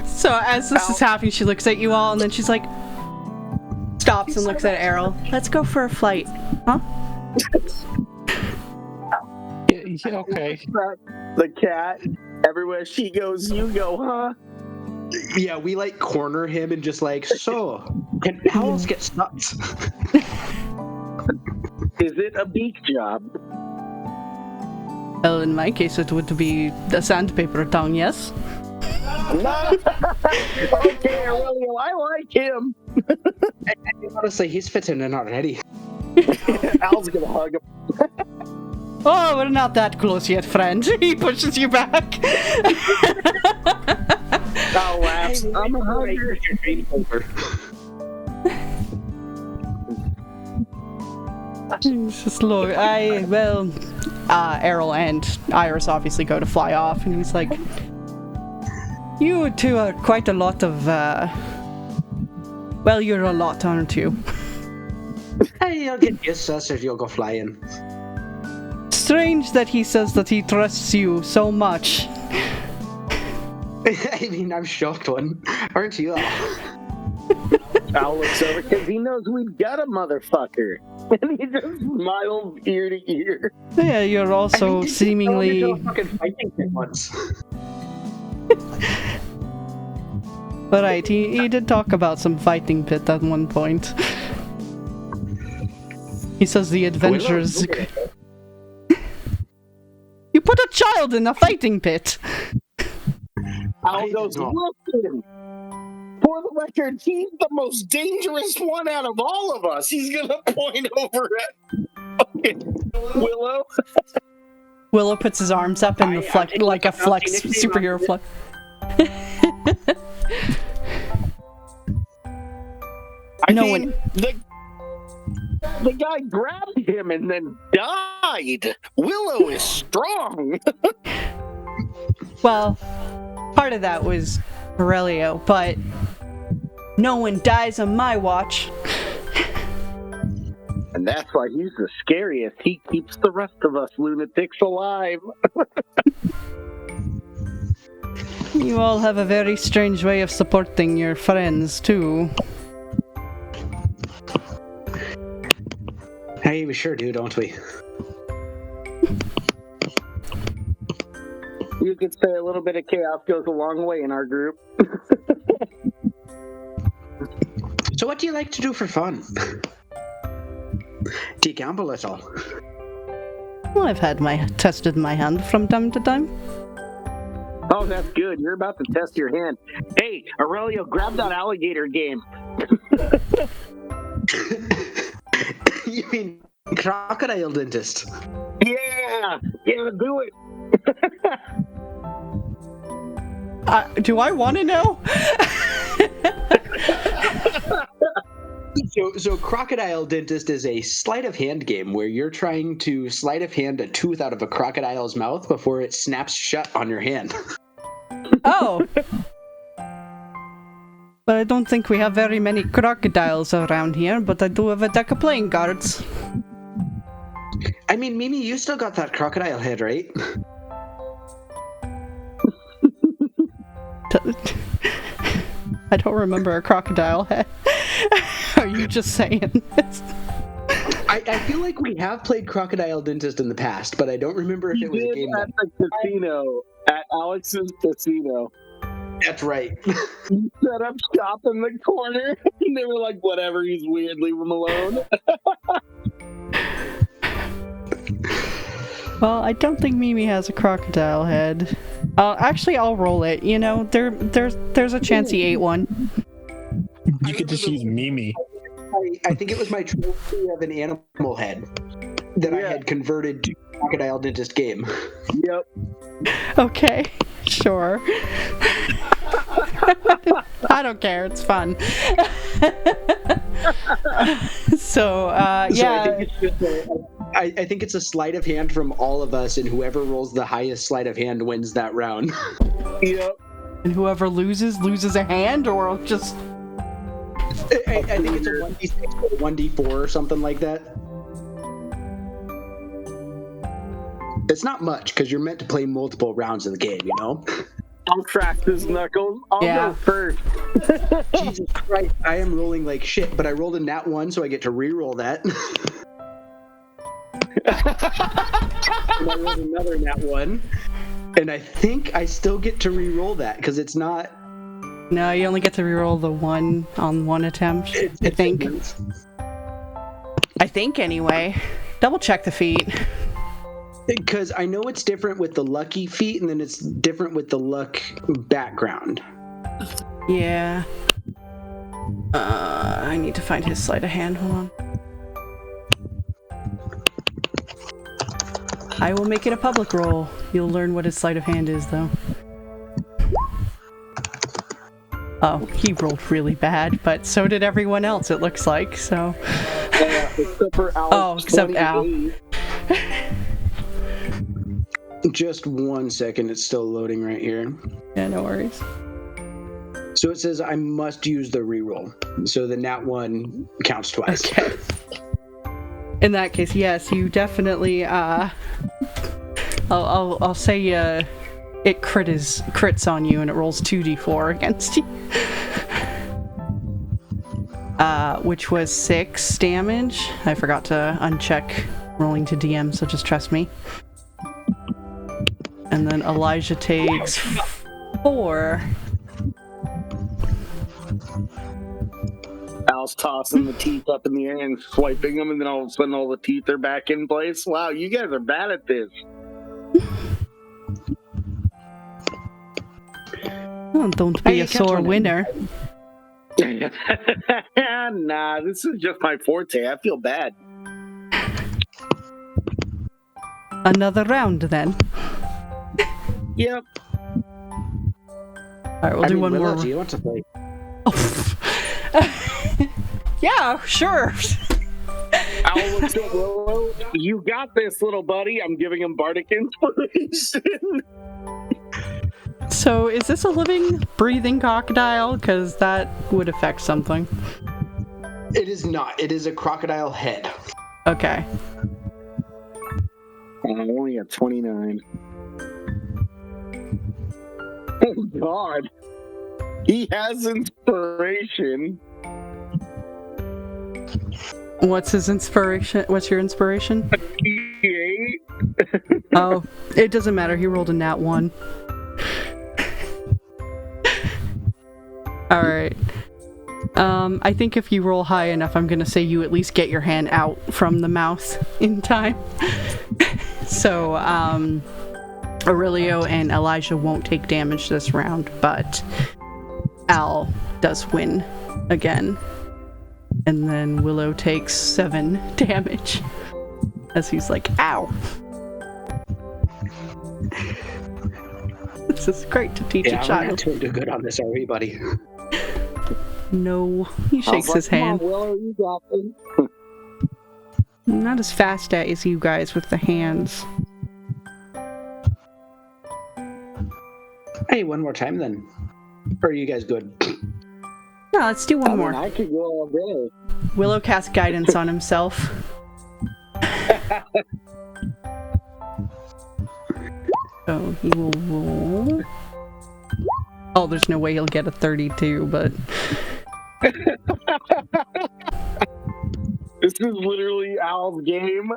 So as this is happening, she looks at you all and then she's like, stops and looks at Errol. Let's go for a flight. Huh? Yeah, okay. The cat, everywhere she goes, you go, huh? Yeah, we like corner him and just like, so, can owls get sucked? Is it a beak job? Well, in my case, it would be the sandpaper tongue, yes? Okay, Aurelio, I like him. Honestly, he's fitting in already. Al's gonna hug him. Oh, we're not that close yet, friend. He pushes you back. Al laughs. I'm a hugger. It's just look, Errol and Iris obviously go to fly off, and he's like, you two are quite a lot of, well, you're a lot, aren't you? Hey, you'll get used to us if you'll go flying. Strange that he says that he trusts you so much. I mean, I'm shocked one. Aren't you? Al looks over because he knows we've got a motherfucker. And he just smiles ear to ear. Yeah, you're also seemingly... fucking fighting thing once. But right, he did talk about some fighting pit at one point. He says the adventures... You put a child in a fighting pit! Al goes, look at him. For the record, he's the most dangerous one out of all of us. He's gonna point over at Willow. Willow puts his arms up in the flex, like a flex, superhero flex. The guy grabbed him and then died. Willow is strong. Well, part of that was Aurelio, but no one dies on my watch. And that's why he's the scariest. He keeps the rest of us lunatics alive. You all have a very strange way of supporting your friends, too. Hey, we sure do, don't we? You could say a little bit of chaos goes a long way in our group. So what do you like to do for fun? Do you gamble at all? Well, I've had tested my hand from time to time. Oh, that's good. You're about to test your hand. Hey, Aurelio, grab that alligator game. You mean crocodile dentist? Yeah, do it. Do I want to know? So crocodile dentist is a sleight of hand game where you're trying to sleight of hand a tooth out of a crocodile's mouth before it snaps shut on your hand. Oh. But I don't think we have very many crocodiles around here, but I do have a deck of playing cards. I mean, Mimi, you still got that crocodile head, right? I don't remember a crocodile head. Are you just saying this? I feel like we have played Crocodile Dentist in the past, but I don't remember if it was a game at the casino, at Alex's casino. That's right. He set up shop in the corner, and they were like, whatever, he's weird, leave him alone. Well, I don't think Mimi has a crocodile head. Actually, I'll roll it. You know, there's a chance he ate one. You could just use Mimi. I think it was my trophy of an animal head that I had converted to Crocodile Dentist game. Yep. Okay, sure. I don't care, it's fun. So yeah. I think it's a sleight of hand from all of us, and whoever rolls the highest sleight of hand wins that round. Yep. And whoever loses a hand, or just... I think it's a 1d6 or 1d4 or something like that. It's not much, because you're meant to play multiple rounds of the game, you know? I'll crack his knuckles. I'll go first. Jesus Christ, I am rolling like shit, but I rolled a nat 1, so I get to re-roll that. And I rolled another nat 1, and I think I still get to re-roll that, because it's not... No, you only get to reroll the one on one attempt, I think. I think, anyway. Double check the feat. Because I know it's different with the lucky feat, and then it's different with the luck background. Yeah. I need to find his sleight of hand. Hold on. I will make it a public roll. You'll learn what his sleight of hand is, though. Oh, he rolled really bad, but so did everyone else, it looks like, so... except for Al. Oh, except Al. Just 1 second, it's still loading right here. Yeah, no worries. So it says I must use the reroll. So the nat 1 counts twice. Okay. In that case, yes, you definitely, I'll say, it crits on you and it rolls 2d4 against you. Which was 6 damage. I forgot to uncheck rolling to DM, so just trust me. And then Elijah takes 4. Al's tossing the teeth up in the air and swiping them, and then all of a sudden all the teeth are back in place. Wow, you guys are bad at this. Oh, don't be a sore winner. Nah, this is just my forte. I feel bad. Another round, then. Yep. Alright, we'll do one Willow, more. do you want to play? Oh. Yeah, sure. Al looks at Willow. You got this, little buddy. I'm giving him bardic inspiration. So, is this a living, breathing crocodile? Because that would affect something. It is not. It is a crocodile head. Okay. I'm only at 29. Oh, God. He has inspiration. What's his inspiration? What's your inspiration? 58. Oh, it doesn't matter. He rolled a nat 1. Alright. I think if you roll high enough, I'm gonna say you at least get your hand out from the mouth in time. So, Aurelio and Elijah won't take damage this round, but Al does win again. And then Willow takes 7 damage as he's like, ow. This is great to teach a child. We're not doing good on this, are we, buddy? No, he shakes his hand. Come on, Willow, you got this. I'm not as fast as you guys with the hands. Hey, one more time then. Or are you guys good? No, let's do one more. I could go all day. Willow casts guidance on himself. So he will roll. Oh, there's no way he'll get a 32, but... This is literally Al's game.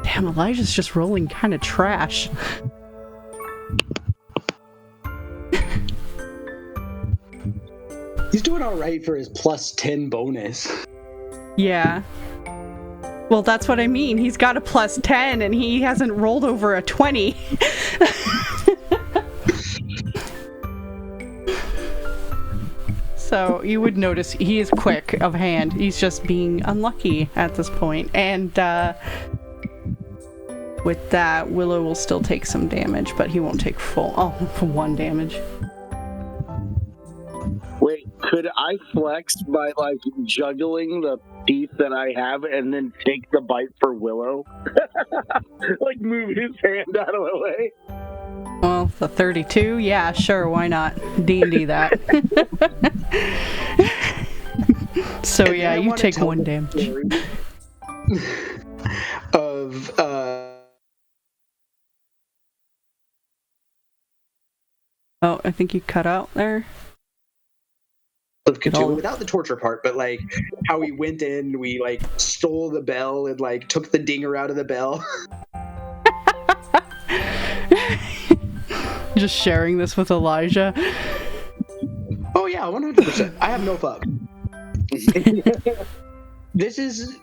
Damn, Elijah's just rolling kind of trash. He's doing alright for his plus 10 bonus. Yeah. Well, that's what I mean. He's got a plus 10 and he hasn't rolled over a 20. So you would notice he is quick of hand. He's just being unlucky at this point. And with that, Willow will still take some damage, but he won't take full. Oh, 1 damage. Wait, could I flex by, like, juggling the teeth that I have and then take the bite for Willow? Like, move his hand out of the way? Well, the 32? Yeah, sure, why not? D&D that. So And yeah, then I you wanna take tell 1 the damage. story of Oh, I think you cut out there. of Cthulhu, without the torture part, but like how we went in, we like stole the bell and like took the dinger out of the bell. Just sharing this with Elijah. Oh yeah, 100%. I have no fuck. This is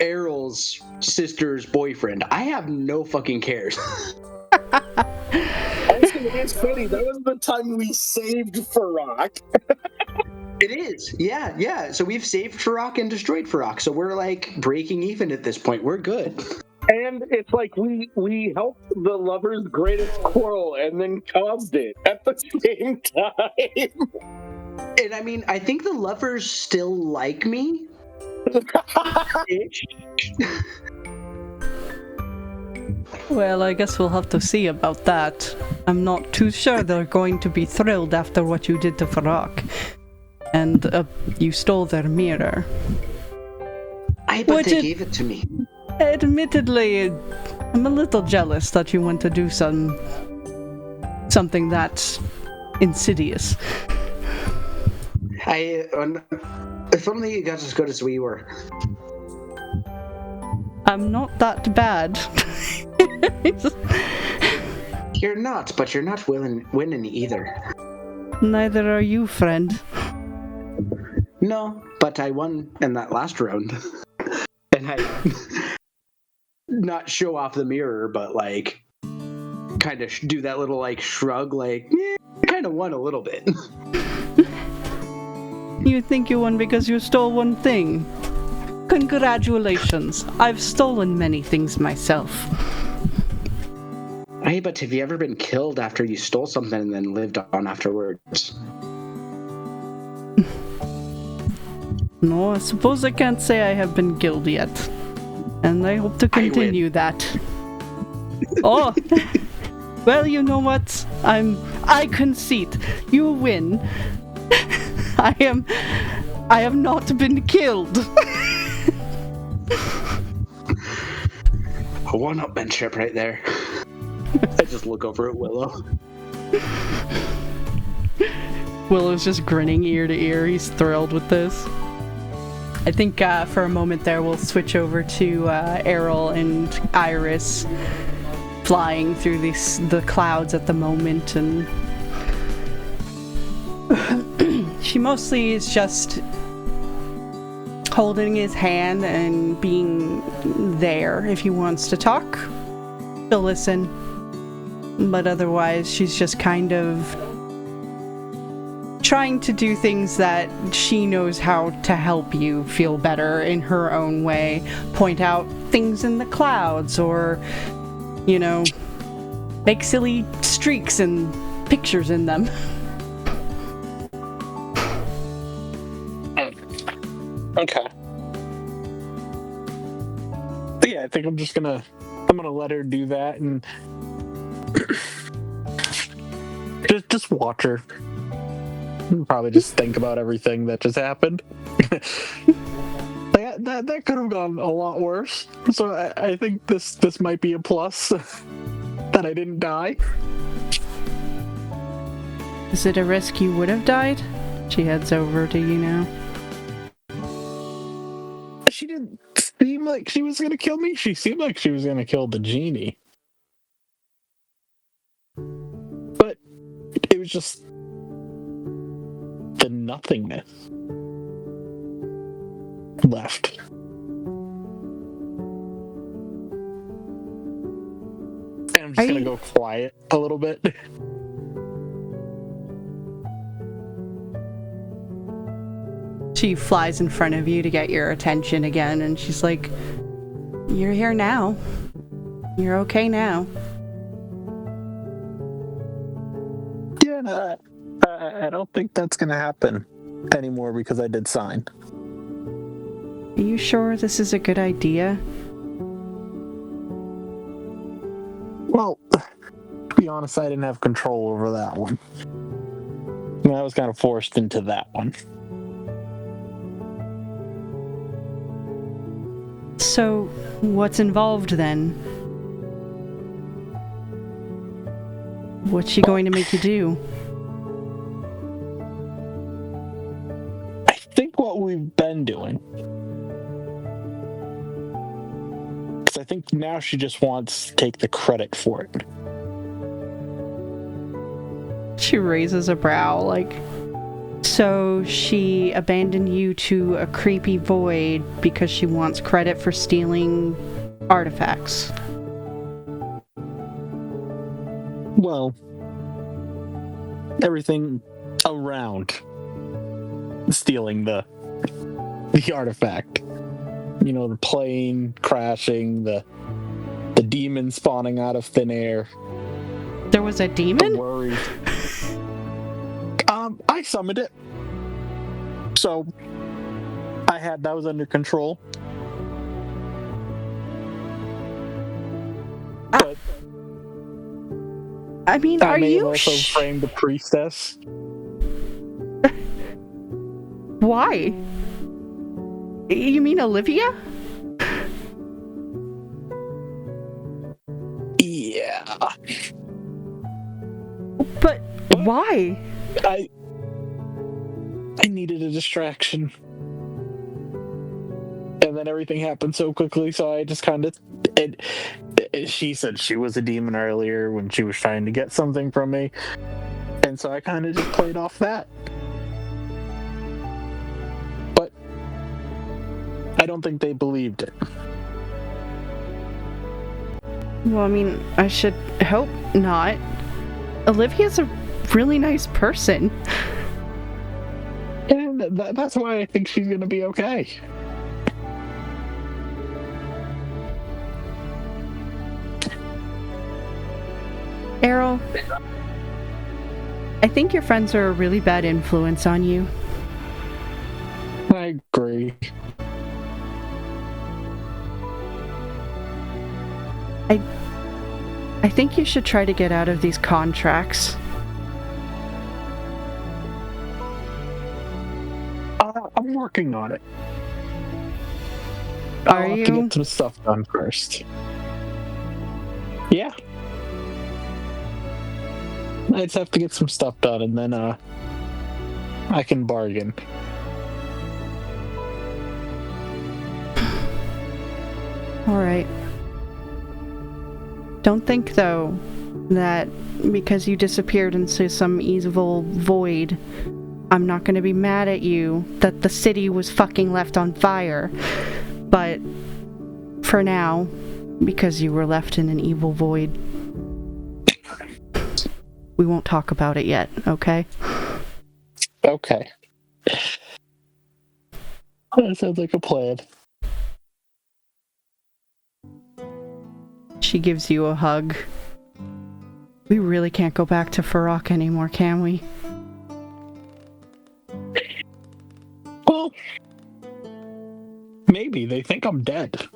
Errol's sister's boyfriend. I have no fucking cares. Also, it's funny. That was the time we saved Farrak. It is. Yeah. So we've saved Farrak and destroyed Farrak. So we're like breaking even at this point. We're good. And it's like we helped the lovers' greatest quarrel and then caused it at the same time. And I mean, I think the lovers still like me. Well, I guess we'll have to see about that. I'm not too sure they're going to be thrilled after what you did to Farrak. And you stole their mirror. But they gave it to me. Admittedly, I'm a little jealous that you want to do something that's insidious. If only you got as good as we were. I'm not that bad. You're not, but you're not winning either. Neither are you, friend. No, but I won in that last round. And I not show off the mirror, but like kind of do that little like shrug, like I kind of won a little bit. You think you won because you stole one thing? Congratulations. I've stolen many things myself. Hey, but have you ever been killed after you stole something and then lived on afterwards? No, I suppose I can't say I have been killed yet. And I hope to continue that. Oh! Well, you know what? I concede. You win. I have not been killed. A one-upmanship right there. I just look over at Willow. Willow's just grinning ear to ear. He's thrilled with this. I think for a moment there we'll switch over to Errol and Iris flying through the clouds at the moment, and she mostly is just holding his hand and being there. If he wants to talk, she'll listen, but otherwise she's just kind of trying to do things that she knows how to help you feel better in her own way. Point out things in the clouds, or, you know, make silly streaks and pictures in them. Okay. Yeah, I think I'm gonna let her do that and just watch her. Probably just think about everything that just happened. that could have gone a lot worse. So I think this might be a plus that I didn't die. Is it a risk you would have died? She heads over to you now. She didn't seem like she was gonna kill me. She seemed like she was gonna kill the genie. But it was just the nothingness left. And I'm just gonna go quiet a little bit. She flies in front of you to get your attention again, and she's like, "You're here now. You're okay now." Yeah, no, I don't think that's gonna happen anymore because I did sign. Are you sure this is a good idea? Well, to be honest, I didn't have control over that one. I was kind of forced into that one. So, what's involved then? What's she going to make you do? I think what we've been doing. Because I think now she just wants to take the credit for it. She raises a brow, like, So she abandoned you to a creepy void because she wants credit for stealing artifacts. Well, everything around stealing the artifact. You know, the plane crashing, the demon spawning out of thin air. There was a demon? The worry. I summoned it. So that was under control. But I mean, I are may have you also framed the priestess. Why? You mean Olivia? Yeah. But why? I needed a distraction. And then everything happened so quickly, so I just kind of... she said she was a demon earlier when she was trying to get something from me. And so I kind of just played off that. But I don't think they believed it. Well, I mean, I should hope not. Olivia's a really nice person. And that's why I think she's gonna be okay. Errol, I think your friends are a really bad influence on you. I agree. I think you should try to get out of these contracts. I'm working on it. Are I'll have you? to get some stuff done first. Yeah. I just have to get some stuff done, and then I can bargain. Alright. Don't think, though, that because you disappeared into some evil void, I'm not gonna be mad at you that the city was fucking left on fire. But for now, because you were left in an evil void, we won't talk about it yet, okay? Okay. That sounds like a plan. She gives you a hug. We really can't go back to Farrak anymore, can we? Well, maybe. They think I'm dead.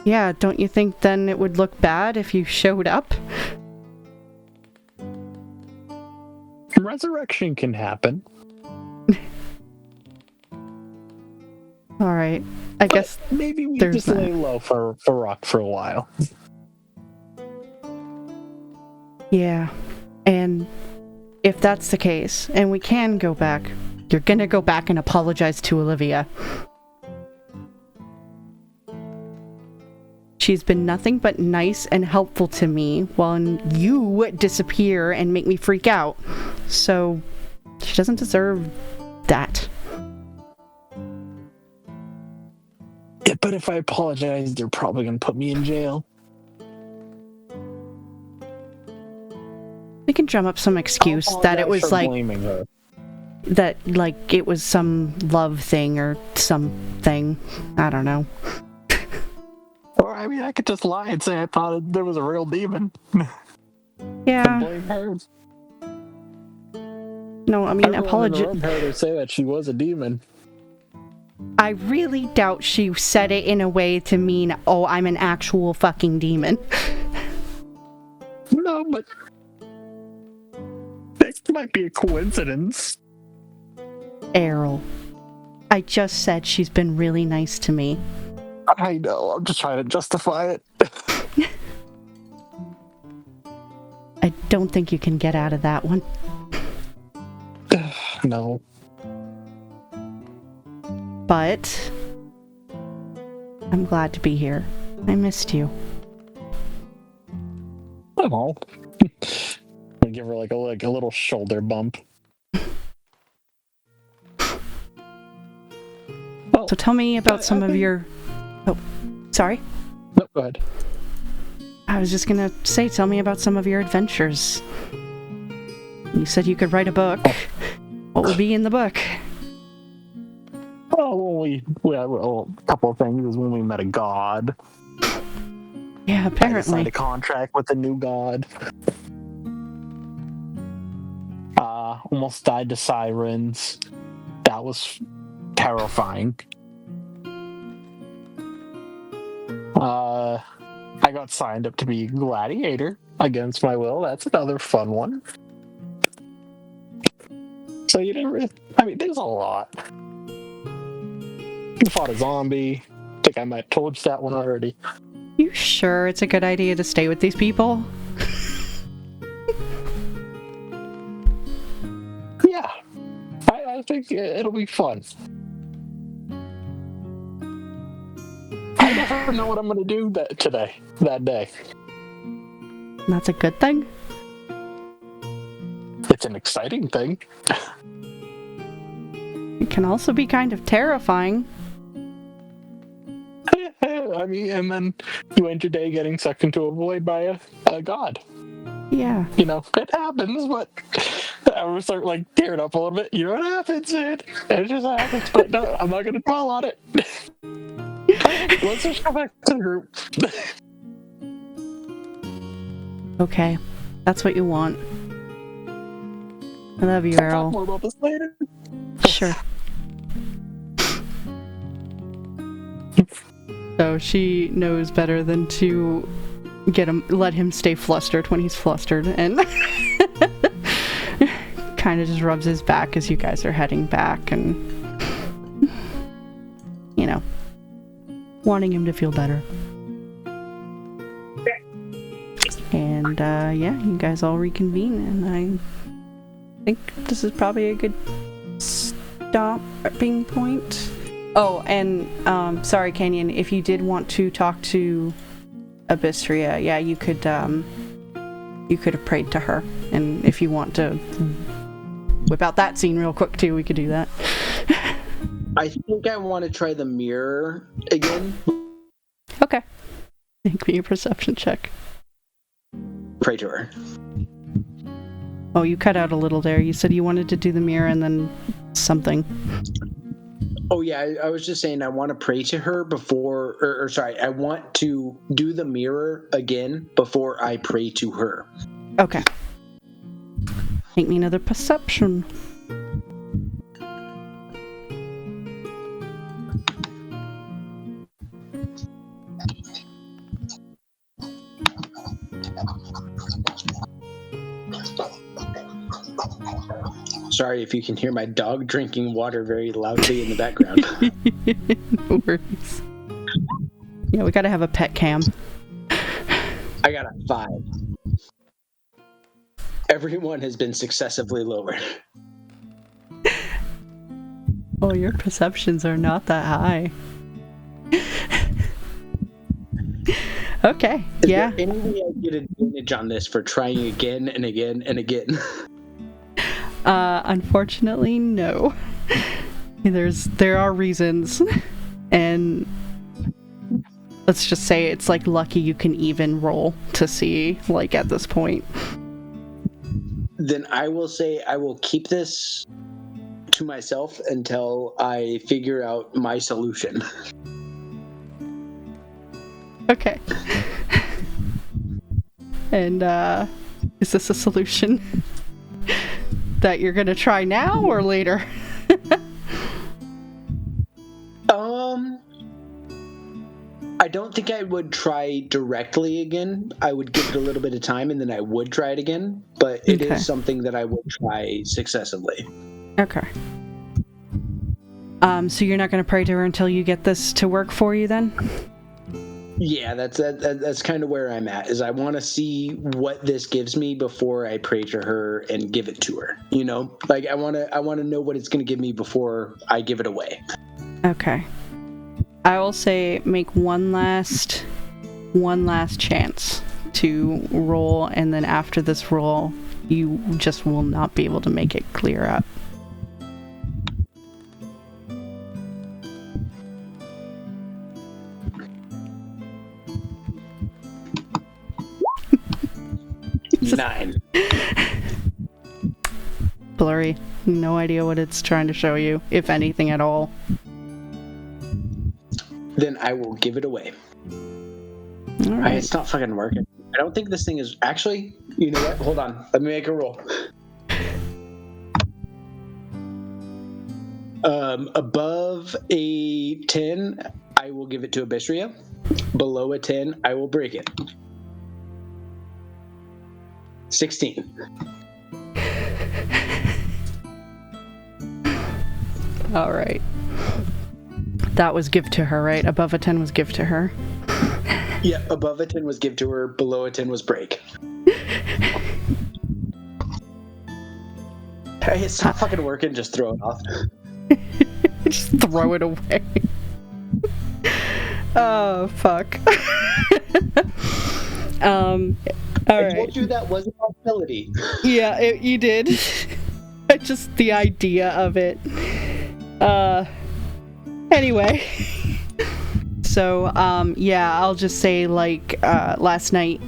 Yeah, don't you think then it would look bad if you showed up? Resurrection can happen. Alright. I guess maybe we there's just that. lay low for Rock for a while. Yeah. And if that's the case, and we can go back, you're gonna go back and apologize to Olivia. She's been nothing but nice and helpful to me while you disappear and make me freak out. So, she doesn't deserve that. Yeah, but if I apologize, they're probably gonna put me in jail. We can drum up some excuse that it was like blaming her. that, like it was some love thing or something. I don't know. Or I mean, I could just lie and say I thought there was a real demon. Yeah. And blame her. No, I mean, Everyone in the apologize. room heard her say that she was a demon. I really doubt she said it in a way to mean, oh, I'm an actual fucking demon. No, but that might be a coincidence. Errol, I just said she's been really nice to me. I know, I'm just trying to justify it. I don't think you can get out of that one. No. But I'm glad to be here. I missed you. I'm all. give her like a little shoulder bump. So tell me about some of your... Oh, sorry? No, go ahead. I was just gonna say, tell me about some of your adventures. You said you could write a book. What would be in the book? Oh, we had a couple of things. Is when we met a god. Yeah, I apparently. signed a contract with a new god. Almost died to sirens. That was terrifying. I got signed up to be a gladiator against my will. That's another fun one. So you didn't really... I mean, there's a lot. You fought a zombie. I think I might have told you that one already. You sure it's a good idea to stay with these people? Yeah. I think it'll be fun. I never know what I'm going to do that day. That's a good thing? It's an exciting thing. It can also be kind of terrifying. I mean, and then you end your day getting sucked into a void by a god. Yeah. You know, it happens, but I would start like tearing up a little bit. You know what happens, man? It just happens, but no, I'm not going to dwell on it. Let's just go back to the group. Okay. That's what you want. I love you, Talk Errol. more about this later. Sure. So she knows better than to let him stay flustered when he's flustered, and kind of just rubs his back as you guys are heading back, and you know, wanting him to feel better. And yeah, you guys all reconvene, and I think this is probably a good stopping point. Oh, and sorry, Kenyon, if you did want to talk to Abystria, yeah, you could have prayed to her, and if you want to whip out that scene real quick too, we could do that. I think I want to try the mirror again. Okay. Make me a perception check. Pray to her. Oh, you cut out a little there. You said you wanted to do the mirror and then something. Oh yeah, I was just saying I want to pray to her before, or sorry, I want to do the mirror again before I pray to her. Okay. Make me another perception. Sorry if you can hear my dog drinking water very loudly in the background. No worries. Yeah, we gotta have a pet cam. I got a 5. Everyone has been successively lowered. Oh, your perceptions are not that high. Okay, Is yeah. there any way I get advantage on this for trying again and again and again? Unfortunately, no. There are reasons, and let's just say it's like lucky you can even roll to see, like, at this point. Then I will say I will keep this to myself until I figure out my solution. Okay. And, is this a solution that you're gonna try now or later? I don't think I would try directly again. I would give it a little bit of time and then I would try it again, but it Okay. is something that I would try successively. Okay. So you're not gonna pray to her until you get this to work for you then? Yeah, that's kind of where I'm at. Is I want to see what this gives me before I pray to her and give it to her. You know, like I want to know what it's going to give me before I give it away. Okay. I will say make one last chance to roll, and then after this roll, you just will not be able to make it clear up. Nine. Blurry. No idea what it's trying to show you, if anything at all. Then I will give it away. All right. It's not fucking working. I don't think this thing is... Actually, you know what? Hold on. Let me make a roll. Above a 10, I will give it to Abysria. Below a 10, I will break it. 16. All right. That was give to her, right? Above a 10 was give to her. Yeah, above a 10 was give to her, below a 10 was break. Hey, it's not fucking working, just throw it off. Just throw it away. Oh, fuck. All right. I told you that was a possibility. Yeah, you did. Just the idea of it. Anyway. So, yeah, I'll just say, like, last night,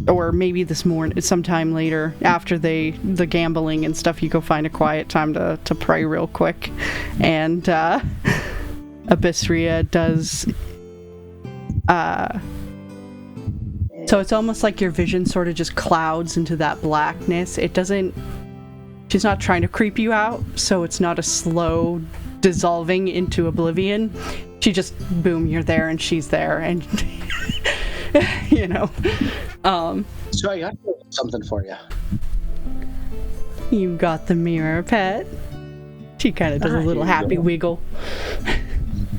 or maybe this morning, sometime later, after the gambling and stuff, you go find a quiet time to pray real quick. And, Abysria does, so it's almost like your vision sort of just clouds into that blackness. It doesn't, she's not trying to creep you out, so it's not a slow dissolving into oblivion. She just, boom, you're there and she's there, and you know. So I got something for you. You got the mirror, pet. She kind of does a little happy wiggle.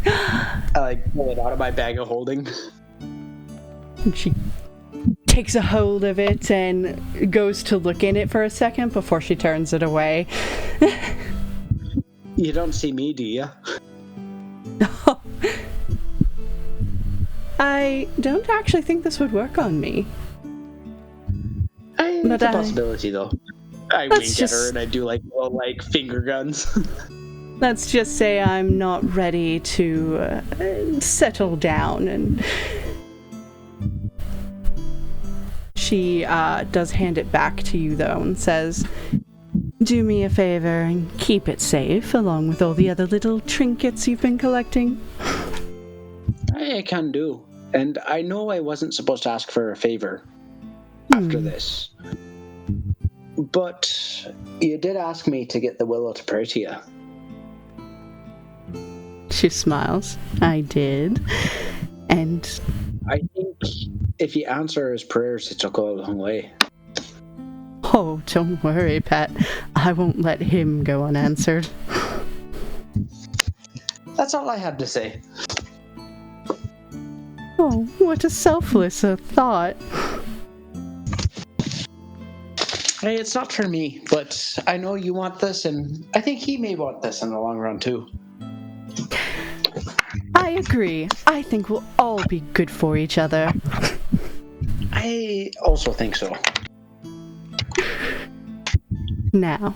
I like pull it out of my bag of holding. And she takes a hold of it and goes to look in it for a second before she turns it away. You don't see me, do you? I don't actually think this would work on me. It's a possibility, though. I wink at her and I do little finger guns. Let's just say I'm not ready to settle down. And she does hand it back to you, though, and says, "Do me a favor and keep it safe, along with all the other little trinkets you've been collecting." I can do. And I know I wasn't supposed to ask for a favor after this. But you did ask me to get the willow to pray to you. She smiles. I did. And I think if you answer his prayers, it'll go a long way. oh, don't worry, Pat. I won't let him go unanswered. That's all I had to say. Oh, what a selfless thought. Hey, it's not for me, but I know you want this, and I think he may want this in the long run, too. I agree. I think we'll all be good for each other. I also think so. Now,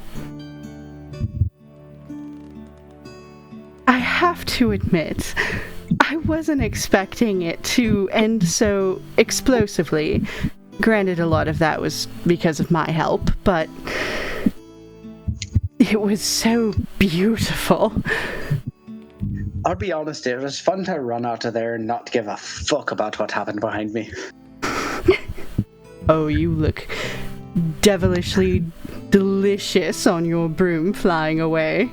I have to admit, I wasn't expecting it to end so explosively. Granted, a lot of that was because of my help, but it was so beautiful. I'll be honest, it was fun to run out of there and not give a fuck about what happened behind me. Oh, you look devilishly delicious on your broom flying away.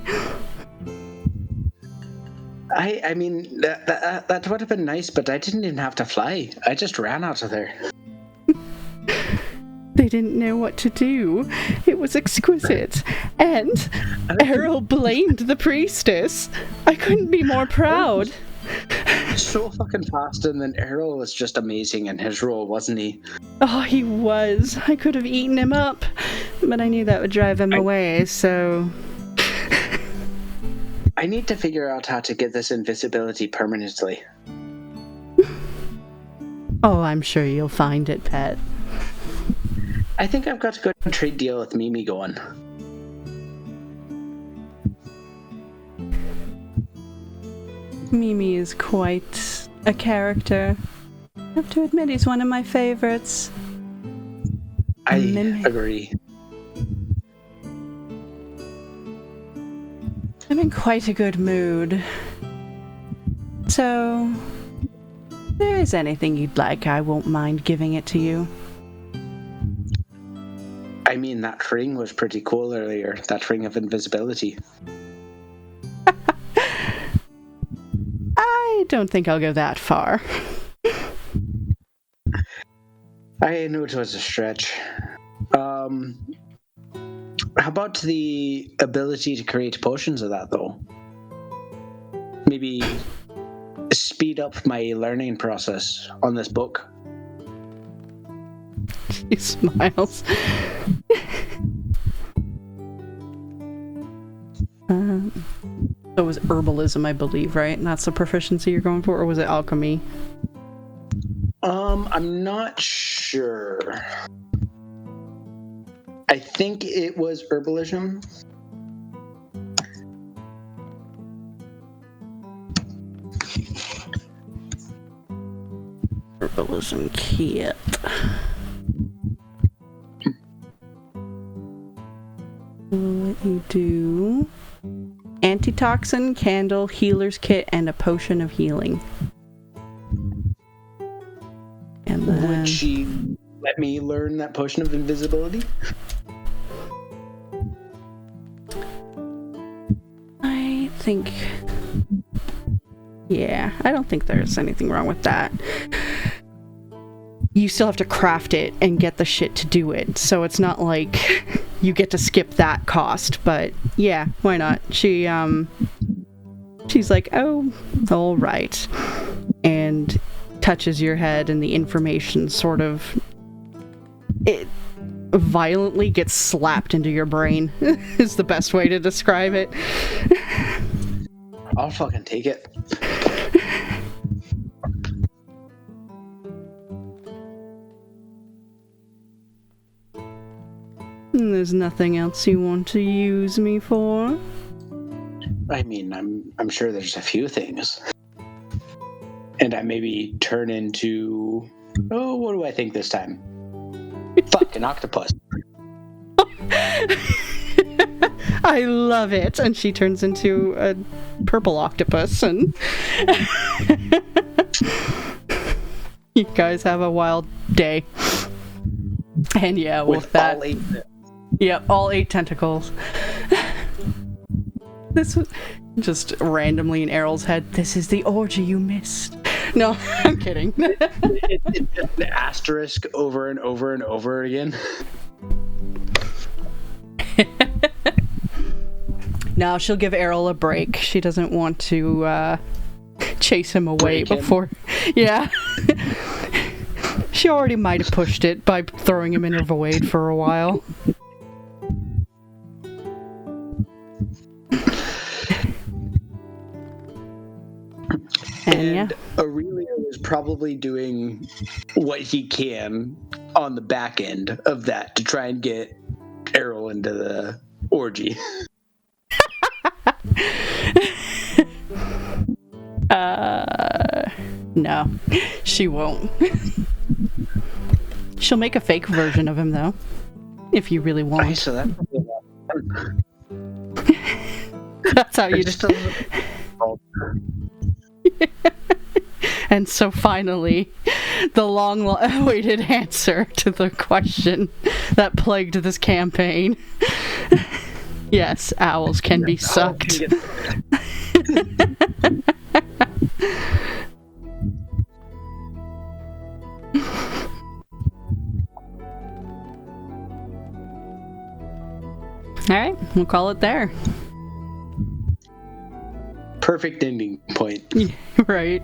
I mean, that would have been nice, but I didn't even have to fly. I just ran out of there. They didn't know what to do. It was exquisite. And Errol blamed the priestess. I couldn't be more proud. So fucking fast, and then Errol was just amazing in his role, wasn't he? Oh, he was. I could have eaten him up, but I knew that would drive him away, so... I need to figure out how to get this invisibility permanently. Oh, I'm sure you'll find it, pet. I think I've got a good trade deal with Mimi going. Mimi is quite a character. I have to admit, he's one of my favorites. I agree. I'm in quite a good mood. So, if there is anything you'd like, I won't mind giving it to you. I mean, that ring was pretty cool earlier. That ring of invisibility. I don't think I'll go that far. I knew it was a stretch. How about the ability to create potions of that, though? Maybe speed up my learning process on this book. He smiles. So it was herbalism, I believe, right? And that's the proficiency you're going for, or was it alchemy? I'm not sure. I think it was herbalism. Herbalism kit. We'll let you do antitoxin, candle, healer's kit, and a potion of healing. And then... Would she let me learn that potion of invisibility? I think... Yeah, I don't think there's anything wrong with that. You still have to craft it and get the shit to do it, so it's not like you get to skip that cost, but yeah, why not? She's like, oh, all right, and touches your head, and the information sort of, it violently gets slapped into your brain, is the best way to describe it. I'll fucking take it. There's nothing else you want to use me for? I mean, I'm sure there's a few things. And I maybe turn into... Oh, what do I think this time? Fuck, an octopus. I love it. And she turns into a purple octopus, and you guys have a wild day. And yeah, with that... all 8... Yep, all 8 tentacles. This was just randomly in Errol's head. This is the orgy you missed. No, I'm kidding. It's just the asterisk over and over and over again. No, she'll give Errol a break. She doesn't want to chase him away before... Yeah. She already might have pushed it by throwing him in her void for a while. And Aurelia is probably doing what he can on the back end of that to try and get Errol into the orgy. No, she won't. She'll make a fake version of him, though, if you really want. Okay, so that's how you just... And so finally, the long-awaited answer to the question that plagued this campaign. Yes, owls can be sucked. Alright, we'll call it there. Perfect ending point. Right.